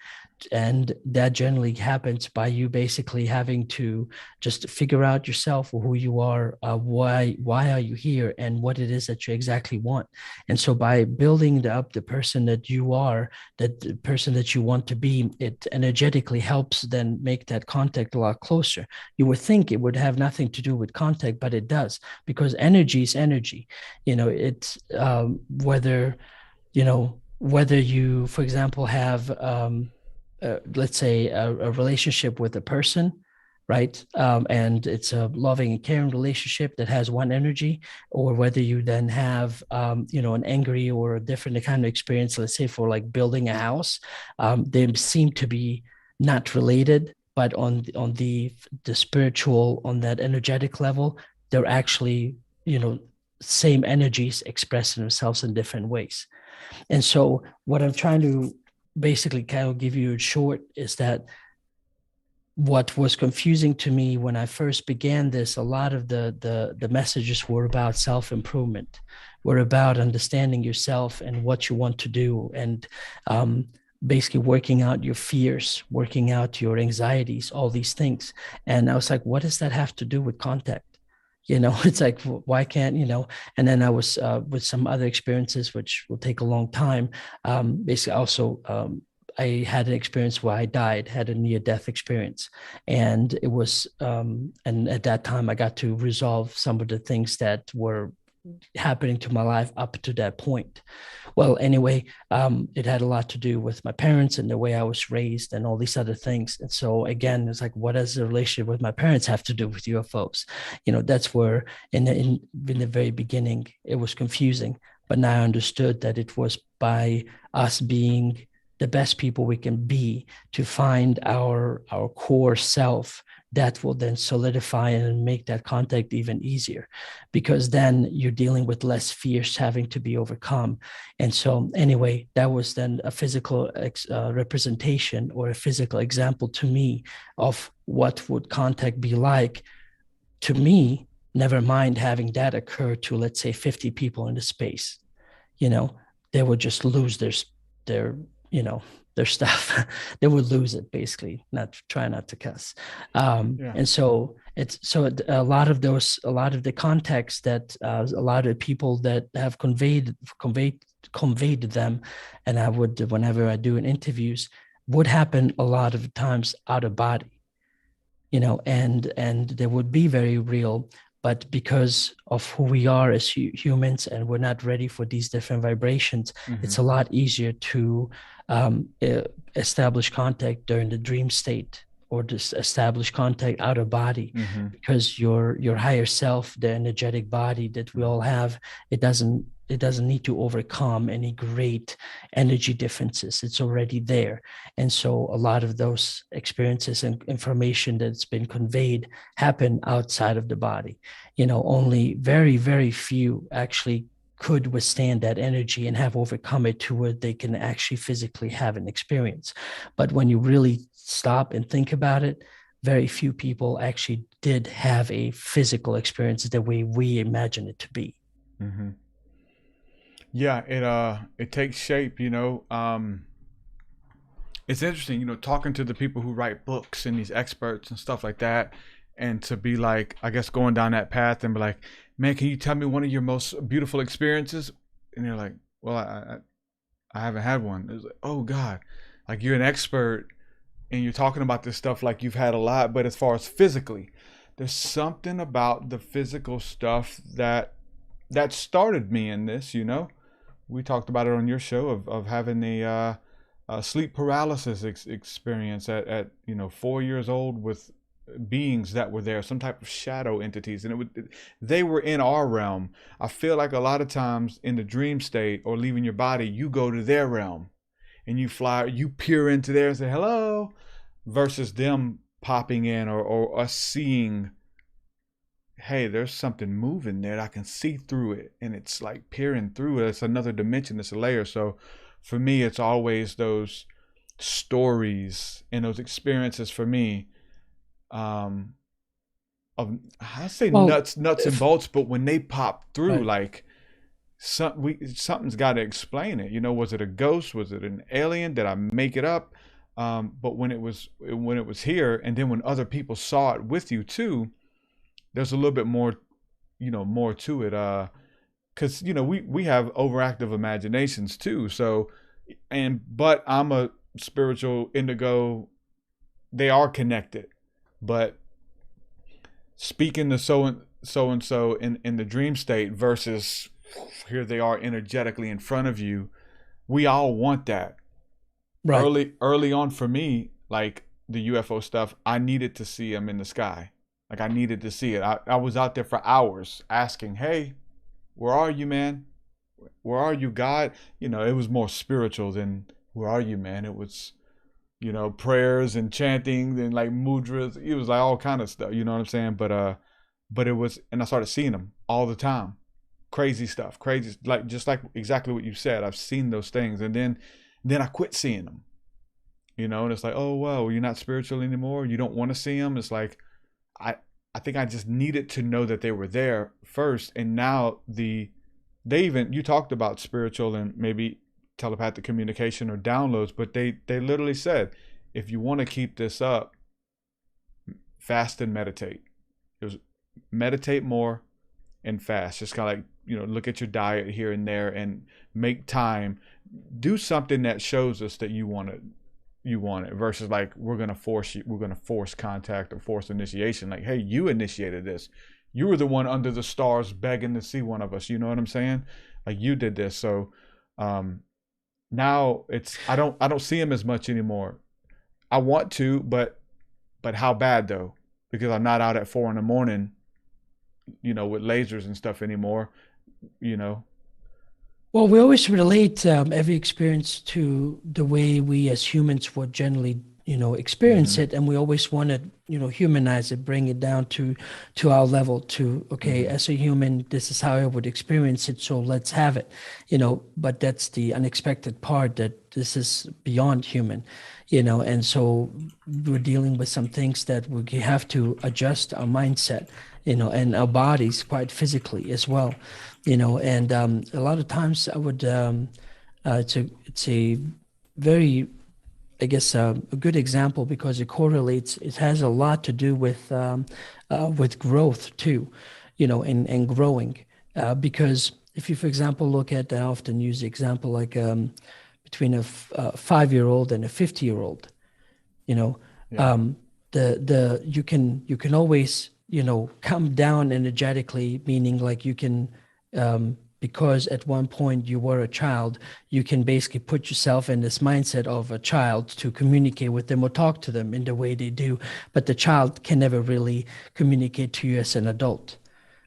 And that generally happens by you basically having to just figure out yourself, who you are, why are you here, and what it is that you exactly want. And so by building up the person that you are, that the person that you want to be, it energetically helps then make that contact a lot closer. You would think it would have nothing to do with contact, but it does, because energy is energy. It's whether you, for example, have let's say a relationship with a person, right? And it's a loving and caring relationship that has one energy, or whether you then have, an angry or a different kind of experience, let's say for like building a house, they seem to be not related, but on the spiritual, on that energetic level, they're actually, same energies expressing themselves in different ways. And so what I'm trying to basically kind of give you in short is that what was confusing to me when I first began this, a lot of the messages were about self-improvement, were about understanding yourself and what you want to do, and basically working out your fears, working out your anxieties, all these things. And I was like, what does that have to do with contact? It's like, why can't, and then I was with some other experiences, which will take a long time. Basically also, I had an experience where I had a near-death experience. And it was, and at that time I got to resolve some of the things that were happening to my life up to that point. Well, anyway, it had a lot to do with my parents and the way I was raised and all these other things. And so again, it's like, what does the relationship with my parents have to do with UFOs? That's where in the very beginning, it was confusing, but now I understood that it was by us being the best people we can be to find our core self that will then solidify and make that contact even easier, because then you're dealing with less fears having to be overcome. And so anyway, that was then a physical representation or a physical example to me of what would contact be like to me, never mind having that occur to, let's say, 50 people in the space. They would just lose their stuff. They would lose it, basically. Try not to cuss. And so a lot of the context that a lot of people that have conveyed them, and I would, whenever I do in interviews, would happen a lot of times out of body, and they would be very real. But because of who we are as humans, and we're not ready for these different vibrations, it's a lot easier to establish contact during the dream state, or just establish contact out of body, because your higher self, the energetic body that we all have, it doesn't need to overcome any great energy differences. It's already there. And so a lot of those experiences and information that's been conveyed happen outside of the body. Only very, very few actually could withstand that energy and have overcome it to where they can actually physically have an experience. But when you really stop and think about it, very few people actually did have a physical experience the way we imagine it to be. Mm-hmm. Yeah, it takes shape, it's interesting, talking to the people who write books and these experts and stuff like that, and to be like, I guess, going down that path and be like, man, can you tell me one of your most beautiful experiences? And you're like, well, I haven't had one. It's like, oh God, like you're an expert and you're talking about this stuff like you've had a lot, but as far as physically, there's something about the physical stuff that started me in this, you know. We talked about it on your show of having a sleep paralysis experience at 4 years old with beings that were there, some type of shadow entities, and they were in our realm. I feel like a lot of times in the dream state or leaving your body, you go to their realm and you peer into there and say hello, versus them popping in or us seeing, hey, there's something moving there. I can see through it, and it's like peering through it. It's another dimension. It's a layer. So for me, it's always those stories and those experiences for me. Of I say nuts and bolts, but when they pop through, like something's got to explain it. Was it a ghost? Was it an alien? Did I make it up? But when it was here, and then when other people saw it with you too, there's a little bit more, more to it. Because we have overactive imaginations too. So, but I'm a spiritual indigo. They are connected. But speaking to so and so in the dream state versus here they are energetically in front of you, we all want that. Right. Early on for me, like the UFO stuff, I needed to see them in the sky. Like I needed to see it. I was out there for hours asking, hey, where are you, man? Where are you, God? It was more spiritual than where are you, man? It was prayers and chanting and like mudras. It was like all kind of stuff, you know what I'm saying? But it was, and I started seeing them all the time. Crazy stuff, like just like exactly what you said. I've seen those things, and then I quit seeing them, and it's like, oh, well, you're not spiritual anymore. You don't want to see them. It's like, I think I just needed to know that they were there first. And now you talked about spiritual and maybe telepathic communication or downloads, but they literally said, if you want to keep this up, fast and meditate. It was meditate more and fast. Just kind of like, look at your diet here and there and make time. Do something that shows us that you want it versus like we're going to force contact or force initiation. Like, hey, you initiated this. You were the one under the stars begging to see one of us. You know what I'm saying? Like you did this. So now I don't see him as much anymore. I want to, but how bad though? Because I'm not out at 4 a.m, with lasers and stuff anymore. Well, we always relate every experience to the way we as humans would generally, experience it, and we always want to, humanize it, bring it down to our level. To okay, as a human, this is how I would experience it, so let's have it, But that's the unexpected part, that this is beyond human, and so we're dealing with some things that we have to adjust our mindset, and our bodies quite physically as well. And a lot of times I would, it's a very, I guess, a good example because it correlates. It has a lot to do with growth too, and growing. Because if you, for example, look at, I often use the example like between a 5-year-old and a 50-year-old, you can always, come down energetically, meaning like you can, because at one point you were a child, you can basically put yourself in this mindset of a child to communicate with them or talk to them in the way they do. But the child can never really communicate to you as an adult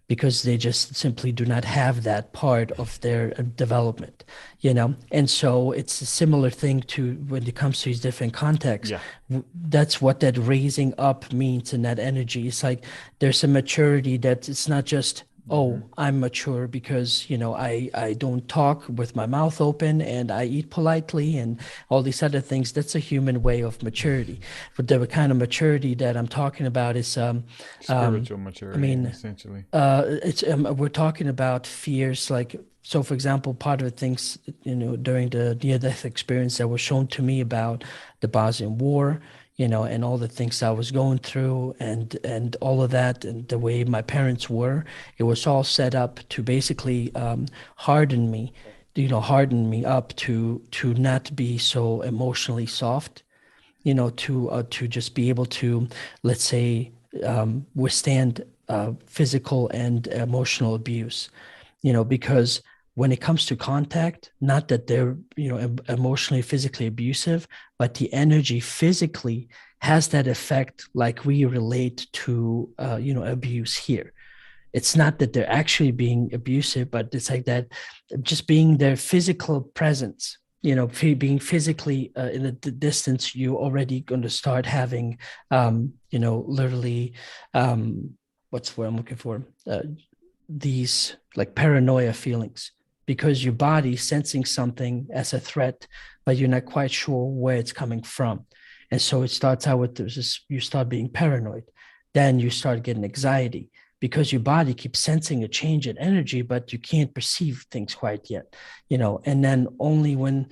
because they just simply do not have that part of their development, And so it's a similar thing to when it comes to these different contexts. Yeah. That's what that raising up means in that energy. It's like there's a maturity that it's not just, oh, I'm mature because, I don't talk with my mouth open and I eat politely and all these other things. That's a human way of maturity. But the kind of maturity that I'm talking about is spiritual maturity, essentially. It's we're talking about fears like, so for example, part of the things, during the near-death experience that was shown to me about the Bosnian War, and all the things I was going through and all of that, and the way my parents were, it was all set up to basically harden me harden me up to not be so emotionally soft, to just be able to, let's say, withstand physical and emotional abuse, because when it comes to contact, not that they're, emotionally, physically abusive, but the energy physically has that effect, like we relate to, abuse here. It's not that they're actually being abusive, but it's like that, just being their physical presence, being physically in a distance, you already going to start having, literally, what's the word I'm looking for? These like paranoia feelings, because your body sensing something as a threat, but you're not quite sure where it's coming from. And so it starts out with this, you start being paranoid. Then you start getting anxiety, because your body keeps sensing a change in energy, but you can't perceive things quite yet, and then only when,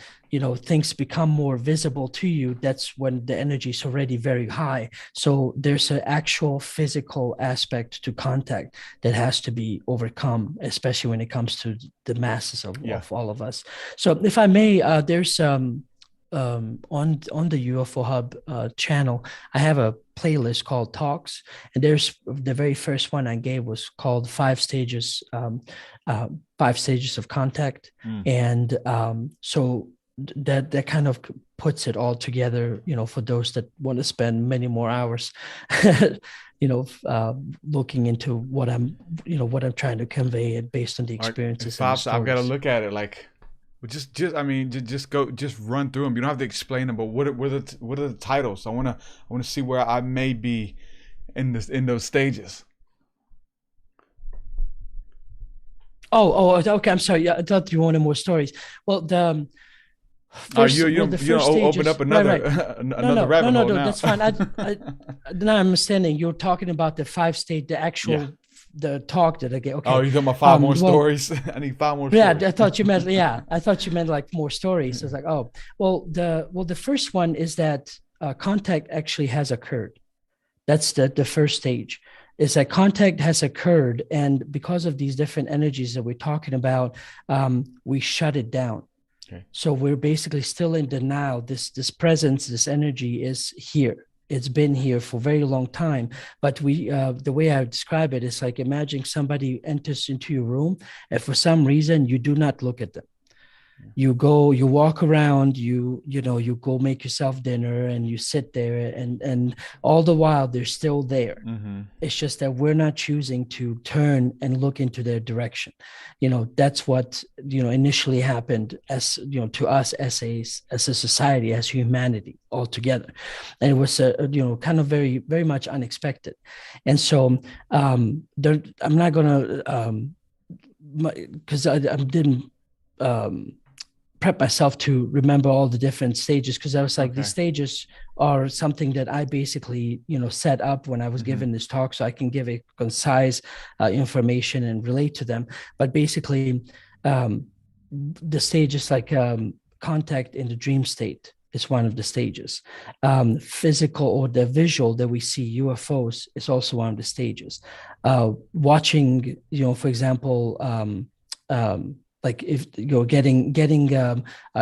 things become more visible to you, that's when the energy is already very high. So there's an actual physical aspect to contact that has to be overcome, especially when it comes to the masses of all of us. So if I may, there's on the UFO Hub channel, I have a playlist called Talks, and there's the very first one I gave was called Five Stages of Contact, and so that kind of puts it all together, for those that want to spend many more hours, looking into what I'm trying to convey, based on the experiences. I've got to look at it like. Just run through them. You don't have to explain them, but what are the titles? I want to see where I may be in those stages. Oh, okay. I'm sorry. I thought you wanted more stories. Well, the first, open up another another rabbit hole now. That's fine. Now I'm understanding. You're talking about the 5-stage, the actual. Yeah. The talk that I get. Okay. Oh, you're talking about 5 more stories. I need 5 more. Yeah, stories. I thought you meant like more stories. I was like, oh, the first one is that contact actually has occurred. That's the first stage. Is that contact has occurred, and because of these different energies that we're talking about, we shut it down. Okay. So we're basically still in denial. This presence, this energy is here. It's been here for a very long time, but the way I describe it is like, imagine somebody enters into your room, and for some reason you do not look at them. You walk around, you go make yourself dinner, and you sit there, and all the while they're still there. Mm-hmm. It's just that we're not choosing to turn and look into their direction. That's what, initially happened as, to us as a society, as humanity altogether. And it was, kind of very, very much unexpected. And so I'm not going to, because I didn't, prep myself to remember all the different stages, because I was like, these stages are something that I basically, set up when I was given this talk, so I can give a concise information and relate to them. But basically, the stages like contact in the dream state is one of the stages. Physical or the visual that we see, UFOs, is also one of the stages. Watching, for example, like if you're getting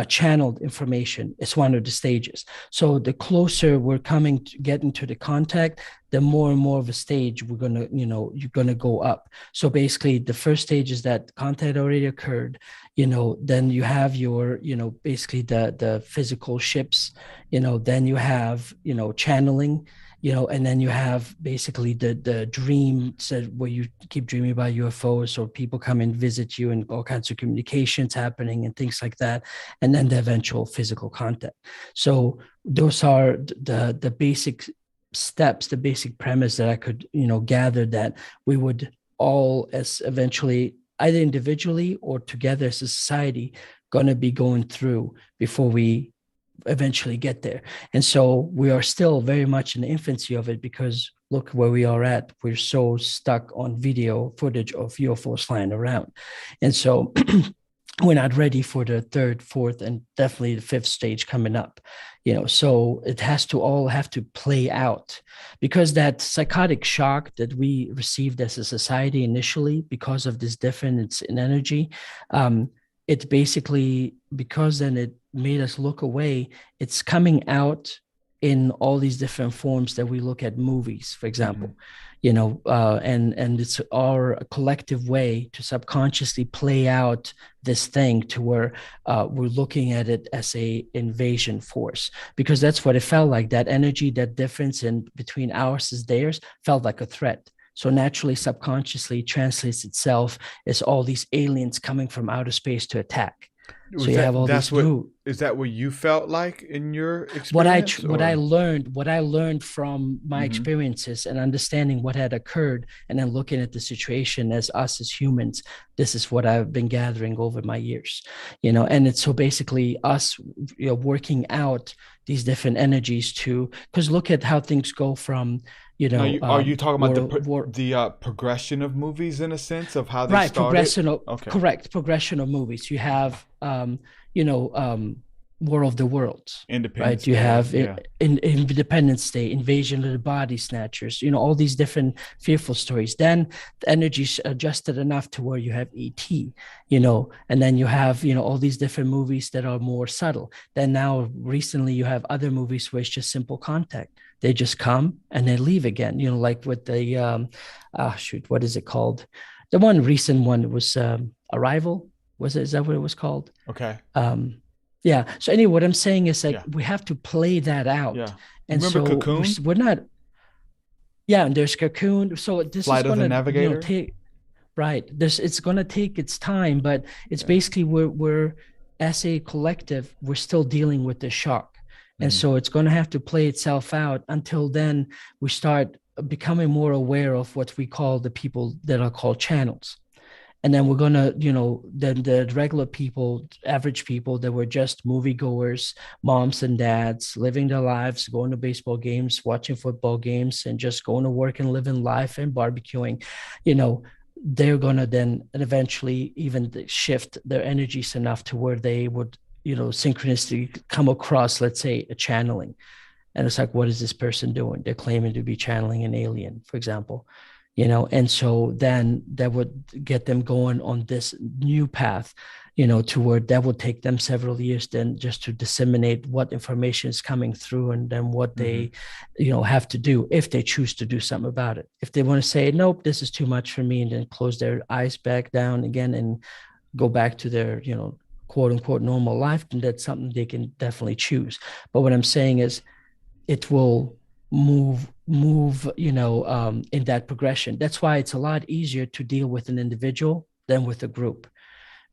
channeled information, it's one of the stages. So the closer we're coming to getting to the contact, the more and more of a stage we're gonna, you're gonna go up. So basically, the first stage is that contact already occurred. Then you have your, basically the physical ships. Then you have, channeling. And then you have basically the dreams where you keep dreaming about UFOs, or people come and visit you, and all kinds of communications happening and things like that. And then the eventual physical contact. So those are the basic steps, the basic premise that I could, gather, that we would all, as eventually either individually or together as a society, going to be going through before we eventually get there. And so we are still very much in the infancy of it, because look where we are at. We're so stuck on video footage of UFOs flying around. And so we're not ready for the third, fourth, and definitely the fifth stage coming up. So it has to all have to play out, because that psychotic shock that we received as a society initially, because of this difference in energy, it basically, because then it made us look away, it's coming out in all these different forms that we look at movies, for example, and it's our collective way to subconsciously play out this thing to where we're looking at it as a invasion force, because that's what it felt like. That energy, that difference in between ours and theirs felt like a threat. So naturally, subconsciously translates itself as all these aliens coming from outer space to attack. So you have all these groups. Is that what you felt like in your experience? What I learned from my experiences and understanding what had occurred, and then looking at the situation as us as humans, this is what I've been gathering over my years, and it's so basically us, working out these different energies because look at how things go from, are you talking about the progression of movies, in a sense of how they started? Correct. Progression of movies. You have, War of the Worlds, Independence right? You Day, have Independence Day, Invasion of the Body Snatchers, all these different fearful stories. Then the energy's adjusted enough to where you have E.T., and then you have, all these different movies that are more subtle. Then now recently you have other movies where it's just simple contact. They just come and they leave again, like with the, what is it called? The one recent one was Arrival. Is that what it was called? Okay. Yeah. So anyway, what I'm saying is we have to play that out. Yeah. And remember so Cocoon? we're not. Yeah, and there's Cocoon. So this Flight is going of the Navigator? It's going to take its time, but it's basically we're as a collective, we're still dealing with the shock. And so it's going to have to play itself out. Until then, we start becoming more aware of what we call the people that are called channels. And then we're going to, the regular people, average people that were just moviegoers, moms and dads, living their lives, going to baseball games, watching football games, and just going to work and living life and barbecuing, they're going to then eventually even shift their energies enough to where they would, synchronistically come across, let's say, a channeling. And it's like, what is this person doing? They're claiming to be channeling an alien, for example. And so then that would get them going on this new path, to where that would take them several years then just to disseminate what information is coming through, and then what they, have to do if they choose to do something about it. If they want to say, nope, this is too much for me, and then close their eyes back down again and go back to their, quote unquote normal life, then that's something they can definitely choose. But what I'm saying is it will move in that progression. That's why it's a lot easier to deal with an individual than with a group,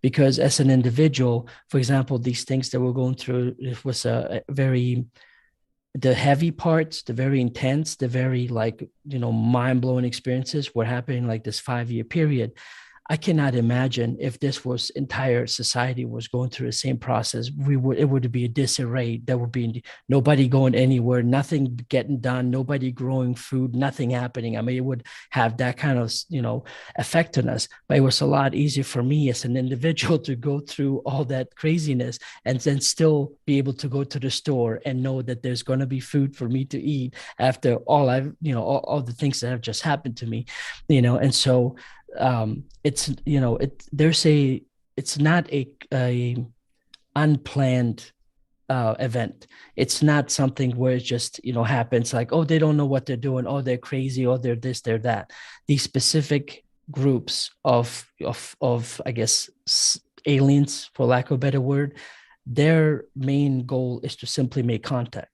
because as an individual, for example, these things that we're going through, it was the heavy parts, the very intense, the very mind-blowing experiences were happening like this 5-year period. I cannot imagine if this was entire society was going through the same process. It would be a disarray. There would be nobody going anywhere, nothing getting done, nobody growing food, nothing happening. I mean, it would have that kind of, effect on us. But it was a lot easier for me as an individual to go through all that craziness and then still be able to go to the store and know that there's going to be food for me to eat after all all the things that have just happened to me, and so it's not a unplanned event. It's not something where it just happens like, oh, they don't know what they're doing, oh, they're crazy, or they're this, they're that. These specific groups of I guess aliens, for lack of a better word, their main goal is to simply make contact,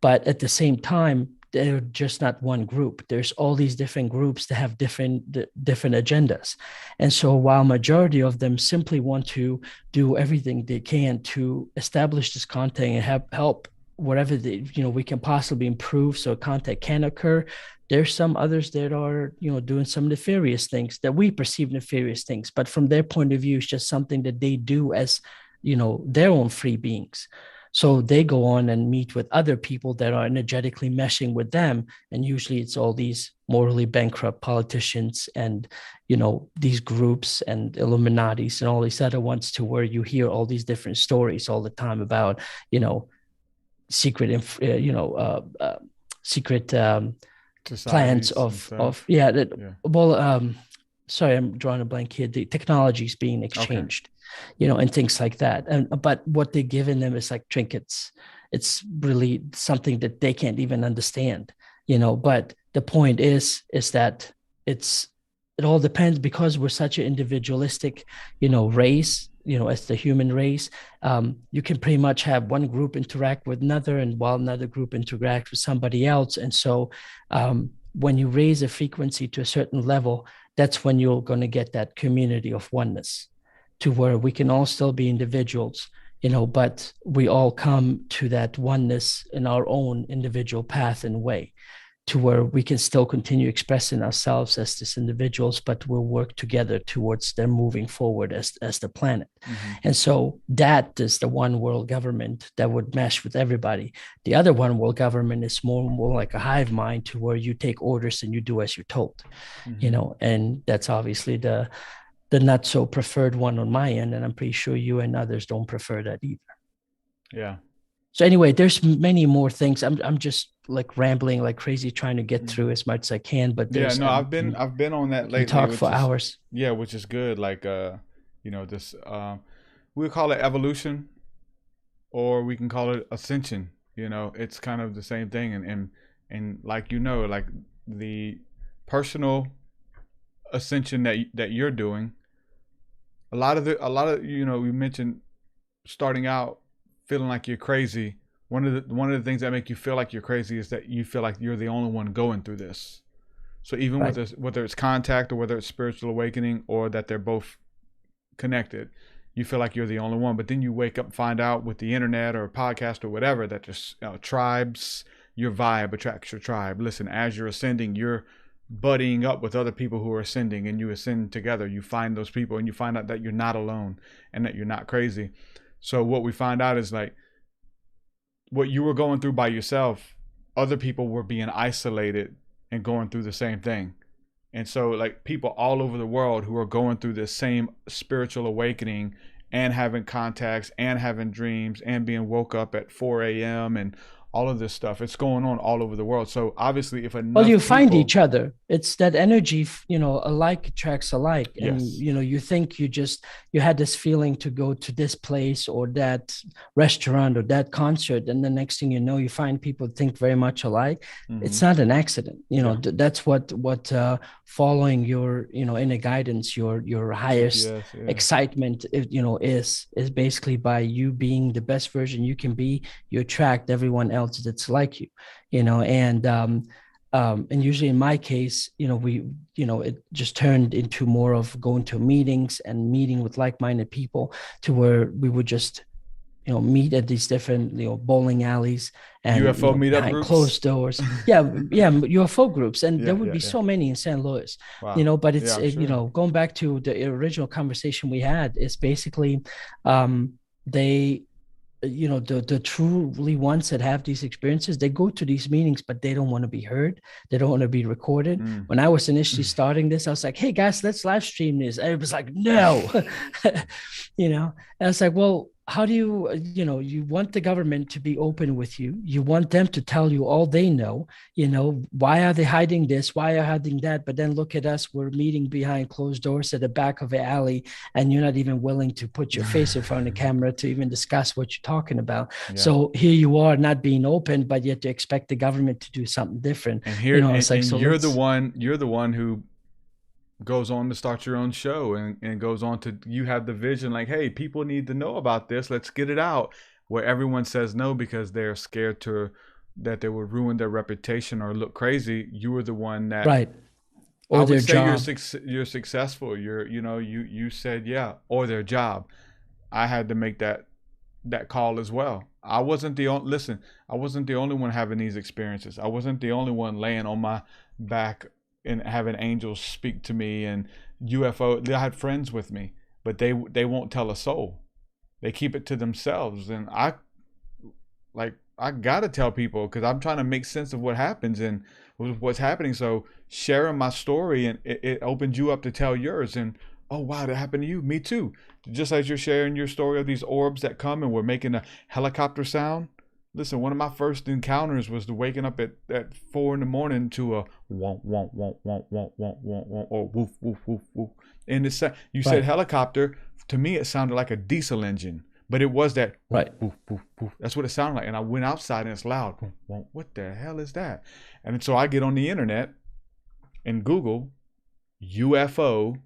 but at the same time, they're just not one group. There's all these different groups that have different agendas. And so while majority of them simply want to do everything they can to establish this contact and help whatever we can possibly improve so contact can occur, there's some others that are, doing some nefarious things that we perceive nefarious things, but from their point of view, it's just something that they do as, their own free beings. So they go on and meet with other people that are energetically meshing with them. And usually it's all these morally bankrupt politicians and, these groups and Illuminatis and all these other ones, to where you hear all these different stories all the time about, secret plans of sorry, I'm drawing a blank here. The technology is being exchanged, and things like that. But what they're giving them is like trinkets. It's really something that they can't even understand, But the point is that it all depends, because we're such an individualistic, race, as the human race. You can pretty much have one group interact with another, and while another group interact with somebody else. And so when you raise a frequency to a certain level, that's when you're going to get that community of oneness, to where we can all still be individuals, but we all come to that oneness in our own individual path and way, to where we can still continue expressing ourselves as these individuals, but we'll work together towards them moving forward as the planet. Mm-hmm. And so that is the one world government that would mesh with everybody. The other one world government is more like a hive mind, to where you take orders and you do as you're told, mm-hmm. And that's obviously the not so preferred one on my end. And I'm pretty sure you and others don't prefer that either. Yeah. So anyway, there's many more things. I'm just like rambling like crazy, trying to get through as much as I can. But I've been on that lately. Talk for hours. Yeah, which is good. Like this we'll call it evolution, or we can call it ascension. It's kind of the same thing. And like like the personal ascension that you're doing. A lot of we mentioned starting out feeling like you're crazy. One of the things that make you feel like you're crazy is that you feel like you're the only one going through this. So even with this, whether it's contact or whether it's spiritual awakening, or that they're both connected, you feel like you're the only one. But then you wake up and find out with the internet or a podcast or whatever that there's tribes. Your vibe attracts your tribe. Listen, as you're ascending, you're buddying up with other people who are ascending, and you ascend together. You find those people, and you find out that you're not alone and that you're not crazy. So what we find out is like what you were going through by yourself, other people were being isolated and going through the same thing. And so like people all over the world who are going through this same spiritual awakening and having contacts and having dreams and being woke up at 4 a.m. and all of this stuff, it's going on all over the world. So obviously if enough you find each other, it's that energy, alike attracts alike. And yes. You think you had this feeling to go to this place or that restaurant or that concert, and the next thing you know, you find people think very much alike. Mm-hmm. It's not an accident. That's what following your inner guidance, your highest excitement, is basically by you being the best version you can be. You attract everyone else that's like you, and usually in my case, it just turned into more of going to meetings and meeting with like-minded people, to where we would just meet at these different bowling alleys and UFO meetup behind groups, closed doors. yeah UFO groups, and there would be so many in St. Louis. Wow. But it's going back to the original conversation we had, is basically they the truly ones that have these experiences, they go to these meetings, but they don't want to be heard. They don't want to be recorded. When I was initially starting this, I was like, hey guys, let's live stream this. And it was like, no, and I was like, well, how do you, you want the government to be open with you. You want them to tell you all they know, why are they hiding this? Why are they hiding that? But then look at us, we're meeting behind closed doors at the back of an alley, and you're not even willing to put your face in front of the camera to even discuss what you're talking about. Yeah. So here you are not being open, but yet you expect the government to do something different. And here, you're the one who goes on to start your own show and goes on to, you have the vision like, hey, people need to know about this, let's get it out, where everyone says no because they're scared that they would ruin their reputation or look crazy. You were the one that, right, or their job. You're successful, you said or their job. I had to make that call as well. I wasn't the only one having these experiences. I wasn't the only one laying on my back and having angels speak to me and UFO. I had friends with me, but they won't tell a soul. They keep it to themselves. And I gotta tell people, because I'm trying to make sense of what happens and what's happening. So sharing my story, and it opens you up to tell yours. And oh wow, that happened to you. Me too. Just as you're sharing your story of these orbs that come and we're making a helicopter sound. Listen, one of my first encounters was waking up at 4 in the morning to a wonk, wonk, wonk, wonk, wonk, wonk, wonk, wonk, or woof, woof, woof, woof. And you said helicopter. To me, it sounded like a diesel engine, but it was that woof, woof, woof. That's what it sounded like. And I went outside and it's loud. Woof, woof. What the hell is that? And so I get on the internet and Google UFO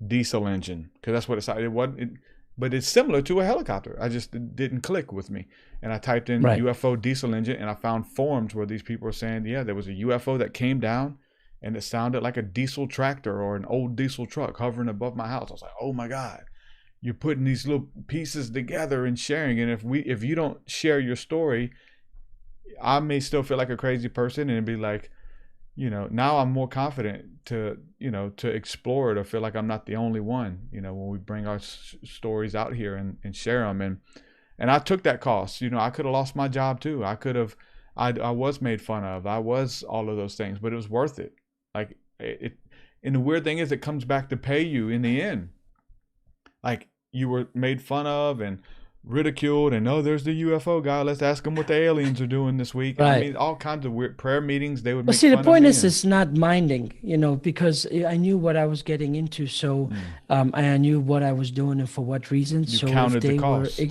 diesel engine, because that's what it sounded. It wasn't. But it's similar to a helicopter. I just didn't click with me. And I typed in UFO diesel engine and I found forums where these people were saying, yeah, there was a UFO that came down and it sounded like a diesel tractor or an old diesel truck hovering above my house. I was like, oh my God, you're putting these little pieces together and sharing. And if you don't share your story, I may still feel like a crazy person and be like, now I'm more confident to explore it or feel like I'm not the only one, when we bring our stories out here and share them. And I took that cost. I could have lost my job too. I was made fun of. I was all of those things, but it was worth it. Like and the weird thing is it comes back to pay you in the end. Like you were made fun of and ridiculed, and there's the UFO guy. Let's ask him what the aliens are doing this week. Right. I mean, all kinds of weird prayer meetings. They would make see, fun the point of me is, it's not minding, because I knew what I was getting into. So I knew what I was doing and for what reason. You so counted if they the cost.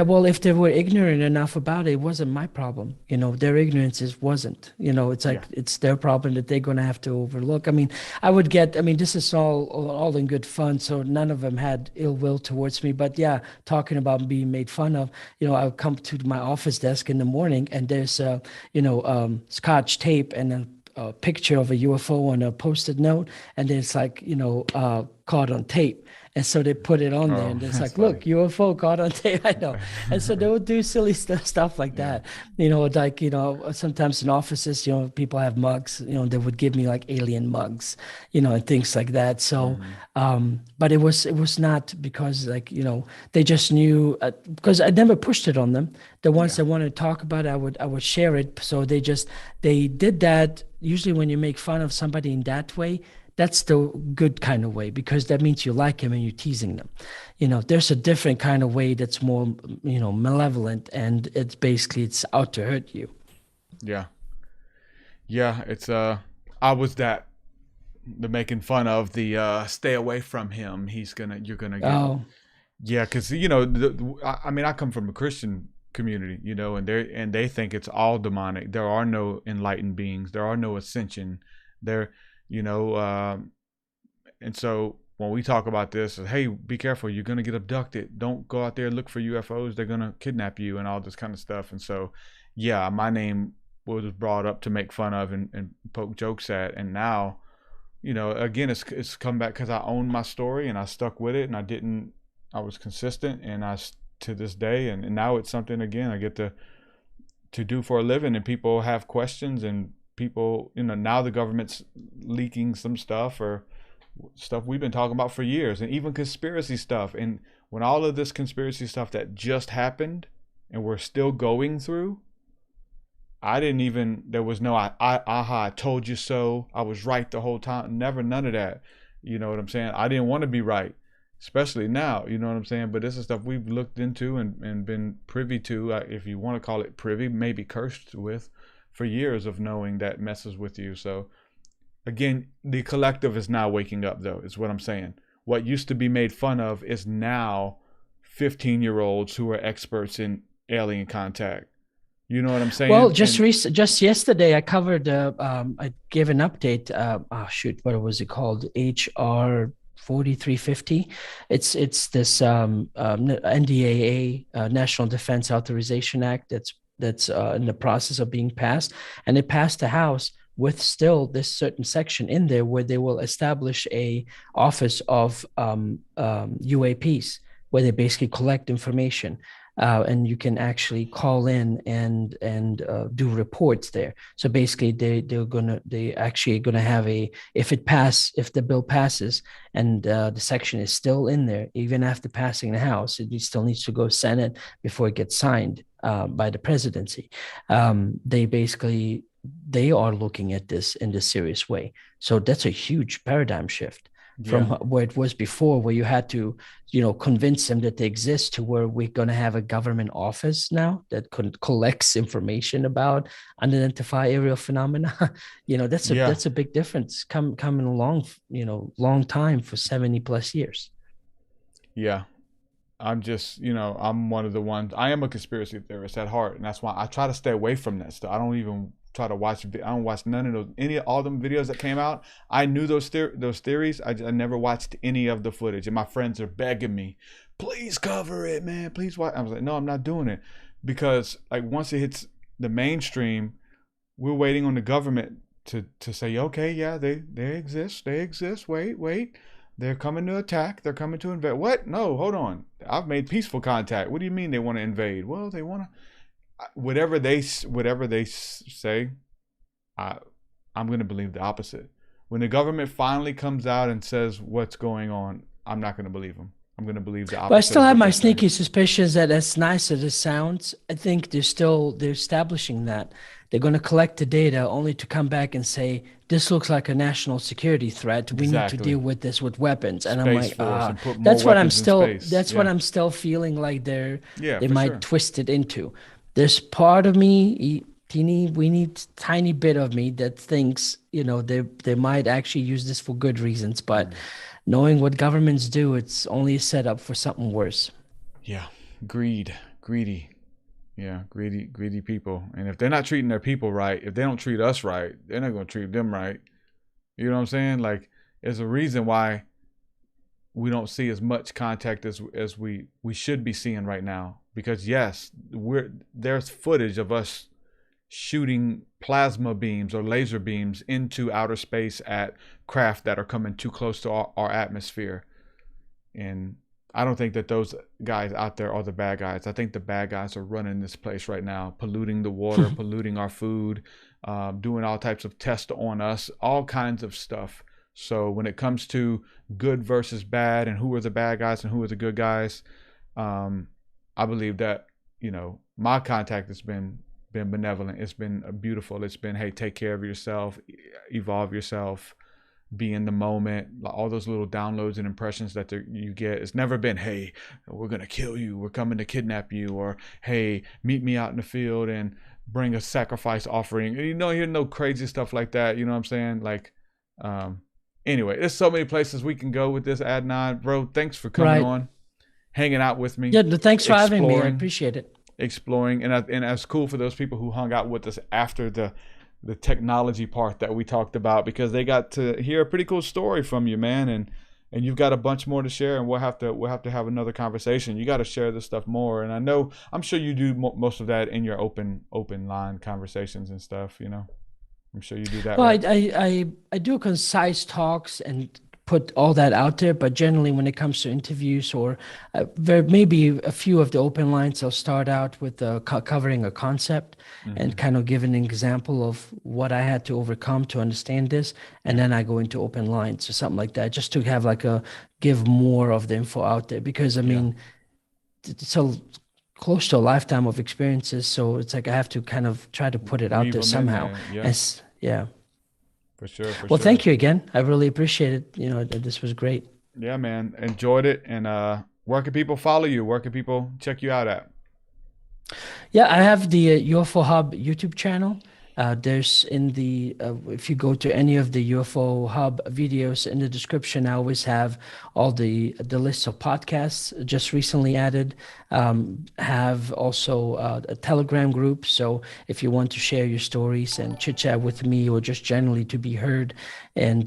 well, if they were ignorant enough about it, it wasn't my problem. Their ignorance wasn't. It's like it's their problem that they're going to have to overlook. I mean, this is all in good fun. So none of them had ill will towards me. But yeah, talking about being made fun of, I would come to my office desk in the morning and there's Scotch tape and a picture of a UFO on a Post-it note, and then it's like caught on tape. And so they put it on there, and it's like, funny. look, UFO caught on tape. I know. And so they would do silly stuff like that. Sometimes in offices, people have mugs. They would give me like alien mugs, and things like that. So, but it was not because they just knew, because I never pushed it on them. The ones that wanted to talk about it, I would share it. So they did that. Usually, when you make fun of somebody in that way, that's the good kind of way, because that means you like him and you're teasing them. There's a different kind of way that's more, malevolent, and it's out to hurt you. Yeah. Yeah. It's, I was the making fun of the, stay away from him. You're going to get, yeah. Cause I come from a Christian community, and they think it's all demonic. There are no enlightened beings. There are no ascension there. And so when we talk about this, hey, be careful, you're going to get abducted. Don't go out there and look for UFOs. They're going to kidnap you and all this kind of stuff. And so, yeah, my name was brought up to make fun of and poke jokes at. And now, again, it's come back because I owned my story and I stuck with it, and I was consistent, and to this day, and now it's something, again, I get to do for a living, and people have questions, and people, now the government's leaking some stuff or stuff we've been talking about for years, and even conspiracy stuff. And when all of this conspiracy stuff that just happened and we're still going through, there was no I told you so, I was right the whole time. Never, none of that. You know what I'm saying? I didn't want to be right, especially now, you know what I'm saying? But this is stuff we've looked into and been privy to, if you want to call it privy, maybe cursed with, for years of knowing that messes with you. So again, the collective is now waking up, though, is what I'm saying. What used to be made fun of is now 15-year-olds who are experts in alien contact. You know what I'm saying? Well, just yesterday I covered, I gave an update. What was it called? HR 4350. It's this NDAA, National Defense Authorization Act, that's in the process of being passed, and it passed the House with still this certain section in there where they will establish a office of UAPs, where they basically collect information, and you can actually call in and do reports there. So basically, they actually gonna have if the bill passes and the section is still in there even after passing the House, it still needs to go Senate before it gets signed by the presidency. They are looking at this in this serious way. So that's a huge paradigm shift. from Yeah. where it was before, where you had to, convince them that they exist, to where we're going to have a government office now that collects information about unidentified aerial phenomena. Yeah. That's a big difference coming along, long time, for 70 plus years. Yeah. I'm just, I'm one of the ones. I am a conspiracy theorist at heart, and that's why I try to stay away from that stuff. I don't even try to watch. I don't watch none of those, all them videos that came out. I knew those theories. I never watched any of the footage, and my friends are begging me, please cover it, man. Please watch. I was like, no, I'm not doing it, because like once it hits the mainstream, we're waiting on the government to say, okay, yeah, they exist. They exist. Wait. They're coming to attack. They're coming to invade. What? No, hold on. I've made peaceful contact. What do you mean they want to invade? Well, they want to. Whatever they say, I'm going to believe the opposite. When the government finally comes out and says what's going on, I'm not going to believe them. I'm going to believe the opposite. But I still have my sneaky suspicions that, as nice as it sounds, I think they're establishing that. They're going to collect the data only to come back and say, this looks like a national security threat. We need to deal with this with weapons. And I'm like, that's what I'm still feeling like they might twist it into. There's part of me, weeny tiny bit of me, that thinks, they might actually use this for good reasons. But knowing what governments do, it's only a setup for something worse. Yeah. Greedy. Yeah, greedy people. And if they're not treating their people right, if they don't treat us right, they're not going to treat them right. You know what I'm saying? Like, there's a reason why we don't see as much contact as we should be seeing right now. Because yes, there's footage of us shooting plasma beams or laser beams into outer space at craft that are coming too close to our atmosphere. And I don't think that those guys out there are the bad guys. I think the bad guys are running this place right now, polluting the water, polluting our food, doing all types of tests on us, all kinds of stuff. So when it comes to good versus bad and who are the bad guys and who are the good guys, I believe that, my contact has been benevolent. It's been beautiful. It's been, hey, take care of yourself, evolve yourself, be in the moment, all those little downloads and impressions that you get. It's never been, hey, we're going to kill you, we're coming to kidnap you, or hey, meet me out in the field and bring a sacrifice offering. You hear no crazy stuff like that. You know what I'm saying? Like, anyway, there's so many places we can go with this, Adnan. Bro, thanks for coming on, hanging out with me. Yeah, thanks for having me. I appreciate it. Exploring, and that's cool for those people who hung out with us after the technology part that we talked about, because they got to hear a pretty cool story from you, man, and you've got a bunch more to share, and we'll have to have another conversation. You got to share this stuff more, and I'm sure you do most of that in your open line conversations and stuff. I'm sure you do that. Well, right? I do concise talks and put all that out there, but generally when it comes to interviews or there may be a few of the open lines, I'll start out with covering a concept and kind of give an example of what I had to overcome to understand this, and then I go into open lines or something like that, just to have give more of the info out there, because I mean it's a close to a lifetime of experiences, so it's like I have to kind of try to put it out there somehow. Yeah. For sure. Well, thank you again. I really appreciate it. This was great. Yeah, man. Enjoyed it. And where can people follow you? Where can people check you out at? Yeah, I have the UFO Hub YouTube channel. There's if you go to any of the UFO Hub videos, in the description, I always have all the lists of podcasts just recently added. Have also a Telegram group. So if you want to share your stories and chit chat with me, or just generally to be heard and,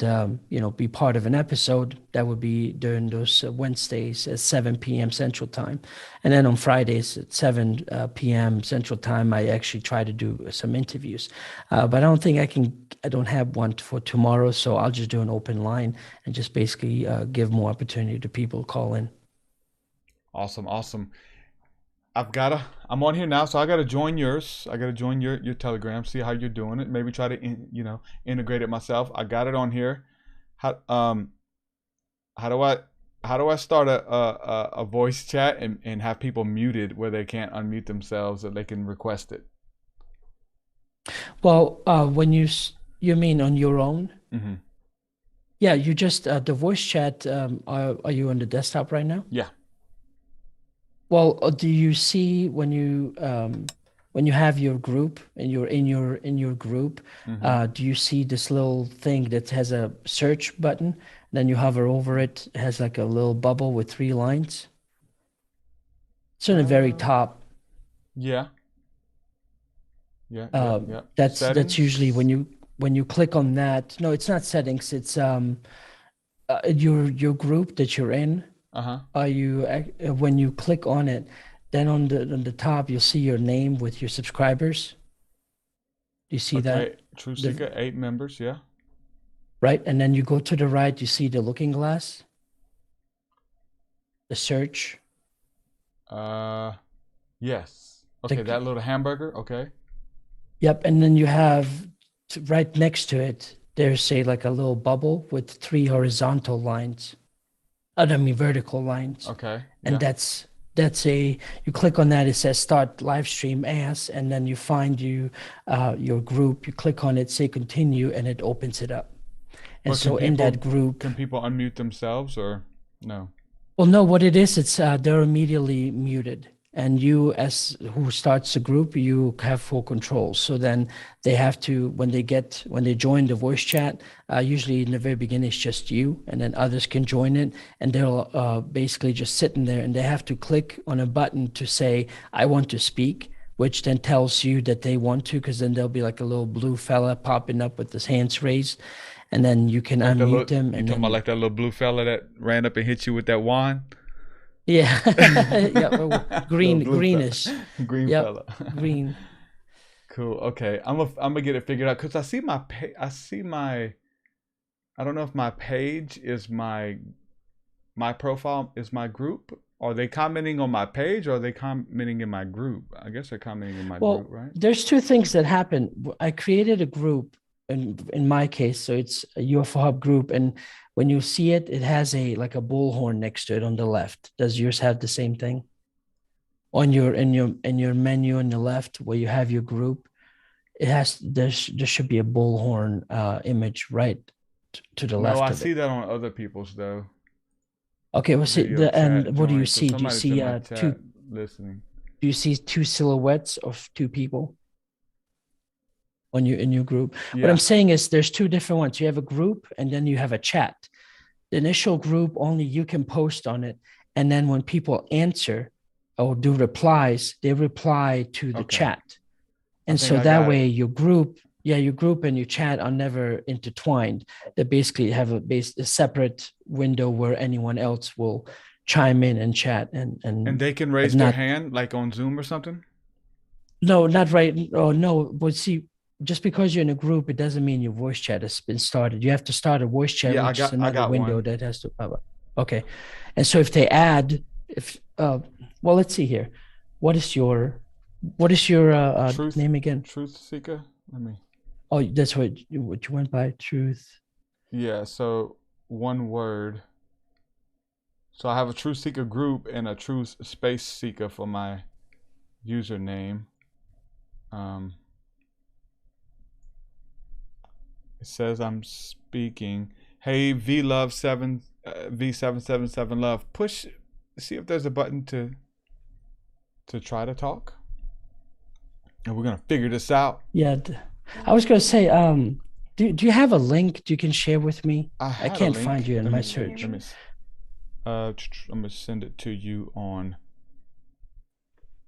be part of an episode, that would be during those Wednesdays at 7 p.m. Central Time. And then on Fridays at 7 p.m. Central Time, I actually try to do some interviews. But I don't think I don't have one for tomorrow. So I'll just do an open line and just basically give more opportunity to people to call in. Awesome. I'm on here now, so I gotta join yours. I gotta join your Telegram, see how you're doing it. Maybe try to integrate it myself. I got it on here. How do I start a voice chat and have people muted where they can't unmute themselves, so they can request it? Well, when you mean on your own? Mm-hmm. Yeah, you just the voice chat. Are you on the desktop right now? Yeah. Well, do you see when you have your group and you're in your group, Mm-hmm. do you see this little thing that has a search button? Then you hover over it. It has like a little bubble with 3 lines. It's on the very top. Yeah. Yeah. Yeah. Uh, Yeah. that's usually Settings. when you click on that. No, it's not settings. It's your group that you're in. Uh-huh. When you click on it, then on the top you'll see your name with your subscribers. Do you see that? Okay. The TruthSeekah, 8 members. Yeah. right, and then you go to the right, you see the looking glass, the search. Uh, yes. Okay, The, that little hamburger. Okay. yep, and then you have right next to it, there's like a little bubble with 3 horizontal lines. I mean vertical lines. Okay. And Yeah. that's you click on that, it says start live stream as, and then you find your group, you click on it, say continue, and it opens it up. And But can so in that people group, can people unmute themselves or no? well, no, what it is, it's they're immediately muted. And you, as who starts the group, you have full control. So then they have to, when they join the voice chat, usually in the very beginning, it's just you, and then others can join it, and they'll basically just sit in there, and they have to click on a button to say, I want to speak, which then tells you that they want to, because then there'll be like a little blue fella popping up with his hands raised, and then you can Like that unmute little them, you and talking about then like that little blue fella that ran up and hit you with that wand? yeah, yeah, well, Little blue greenish, fella. Green yep, fella. green. Cool. Okay. I'm gonna get it figured out because I don't know if my page is my profile is my group. Are they commenting on my page or are they commenting in my group? I guess they're commenting in my group, Well, right? there's two things that happen. I created a group, in my case, so it's a UFO Hub group, and when you see it, it has like a bullhorn next to it on the left. Does yours have the same thing? On your menu on the left where you have your group, it has there should be a bullhorn image right to the No, left I of it. see that on other people's though. Okay, well, see Video chat and what do you join. So see? Do you somebody's in see my two? chat listening. Do you see two silhouettes of two people on your in your group? What I'm Yeah. saying is there's two different ones. You have a group and then you have a chat. The initial group, only you can post on it, and then when people answer or do replies, they reply to the Okay. chat. I And think so I that got it. way your group and your chat are never intertwined. They basically have a separate window where anyone else will chime in and chat And and they can but raise their not hand like on Zoom or something? no, not right. Oh no, but see, just because you're in a group, it doesn't mean your voice chat has been started. You have to start a voice chat, Yeah, which is I another got window one. that has to pop up. Okay. And so if they add, if well, let's see here. What is your Truth name again? Truth Seeker? Let me. Oh, that's what you went by, Truth. Yeah, so one word. So I have a Truth Seeker group and a Truth Space Seeker for my username. Um, it says I'm speaking. Hey V Love 7 V777 Love. Push see if there's a button to try to talk. And we're gonna figure this out. Yeah, I was gonna say, do you have a link you can share with me? I I had a can't find link. you in Let my me see. search. I'm gonna send it to you on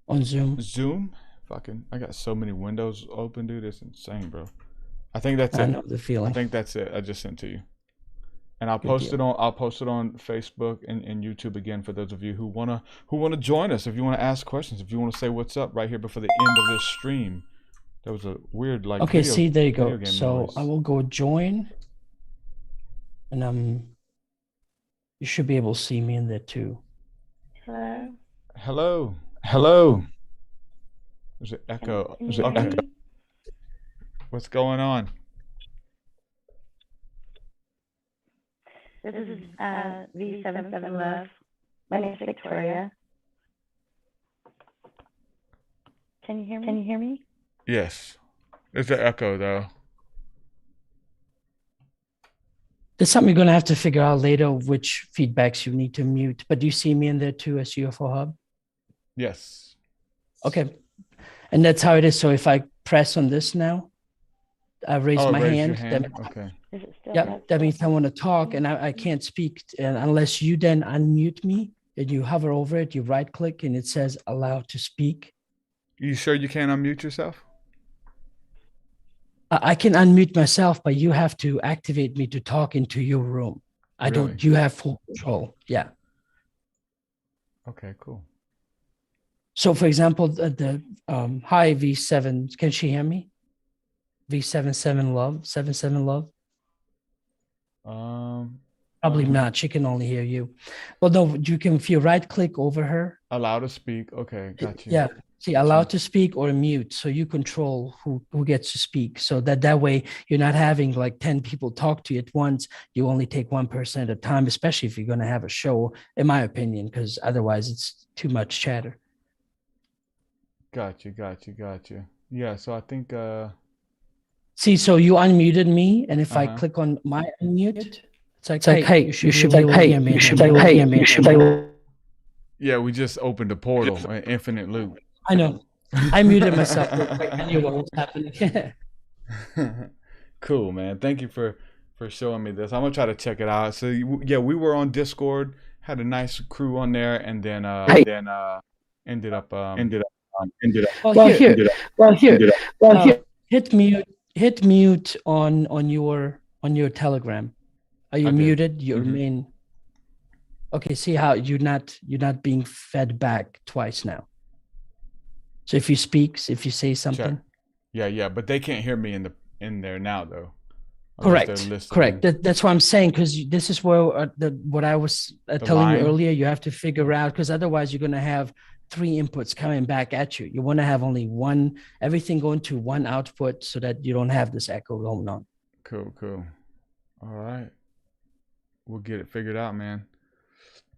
On Zoom. Zoom. Fucking, I got so many windows open, dude. It's insane, bro. I think that's I it. know the I feeling. think that's it. I just sent to you, and Good deal. I'll post it on Facebook and YouTube again for those of you who wanna join us. If you wanna ask questions, if you wanna say what's up right here before the end of this stream. That was a weird like Okay, see, there you video go. game So noise. I will go join, and you should be able to see me in there too. Hello. Hello, hello. There's an echo. Can you hear me? What's going on? This is V77 Love. My name is Victoria. Can you hear me? Can you hear me? Yes. There's an echo though. That's something you're going to have to figure out later, which feedbacks you need to mute. But do you see me in there too as UFO Hub? Yes. Okay. And that's how it is. So if I press on this now, I raise my raise hand. your hand. Okay. Is it still? Yeah, that means I want to talk, and I can't speak unless you then unmute me and you hover over it, you right click, and it says allow to speak. You sure you can't unmute yourself? I can unmute myself, but you have to activate me to talk into your room. I Really? don't, you have full control. Yeah. Okay, cool. So for example, hi V7, can she hear me? V77 love, 77 love? Probably not. She can only hear you. Well, no, you can, if you right click over her. Allow to speak. Okay, got you. Yeah. See, allow to speak or mute. So you control who gets to speak. So that way you're not having like 10 people talk to you at once. You only take one person at a time, especially if you're going to have a show, in my opinion, because otherwise it's too much chatter. Got you. Yeah, so I think See, so you unmuted me, and if I click on my unmute, it's like, hey, you should be able to hear me. You should be able to hear me. You should be able. yeah, we just opened a portal, an infinite loop. I know. I muted myself. I knew what was happening. Cool, man. Thank you for showing me this. I'm gonna try to check it out. So yeah, we were on Discord, had a nice crew on there, and then ended up. Well, here. Hit mute on your Telegram. Are you muted? You remain. Okay. See how you're not being fed back twice now. So if you say something. Check. Yeah, but they can't hear me in there now though. Correct. That's what I'm saying, because this is where what I was telling you earlier. You have to figure out, because otherwise you're going to have 3 inputs coming back at you. You want to have only one, everything going to one output, so that you don't have this echo going on. Cool. All right, we'll get it figured out, man.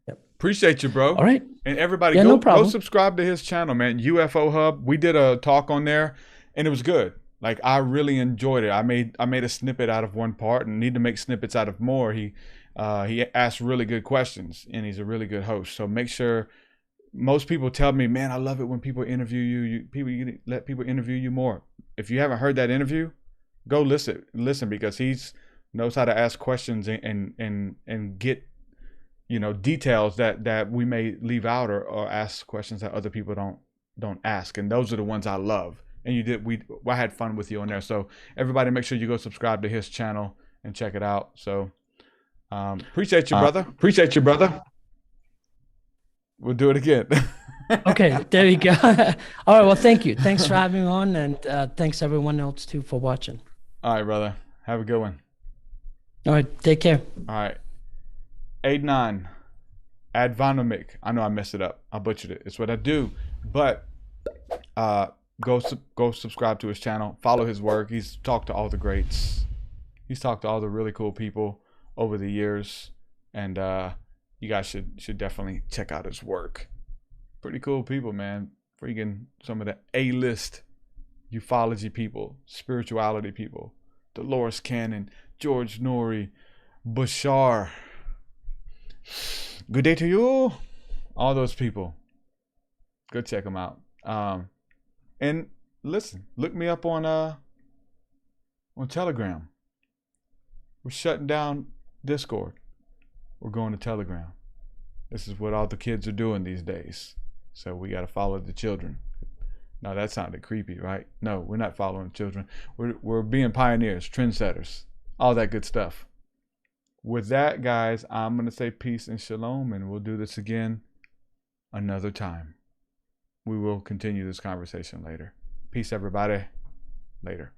Yep. Appreciate you, bro. All right. And everybody, go subscribe to his channel, man. UFO Hub. We did a talk on there, and it was good. Like, I really enjoyed it. I made a snippet out of one part, and need to make snippets out of more. He asked really good questions, and he's a really good host. So make sure. Most people tell me, man, I love it when people interview you. You let people interview you more. If you haven't heard that interview, go listen, because he's knows how to ask questions and get, details that we may leave out, or ask questions that other people don't ask. And those are the ones I love. And I had fun with you on there. So everybody, make sure you go subscribe to his channel and check it out. So appreciate you, brother. We'll do it again. Okay, there you go. All right, well, thank you. Thanks for having me on, and thanks everyone else too for watching. All right, brother. Have a good one. All right, take care. All right. Adnan Ademovic. I know I messed it up. I butchered it. It's what I do. But go subscribe to his channel. Follow his work. He's talked to all the greats. He's talked to all the really cool people over the years, and you guys should definitely check out his work. Pretty cool people, man. Freaking some of the A-list ufology people, spirituality people. Dolores Cannon, George Norrie, Bashar. Good day to you. All those people. Go check them out. And listen, look me up on Telegram. We're shutting down Discord. We're going to Telegram. This is what all the kids are doing these days. So we got to follow the children. Now that sounded creepy, right? No, we're not following children. We're being pioneers, trendsetters, all that good stuff. With that, guys, I'm going to say peace and shalom, and we'll do this again another time. We will continue this conversation later. Peace, everybody. Later.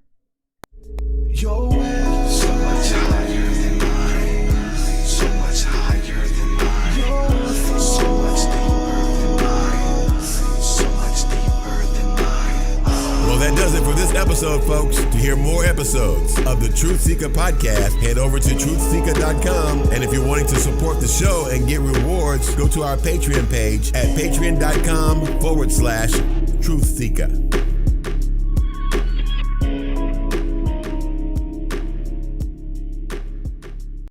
Your way so much higher than mine, so much higher than mine, so much deeper than mine, so much deeper than mine. Well, that does it for this episode, folks. To hear more episodes of the TruthSeekah podcast, head over to TruthSeekah.com. And if you're wanting to support the show and get rewards, go to our Patreon page at patreon.com/TruthSeekah.